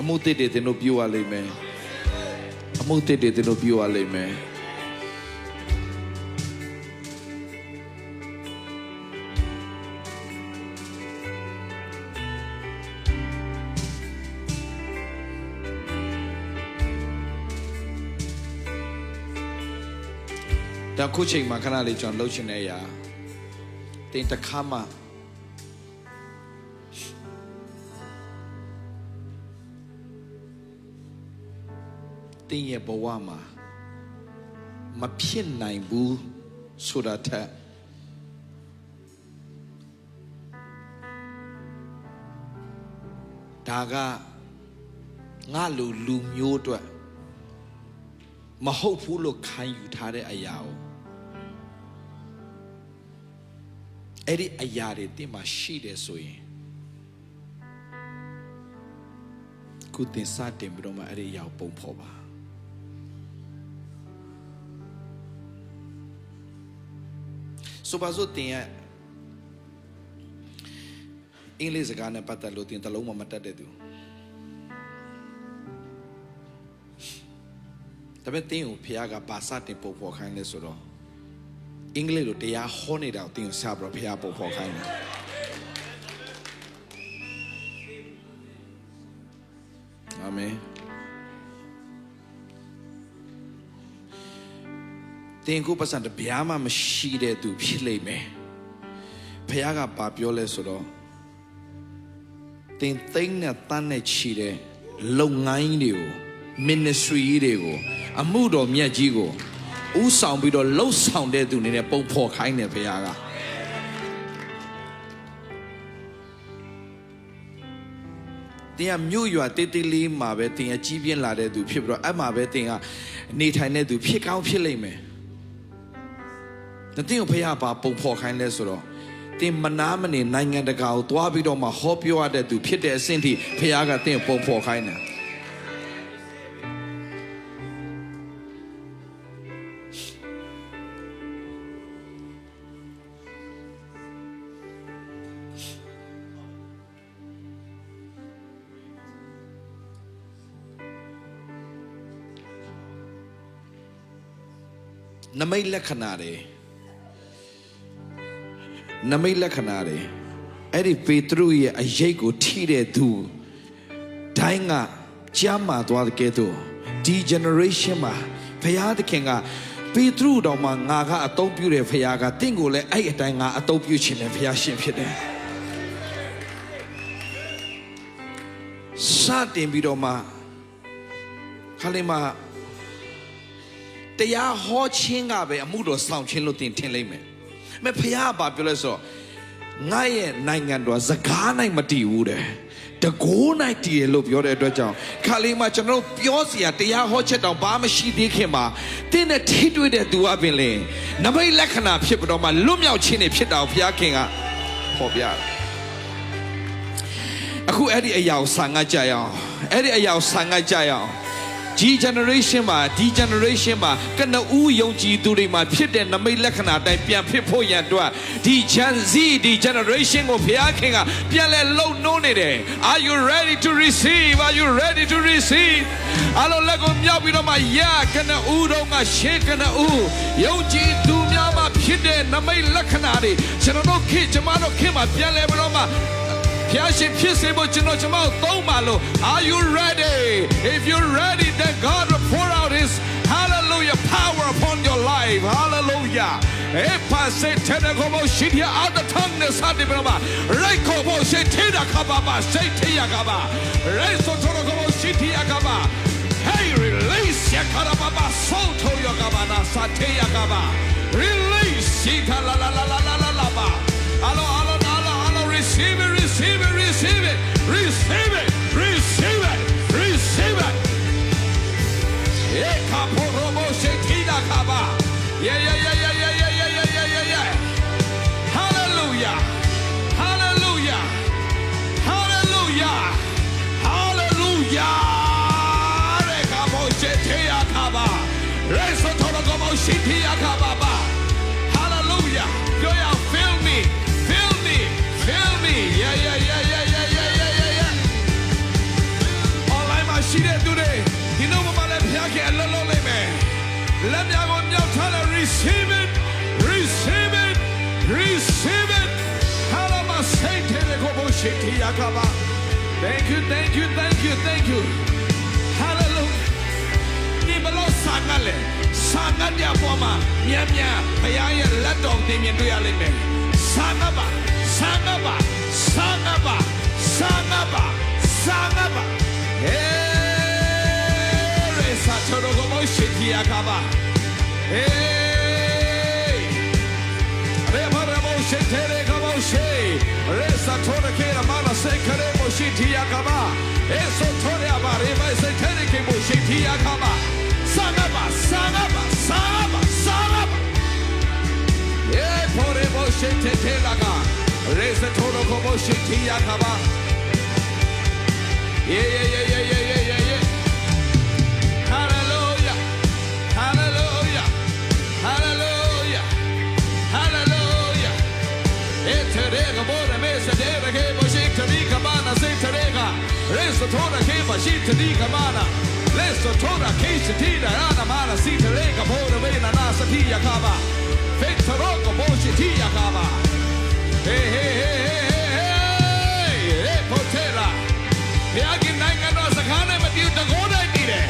အမှုတစ်တွေတင်တို့ပြုရလိမ့်မယ်အမှုတစ်တွေတင်တို့ပြုရလိမ့်မယ် ဒါခုချိန်မှာခဏလေးကျွန်တော်လှုပ်ရှင်နေရတင်တခါမှတင်ရဲ့ဘဝမှာမဖြစ်နိုင်ဘူးဆိုတာထက်ဒါကငါလူမျိုးအတွက်မဟုတ်ဘူးလို့ခံယူထားတဲ့အရာကိုအဲ့ဒီအရာတွေတင်မှာရှိတယ်ဆိုရင်ခုတင်စတင်ပြီးတော့မှအဲ့ဒီအရာကိုပုံဖော်ပါဆိုပါစို့တင်ရဲ့အင်္ဂလိပ်စကားနဲ့ပတ်သက်လို့တင်တလုံးမှမတတ်တဲ့သူဒါပေမဲ့တင်းကိုဖခင်ကပါစတင်ပုံဖော်ခိုင်းလဲဆိုတော့အင်္ဂလိပ်လိုတရားဟောနေတာကိုတင်းကိုဆက်ပြီးတော့ဖခင်ပုံဖော်ခိုင်းတယ်အာမင်တင်းကိုပတ်စံတပြားမှမရှိတဲ့သူဖြစ်လိမ့်မယ်ဖခင်ကပါပြောလဲဆိုတော့တင်းသိန်းနဲ့တန်းနဲ့ချီတဲ့လုပ်ငန်းတွေကို ministry တွေကိုအမှုတော်မြတ်ကြီးကိုဥဆောင်ပြီးတော့လှုပ်ဆောင်တဲ့သူနေနဲ့ပုံဖော်ခိုင်းတယ်ဘုရားကတင်ကမြို့ရွာတေးသေးလေးမှာပဲတင်ကကြီးပြင်းလာတဲ့သူဖြစ်ပြီးတော့အဲ့မှာပဲတင်ကနေထိုင်တဲ့သူဖြစ်ကောင်းဖြစ်လိမ့်မယ်တင်ကိုဘုရားပါပုံဖော်ခိုင်းလဲဆိုတော့တင်မနာမနေနိုင်ငံတကာကိုသွားပြီးတော့မှဟောပြောရတဲ့သူဖြစ်တဲ့အဆင့်ထိဘုရားကတင်ပုံဖော်ခိုင်းတယ်နမိတ်လက္ခဏာတွေအဲ့ဒီပေတရုရဲ့အရေးကိုထိတဲ့သူဒိုင်းကကြားမှာသွားတဲ့ကဲတော့ဒီ generation မှာဘုရားသခင်ကပေတရုတော်မှာငါကအသုံးပြုတဲ့ဘုရားကတင့်ကိုလည်းအဲ့အတိုင်းငါအသုံးပြုခြင်းနဲ့ဘုရားရှင်ဖြစ်တယ်စတင်ပြီးတော့မှခါလေးမှာတရားဟောခြင်းကပဲအမှုတော်ဆောင်ခြင်းလို့တင်ထင်လိမ့်မယ်။မဲ့ဖခင်ကပြောလဲဆိုငါရဲ့နိုင်ငံတော်စကားနိုင်မတည်ဘူးတဲ့။တကိုးနိုင်တည်ရလို့ပြောတဲ့အတွက်ကြောင့်ခါလေးမှာကျွန်တော်ပြောစရာတရားဟောချက်တောင်ဘာမှမရှိသေးခင်မှာတင်းနဲ့ထိတွေ့တဲ့သူအပင်လေနမိတ်လက္ခဏာဖြစ်ပြီးတော့မှလွတ်မြောက်ခြင်းတွေဖြစ်တာကိုဘုရားခင်ကဟောပြတယ်။အခုအဲ့ဒီအရာကိုဆန်ငတ်ကြရအောင်။အဲ့ဒီအရာကိုဆန်ငတ်ကြရအောင်။ဒီ generation မှာကနဦးယုံကြည်သူတွေမှာဖြစ်တဲ့နမိတ်လက္ခဏာတိုင်းပြန်ဖြစ်ဖို့ရန်အတွက်ဒီ Gen Z ဒီ generation ကိုဘုရားခင်ကပြန်လဲလှုပ်နှိုးနေတယ် Are you ready to receive? Are you ready to receive? အလိုလက်ကိုမြောက်ပြီးတော့မှကနဦးတော့ကရှေးကနဦးယုံကြည်သူများမှာဖြစ်တဲ့နမိတ်လက္ခဏာတွေကျွန်တော်တို့ကျမတို့ခင်မှာပြန်လဲပြီးတော့မှဖျားရှင်ဖြစ်စေဖို့ကျွန်တော်သုံးပါလို့ Are you ready? If you're ready, then God will pour out His hallelujah power upon your life. Hallelujah. Epase tena komo shitia out the tongue ne sadi broma. Reiko bo shitia kababa shitia kaba. Reiso toro komo shitia kaba. Hey, release ya karababa soto ya kaba na satia kaba. Release shita la la la la la la la ba. Alo. Receive it, receive it, receive it, receive it, receive it, receive it. Yeah. Hallelujah, hallelujah, hallelujah, hallelujah. Hallelujah. Go out, fill me. Yeah. Online my shit today. You know what my left here alone me. Let me go now tell her receive it. Halama say telekobo shit yakaba. Thank you. Hallelujah. Nibalo sangale. စာငတ်တဲ့ပေါ်မှာမြန်မြန်ဘုရားရဲ့လက်တော်တင်မြင်တွေ့ရလိမ့်မယ်စာငတ်ပါစာငတ်ပါစာငတ်ပါစာငတ်ပါစာငတ်ပါဟေးရေစာချောကိုမရှိတီယာကပါဟေးရေဘာရမိုရှိတေရေကမရှိရေစာချောရကေရမနာစေခရေမရှိတီယာကပါအေဆိုထောရပါရေမစေတေရေကမရှိတီယာကပါစာငတ်ပါစာငတ်ပါစာငတ်ပါစာငတ်ပါpor el boche te laga reza todo como shitia kaba yeah hallelujah hallelujah hallelujah hallelujah eterega bora mesa dera ke boche te kabana se terega reza todo ke boche te kabana reza todo ke shitia ana mala si terega bora mena na satia kaba Fetoroco Bochitia Kaba. Hey, hey, hey, hey, hey, Potela. Yagi Nangano Sakana, but you the Goda did it.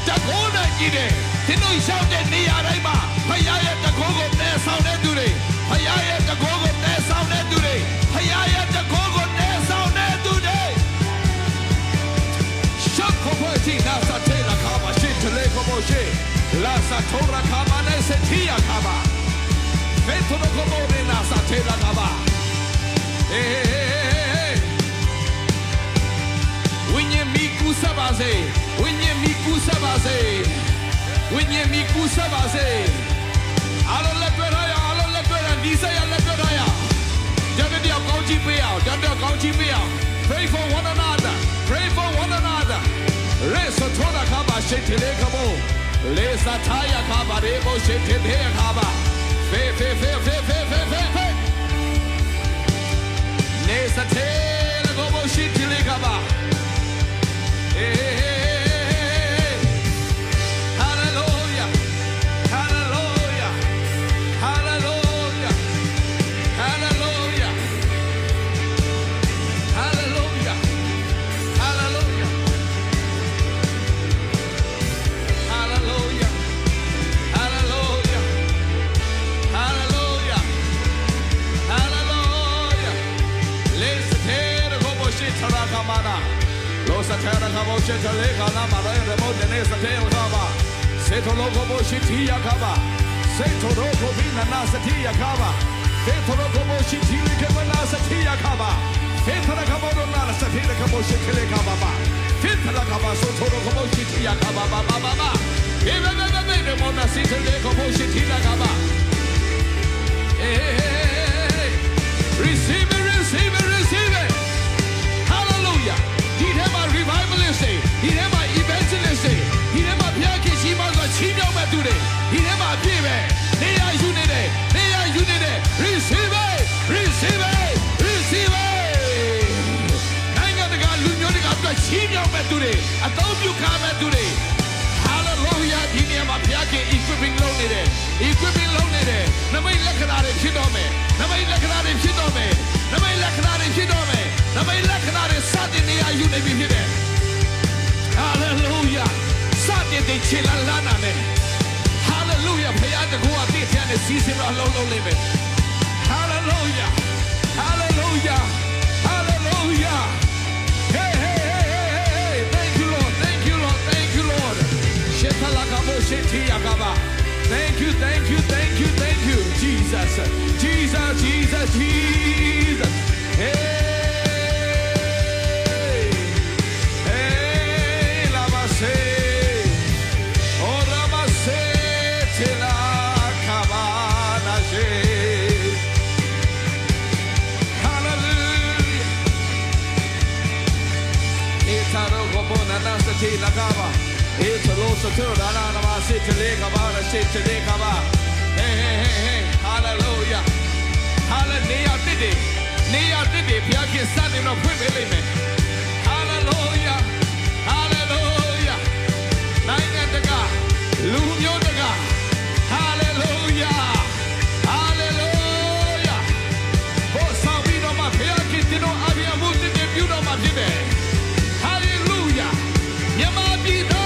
The Goda did it. Tino shouted Nia Rema. Hayaya the Gogo there sounded today. Hayaya the Gogo there sounded today. Hayaya the Gogo there sounded today. Shako Poetina Satela Kaba, shit to Lake Moshe. La Satora Kaba, Nesetia Kaba. Ventolo como nena satela kaba. Winye miku sabaze, winye miku sabaze, winye miku sabaze. Alo leperaya, visa ya leperaya. Jada dia kauji pia, jada kauji pia. Pray for one another, pray for one another. Reso toda kaba shetele kabo, le sataya kaba rebo shetele kaba. Fe. Nesa tela como shitili kaba. Hallelujah, hallelujah, hallelujah, hallelujah, hallelujah, hallelujah, hallelujah, hallelujah. Hallelujah. Hallelujah. Let's tear the Hobo shit to the Kamana. Los Atera Kabo shit to the Kanama, the Modenes, the Tail Kaba. Seto Logo Shitia Kaba. Seto Roko Vina Nasatia Kaba. Seto Roko Shitia Nasatia Kaba. Fetala Kabo Nasatia Kabo Shitile Kaba. Fetala Kaba Soto Roko Shitia Kaba Baba. Even the Mona Sita Kabo Shitia Kaba. Hey, receive it, receive it, receive it. Hallelujah. He had my revivalist day. He had my evangelist day. He had my Piaki Shima's Chino Mature. He had my baby. They are unity. They are unity. Receive it, receive it, receive it. Nanga the God, Lunyoni got the Chino Mature. I thought you come today. Hallelujah. He had my Piaki equipping lonely. Equipping lonely. Namay lakanare chidome. Namay lakanare chidome. Namay lakanare chidome. Namay lakanare sadi ni ayune bihide. Hallelujah. Sadi de chilalana ne. Hallelujah. Payata go ati tiane sisira lolo lebe. Hallelujah. Hallelujah. Hallelujah. Hey, hey, hey, hey, hey, hey. Thank you, Lord. Thank you, Lord. Thank you, Lord. Shetalakabo shetiyakaba. Thank you, thank you, thank you, thank you, Jesus, Jesus, Jesus, Jesus. Hey, hey, lamase, oh lamase, tela kabana she. Hallelujah. Etaro gobona nasa tela kaba. It's a loss of turn. I sit to leg about a sit to leg about. Hey, hallelujah. Hallelujah. Nia did it. Piaki standing up with me. Hallelujah. Hallelujah. Nine and the God. Lumio the God. Hallelujah. Hallelujah. Oh, Sabino, my Piaki, you know, I am moving the view of my baby. Hallelujah. Yama be there.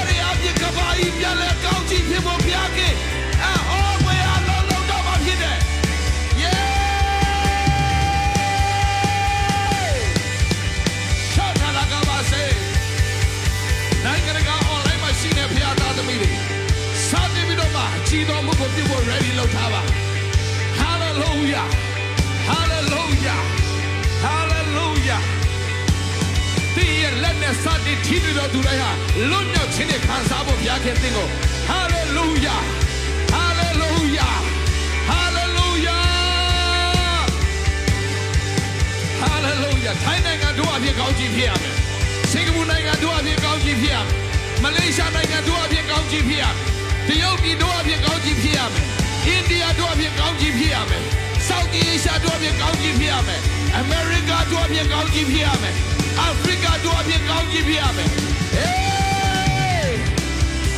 Kabai, Yale, Kauchi, Piaki. Hallelujah. Hallelujah. ဒီရဲ့လက်နဲ့စတဲ့ထီးတော်သူတိုင်းဟာလွတ်မြောက်ခြင်းနဲ့ခံစားဖို့ဘုရားခင်သင်ကို Hallelujah. Hallelujah. Hallelujah. Hallelujah. ထိုင်းနိုင်ငံတို့အဖြစ်ကောင်းချီးဖြစ်ရမယ်။စင်ကာပူနိုင်ငံတို့အဖြစ်ကောင်းချီးဖြစ်ရမယ်။မလေးရှားနိုင်ငံတို့အဖြစ်ကောင်းချီးဖြစ်ရမယ်။တရုတ်ပြည်တို့အဖြစ်ကောင်းချီးဖြစ်ရမယ်။အိန္ဒိယတို့အဖြစ်ကောင်းချီးဖြစ်ရမယ်။ South Asia တို့အဖြစ်ကောင်းချီးဖြစ်ရမယ်။ America တို့အဖြစ်ကောင်းချီးဖြစ်ရမယ်။ Africa တို့အဖြစ်ကောင်းချီးဖြစ်ရမယ်။ Hey!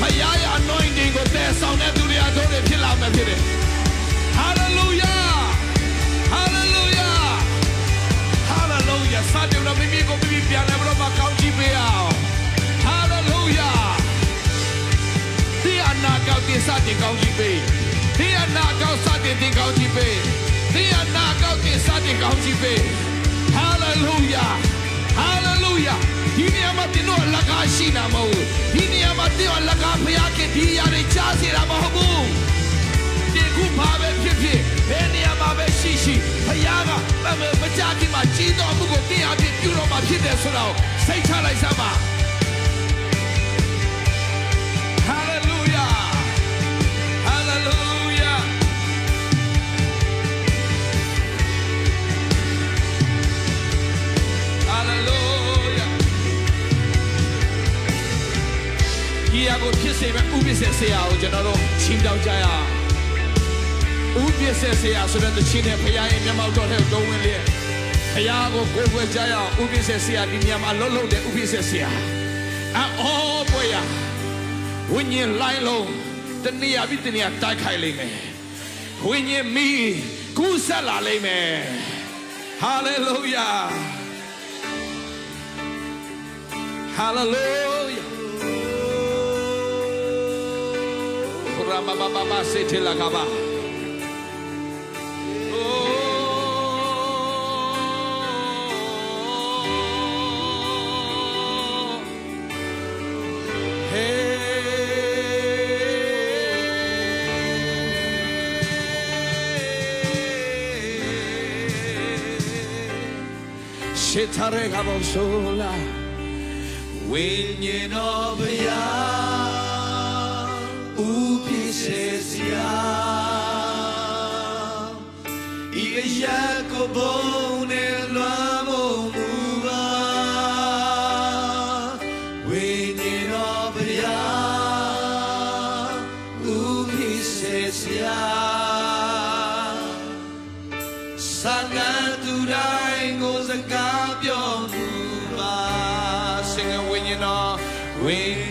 ဖယားရဲ့ anointing ကိုတည်ဆောင်တဲ့သူတွေအတော်ဖြစ်လာမယ်ဖြစ်တယ်။ Hallelujah! Hallelujah! Hallelujah! စတဲ့တော့မိမိကိုမိမိပြန်လဲဘလို့မကောင်းချီးပေးအောင် Hallelujah! ဒီအနာကောက်တင်စတဲ့ကောင်းချီးပေးဒီအနာကောက်စတဲ့တင်ကောင်းချီးပေးဒီအနာကောက်တင်စတဲ့ကောင်းချီးပေး Hallelujah! Hallelujah! ဒီနေရာမှာတင်တော့လက်ကားရှိတာမဟုတ်ဘူးဒီနေရာမှာတင်တော့လက်ကားဖျားခင်ဒီຢာတွေကြားစီတာမဟုတ်ဘူးဒီခုဘာပဲဖြစ်ဖြစ်ဘယ်နေရာမှာပဲရှိရှိဖျားကမကြခင်မှာကြီးတော်မှုကိုတင်အဖြစ်ပြုတော်မှာဖြစ်တယ်ဆိုတော့စိတ်ချလိုက်စမ်းပါ Hallelujah! Hallelujah! Hallelujah! ဒီအကိုဖြစ်စေမဲ့ဥပ္ပစေဆရာကိုကျွန်တော်တို့ချီးတောင်းကြရအောင်ဥပ္ပစေဆရာဆိုတဲ့ချင်းနဲ့ဖခင်ရဲ့မျက်မှောက်တော်ထဲကိုဝင်လေဖခင်ကိုကိုယ်ွယ်ကြရအောင်ဥပ္ပစေဆရာဒီညမှာလှုပ်တဲ့ဥပ္ပစေဆရာအော်ပွဲရဝိညာဉ်လိုင်းလုံးတနည်းအားဖြင့်တနည်းတိုက်ခိုက်လိမ့်မယ်ဝိညာဉ်မီကူးဆက်လာလိမ့်မယ် Hallelujah Hallelujah Rama baba sete la kaba Shetare gabo sola When of ya Upisesia Iakobone l'amo muva When of ya Upisesia Sanaturai goes a gabion muva Sing a when you know We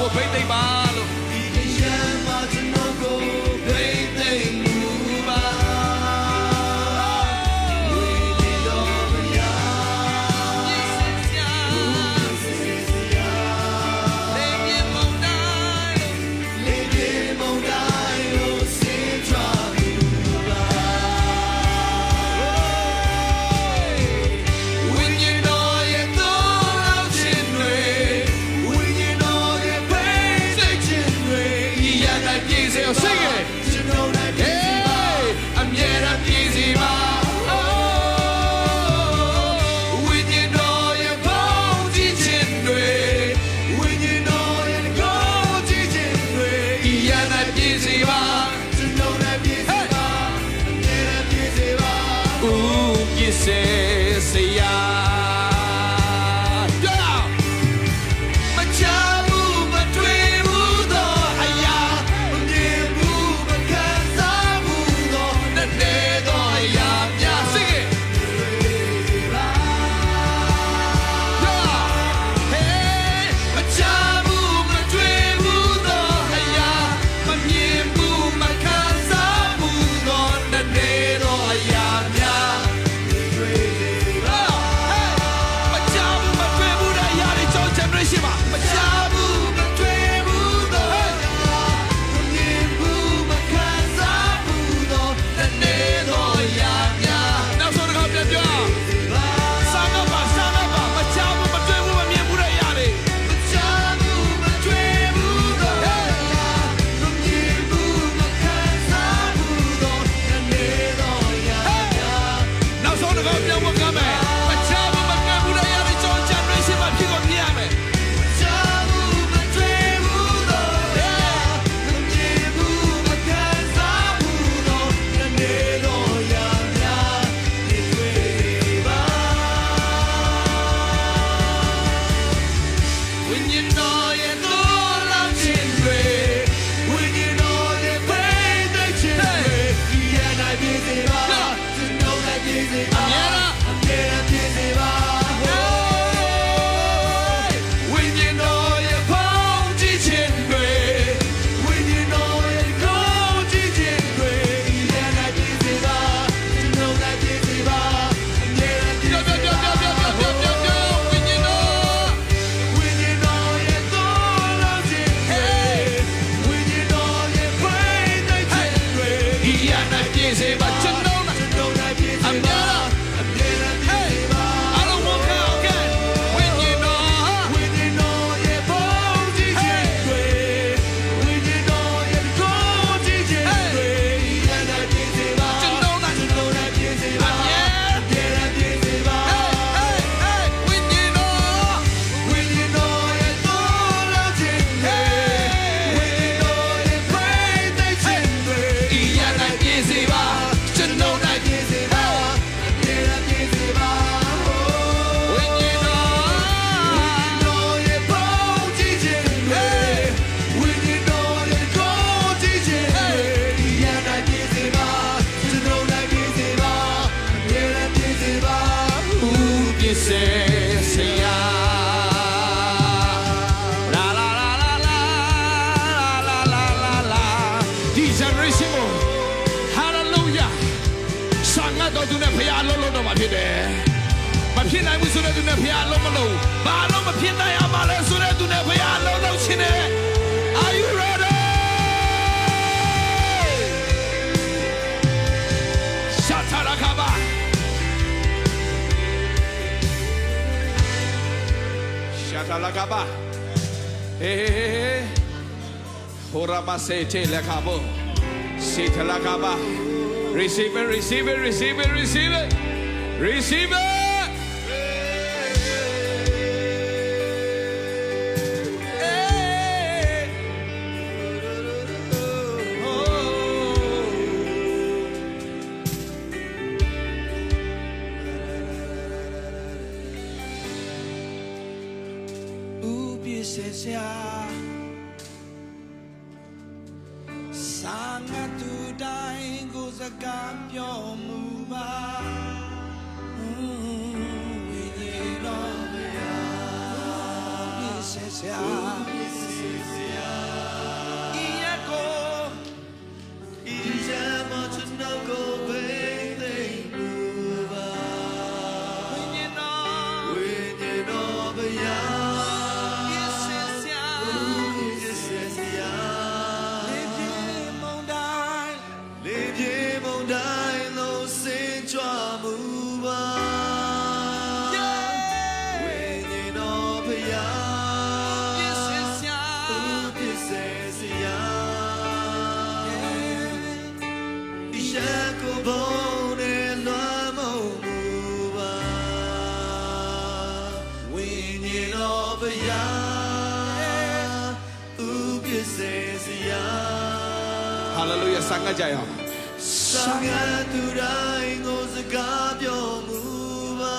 ဖို့ဘိတ်သိမ့်ပါလို့ဒီရန်မှာကျွန်တော်ကိုဘိတ်သိမ့်မှုပါဝိညာဉ်တော်မယားယေရှုဆရာလေပြေမုန်တိုင်းကိုစင်ကြမှုပါဝိညာဉ်တော်ရဲ့တော်လောက်ခြင်းတွေဝိညာဉ်တော်ရဲ့ဖိစိတ်ခြင်းတွေဤရနိုင်ပြည့်စေအောင်စိတ်ရဲ့ကျွန်တော်နိုင်ပြည့်စေပါအမြဲတမ်းပြည့်စေပါဝိညာဉ်တော်ရဲ့ပေါင်းကြည့်ခြင်းတွေဝိညာဉ်တော်ရဲ့ကောင်းကြည့်ခြင်းတွေဤရနိုင်ပြည့်စေပါကျွန်တော်နိုင်ပြည့်စေပါအမြဲတမ်းပြည့်စေပါဦးပြည့်စေစရာမချဘူးမတွေ့ဘူးတော့အရာမမြင်ဘူးမခံစားဘူးတော့တနေ့တော့အရာများစိတ်မချဘူးမတွေ့ဘူးတော့အရာမမြင်ဘူးမခံစားဘူးတော့တနေ့တော့အရာများမချဘူးမတွေ့ဘူးတဲ့အရာတွေကြောင့် generation မှာမချဘူးမတွေ့ဘူးတော့မမြင်ဘူးမခံစားဘူးတော့တနေ့တော့အရာများနောက်ဆုံးတစ်ခါပြန်ပြောစာငါပါမချဘူးမတွေ့ဘူးမမြင်ဘူးတဲ့အရာတွေမချဘူးမတွေ့ဘူးတော့မမြင်ဘူးမခံစားဘူးတော့တနေ့တော့အရာများနောက်ဆုံးတစ်ခါပြန်ဖို့ကမ်းမယ်မချဘူးမတွေ့ဘူးတဲ့အရာတွေကြောင့် generation မှာဖြစ်ကုန်ပြရမယ်မချဘူးမတွေ့ဘူးတော့မမြင်ဘူးမခံစားဘူးတော့တနေ့တော့အရာများဒီတွေ့ပါဝိညာဉ်တော်ရဲ့တော်လောက်ခြင်းတွေဝိညာဉ်တော်ရဲ့ဖိသိက်ခြင်းတွေဒီရနိုင်ပြည့်စေပါကျွန်တော်နိုင်ပြည့်စေပါအမြဲပြည့်စေပါဝိညာဉ်တော်ရဲ့ပေါင်းကြည့်ခြင်းတွေဝိညာဉ်တော်ရဲ့ကောင်းကြည့်ခြင်းတွေဒီရနိုင်ပြည့်စေပါကျွန်တော်နိုင်ပြည့်စေပါအမြဲပြည့်စေပါဝိညာဉ်တော်ဝိညာဉ်တော်ရဲ့တော်လောက်ခြင်းတွေဝိညာဉ်တော်ရဲ့ဖိသိက်ခြင်းတွေဒီရနိုင်ပြည့်စေပါကျွန်တော်နိုင်ပြည့်စေပါအမြဲပြည့်စေပါ I don't want to again ဝိညာဉ်တော်ရဲ့ပေါင်းကြည့်ခြင်းတွေဝိညာဉ်တော်ရဲ့ကောင်းကြည့်ခြင်းတွေဒီရနိုင်ပြည့်စေပါကျွန်တော်နိုင်ပြည့်စေပါအမြဲပြည့်စေပါဝိညာဉ်တော်ရဲ့တော်လောက်ခြင်းတွေဝိညာဉ်တော်ရဲ့ဖိသိက်ခြင်းတွေဒီရနိုင်ပြည့်စေပါကျွန်တော်နိုင်ပြည့်စေပါအမြဲပြည့်စေပါဝိညာဉ်တော်ရဲ့ပေါင်းကြည့်ခြင်းတွေဝိညာဉ်တော်ရဲ့ကောင်းကြည့်ခြင်းတွေဒီရနိုင်ပြည့်စေပါကျွန်တော်နိုင်ပြည့်စေပါအမြဲပြည့်စေပါဦးပြည့်စေစရာလာလာလာလာလာလာလာလာလာဒီ generation ကို hallelujah စာငတ်တော်သူနဲ့ဖခင်အလုံးလုံးတော့မှာဖြစ်တယ်မဖြစ်နိုင်ဘူးဆိုတဲ့သူနဲ့ဖခင်အလုံးမလုံးဘာလို့မဖြစ်နိုင်အောင်မလဲဆိုတဲ့သူနဲ့ဖခင်အလုံးလုံးရှင်တယ် Are you ready ရှာတာရခပါရှာတာရခပါဟေးဟိုရာမစေတေလက်ခါဘောစေတလာခပါ receive it receive it receive it receive it receive it Sanga tu dai go zakapyo muba we ye lo ya Hallelujah ဆာငတ်ကြရအောင် Sangatu rai ngozagabyo muba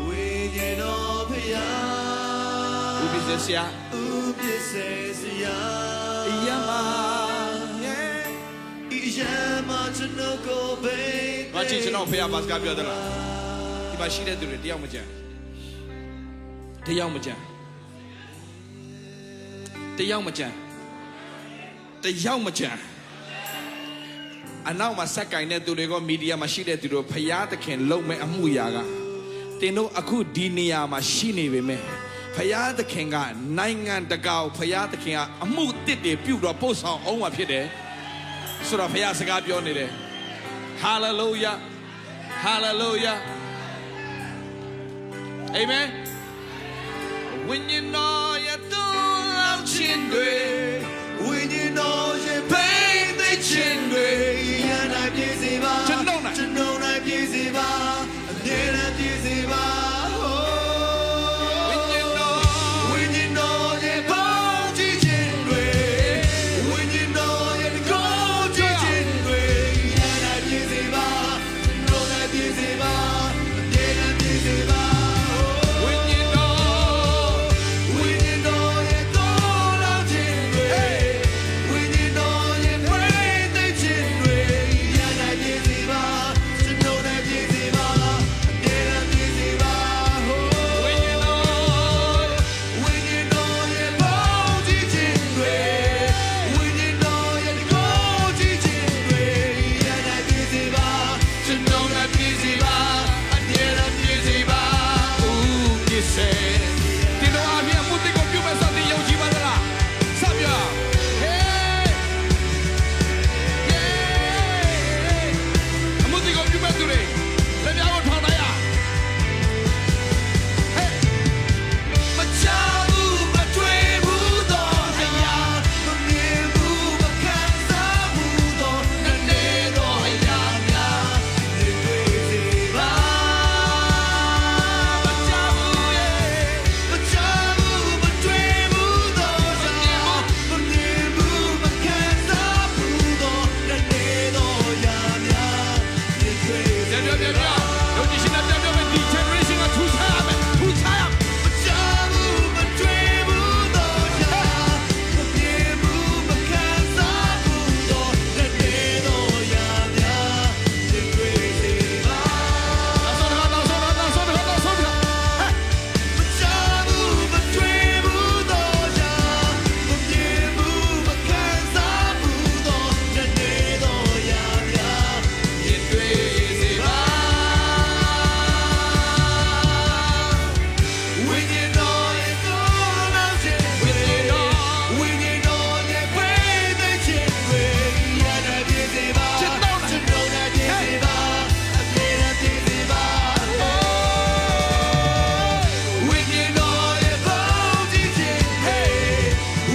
Winyeno pya Ubisesya Ubisesya Iyama Iyama chanoko bay ဘာချစ်ကျွန်တော်ဖေရပါစကားပြောသလားဒီမှာရှိတဲ့သူတွေတယောက်မကြံတယောက်မကြံတယောက်မကြံတယောက်မကြံအနောက်မှာစက်ကင်တဲ့သူတွေကမီဒီယာမှာရှိတဲ့သူတို့ဖျားသခင်လုံမဲ့အမှုရာကတင်တို့အခုဒီနေရာမှာရှိနေပေမဲ့ဖျားသခင်ကနိုင်ငံတကာကိုဖျားသခင်ကအမှုတစ်တွေပြုတော့ပို့ဆောင်အောင်မှာဖြစ်တယ်ဆိုတော့ဖျားစကားပြောနေတယ် Hallelujah Hallelujah Amen When you know you're doing chin When you know you pain the chinwe and I busy ba Chanona busy ba and I busy ba When you know you bound to chinwe When you know you go to chinwe and I busy ba Chanona busy ba and I busy ba When you know you go out chinwe When you know you break the chinwe and I busy ba Chanona busy ba and I busy ba When you know you bound to chinwe When you know you go to chinwe and I busy ba Chanona busy ba and I busy ba Ooh, you say ဒီလိုအပြင်မှုတိကိုပြုမဲ့စတဲ့ယုံကြည်ပါလားစပြ Hey Yeah အမှုတိကိုပြုမဲ့သူတွေလက်ပြားကိုထောင်လိုက်ရ Hey မချဘူးမတွေ့ဘူးတော့အရာမမြင်ဘူးမခံစားဘူးတော့နေတော့အရာများနေတွေ့စီပါမချဘူးရဲ့မချဘူးမတွေ့ဘူးတော့အရာမမြင်ဘူးမခံစားဘူးတော့နေတော့အရာများနေတွေ့စီ ပြပြပြယုံကြည်ရှင်တဲ့ပြပြမဲ့ဒီ generation ကထူးခြားမယ်ထူးခြားရ မချဘူးမတွေ့ဘူးတော့ရာမပြေဘူးမခံစားဘူးတော့နေတော့ရာများနေတွေ့စီပါ နောက်ဆုံးတစ်ခါနောက်ဆုံးတစ်ခါနောက်ဆုံးတစ်ခါ မချဘူးမတွေ့ဘူးတော့ရာမပြေဘူးမခံစားဘူးတော့နေတော့ရာများနေတွေ့စီပါ When you know you go out when you know you pray the chinwe and I busy ba Chanona busy ba and I busy ba When you know you bound to chinwe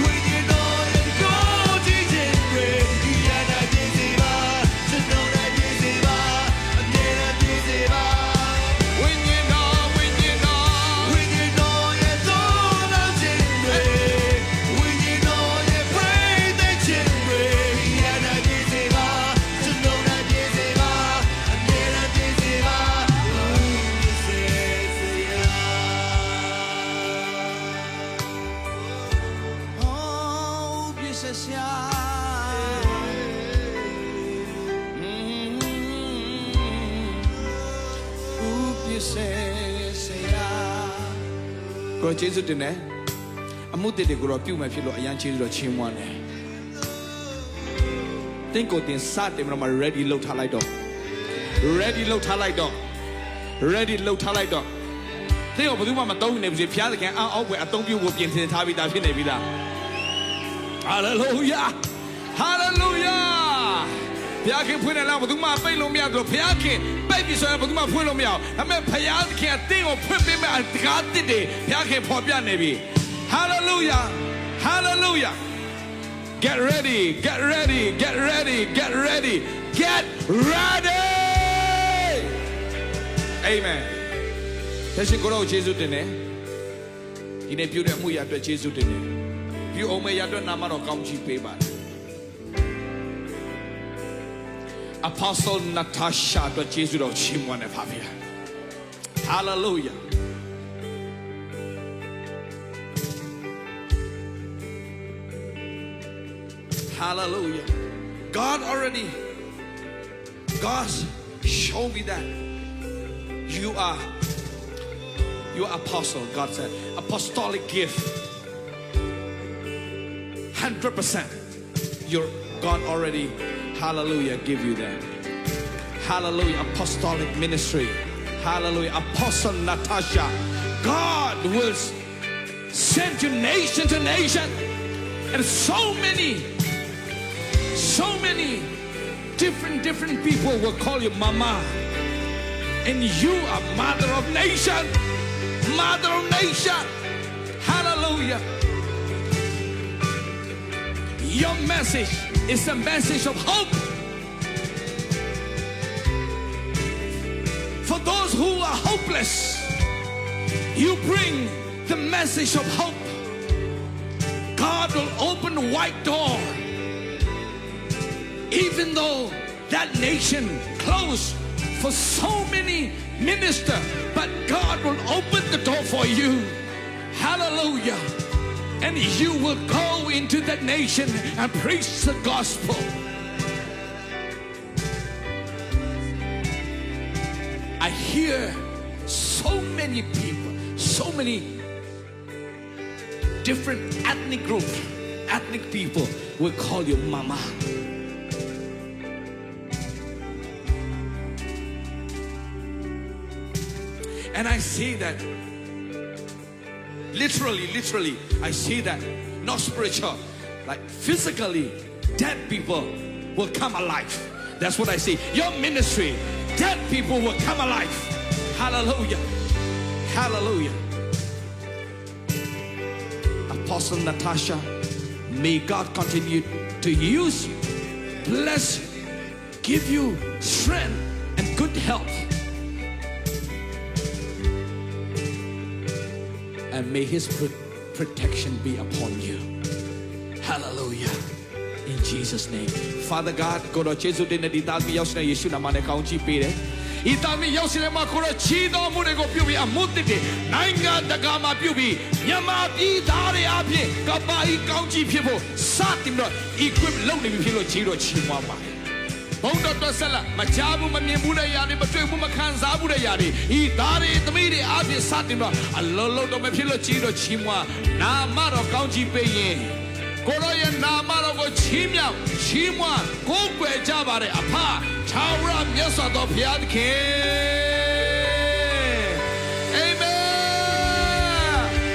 When you know you go to chinwe and I busy ba Chanona busy ba and I busy ba When you know When you know you don't out chinwe When you know you pray the chinwe and I busy ba Chanona busy ba and I busy ba Oh, bisesya. Bisesya. ကိုကျေးဇူးတင်တယ်အမှုတစ်တွေကိုတော့ပြုမယ်ဖြစ်လို့အရန်ကျေးဇူးတော်ချီးမွမ်းတယ်တင်းကိုတင်စတင်ပြီးတော့မှ ready လုပ်ထားလိုက်တော့ ready လုပ်ထားလိုက်တော့ ready လုပ်ထားလိုက်တော့တင်းကိုဘယ်သူမှမသုံးနေဘူးဖျားသခင်အောက်ွယ်အသုံးပြုဖို့ပြင်ဆင်ထားပြီးသားဖြစ်နေပြီလား hallelujah hallelujah ဘုရားခင်ဖွင့်တယ်လားဘယ်သူမှပိတ်လို့မရတော့ဘုရားခင်ပိတ်ပြီဆိုရင်ဘယ်သူမှဖွင့်လို့မရအောင်ဒါပေမဲ့ဘုရားခင်အတင်းကိုဖွင့်ပေးမဲ့အကားတစ်တွေဘုရားခင်ပေါ်ပြနေပြီ hallelujah hallelujah get ready get ready get ready get ready get ready amen သက်ရှင်ကိုယ်တော်ယေရှုတင်တယ်ဒီနေ့ပြုတဲ့မှုရအတွက်ယေရှုတင်တယ်ပြုအောင်မဲ့ရအတွက်နာမတော်ကောင်းချီးပေးပါတယ် Apostle Natasha အတွက်ယေရှုတော်ချီးမွမ်းတယ်ဖခင် Hallelujah Hallelujah God showed me that you are apostle. God said apostolic gift 100% your God already hallelujah give you that hallelujah apostolic ministry hallelujah Apostle Natasha God will send you nation to nation and so many different people will call you mama and you are mother of nation hallelujah your message is a message of hope for those who are hopeless you bring the message of hope God will open a wide door even though that nation closed for so many ministers but God will open the door for you hallelujah and you will go into that nation and preach the gospel I hear so many people so many different ethnic people will call you mama and I see that literally I see that not spiritual like physically dead people will come alive that's what I see your ministry dead people will come alive hallelujah hallelujah Apostle Natasha may God continue to use you bless you give you strength and good health and may his protection be upon you hallelujah in Jesus name Father God ကိုတော်ယေရှုတင်တဲ့ဒီသားသမီးရောက်ရှင်ယေရှုနာမနဲ့ကောင်းချီးပေးတယ်ဤသားသမီးရောက်ရှင်မှာကိုတော်ချီးတော်မူတွေကိုပြုပြီးအမှုတစ်တွေနိုင်ငံတကာမှာပြုပြီးမြန်မာပြည်သားတွေအပြင်ကပ္ပဤကောင်းချီးဖြစ်ဖို့စတင်တော့ equip လုပ်နေပြီဖြစ်လို့ချီးတော်ချီးမွမ်းပါဘုံတော်တော်ဆက်လာမချဘူးမမြင်ဘူးတဲ့ຢာတွေမတွေ့ဘူးမခံစားဘူးတဲ့ຢာတွေဤသားတွေသမီးတွေအပြင်စတင်တော့အလုံးလုံးတော့မဖြစ်လို့ချီးတော်ချီးမွမ်းနာမတော်ကောင်းချီးပေးရင်ကိုရောရဲ့နာမတော်ကိုချီးမြှောက်ချီးမွမ်းကိုးကွယ်ကြပါတဲ့အဖထာဝရမြတ်စွာသောဘုရားသခင်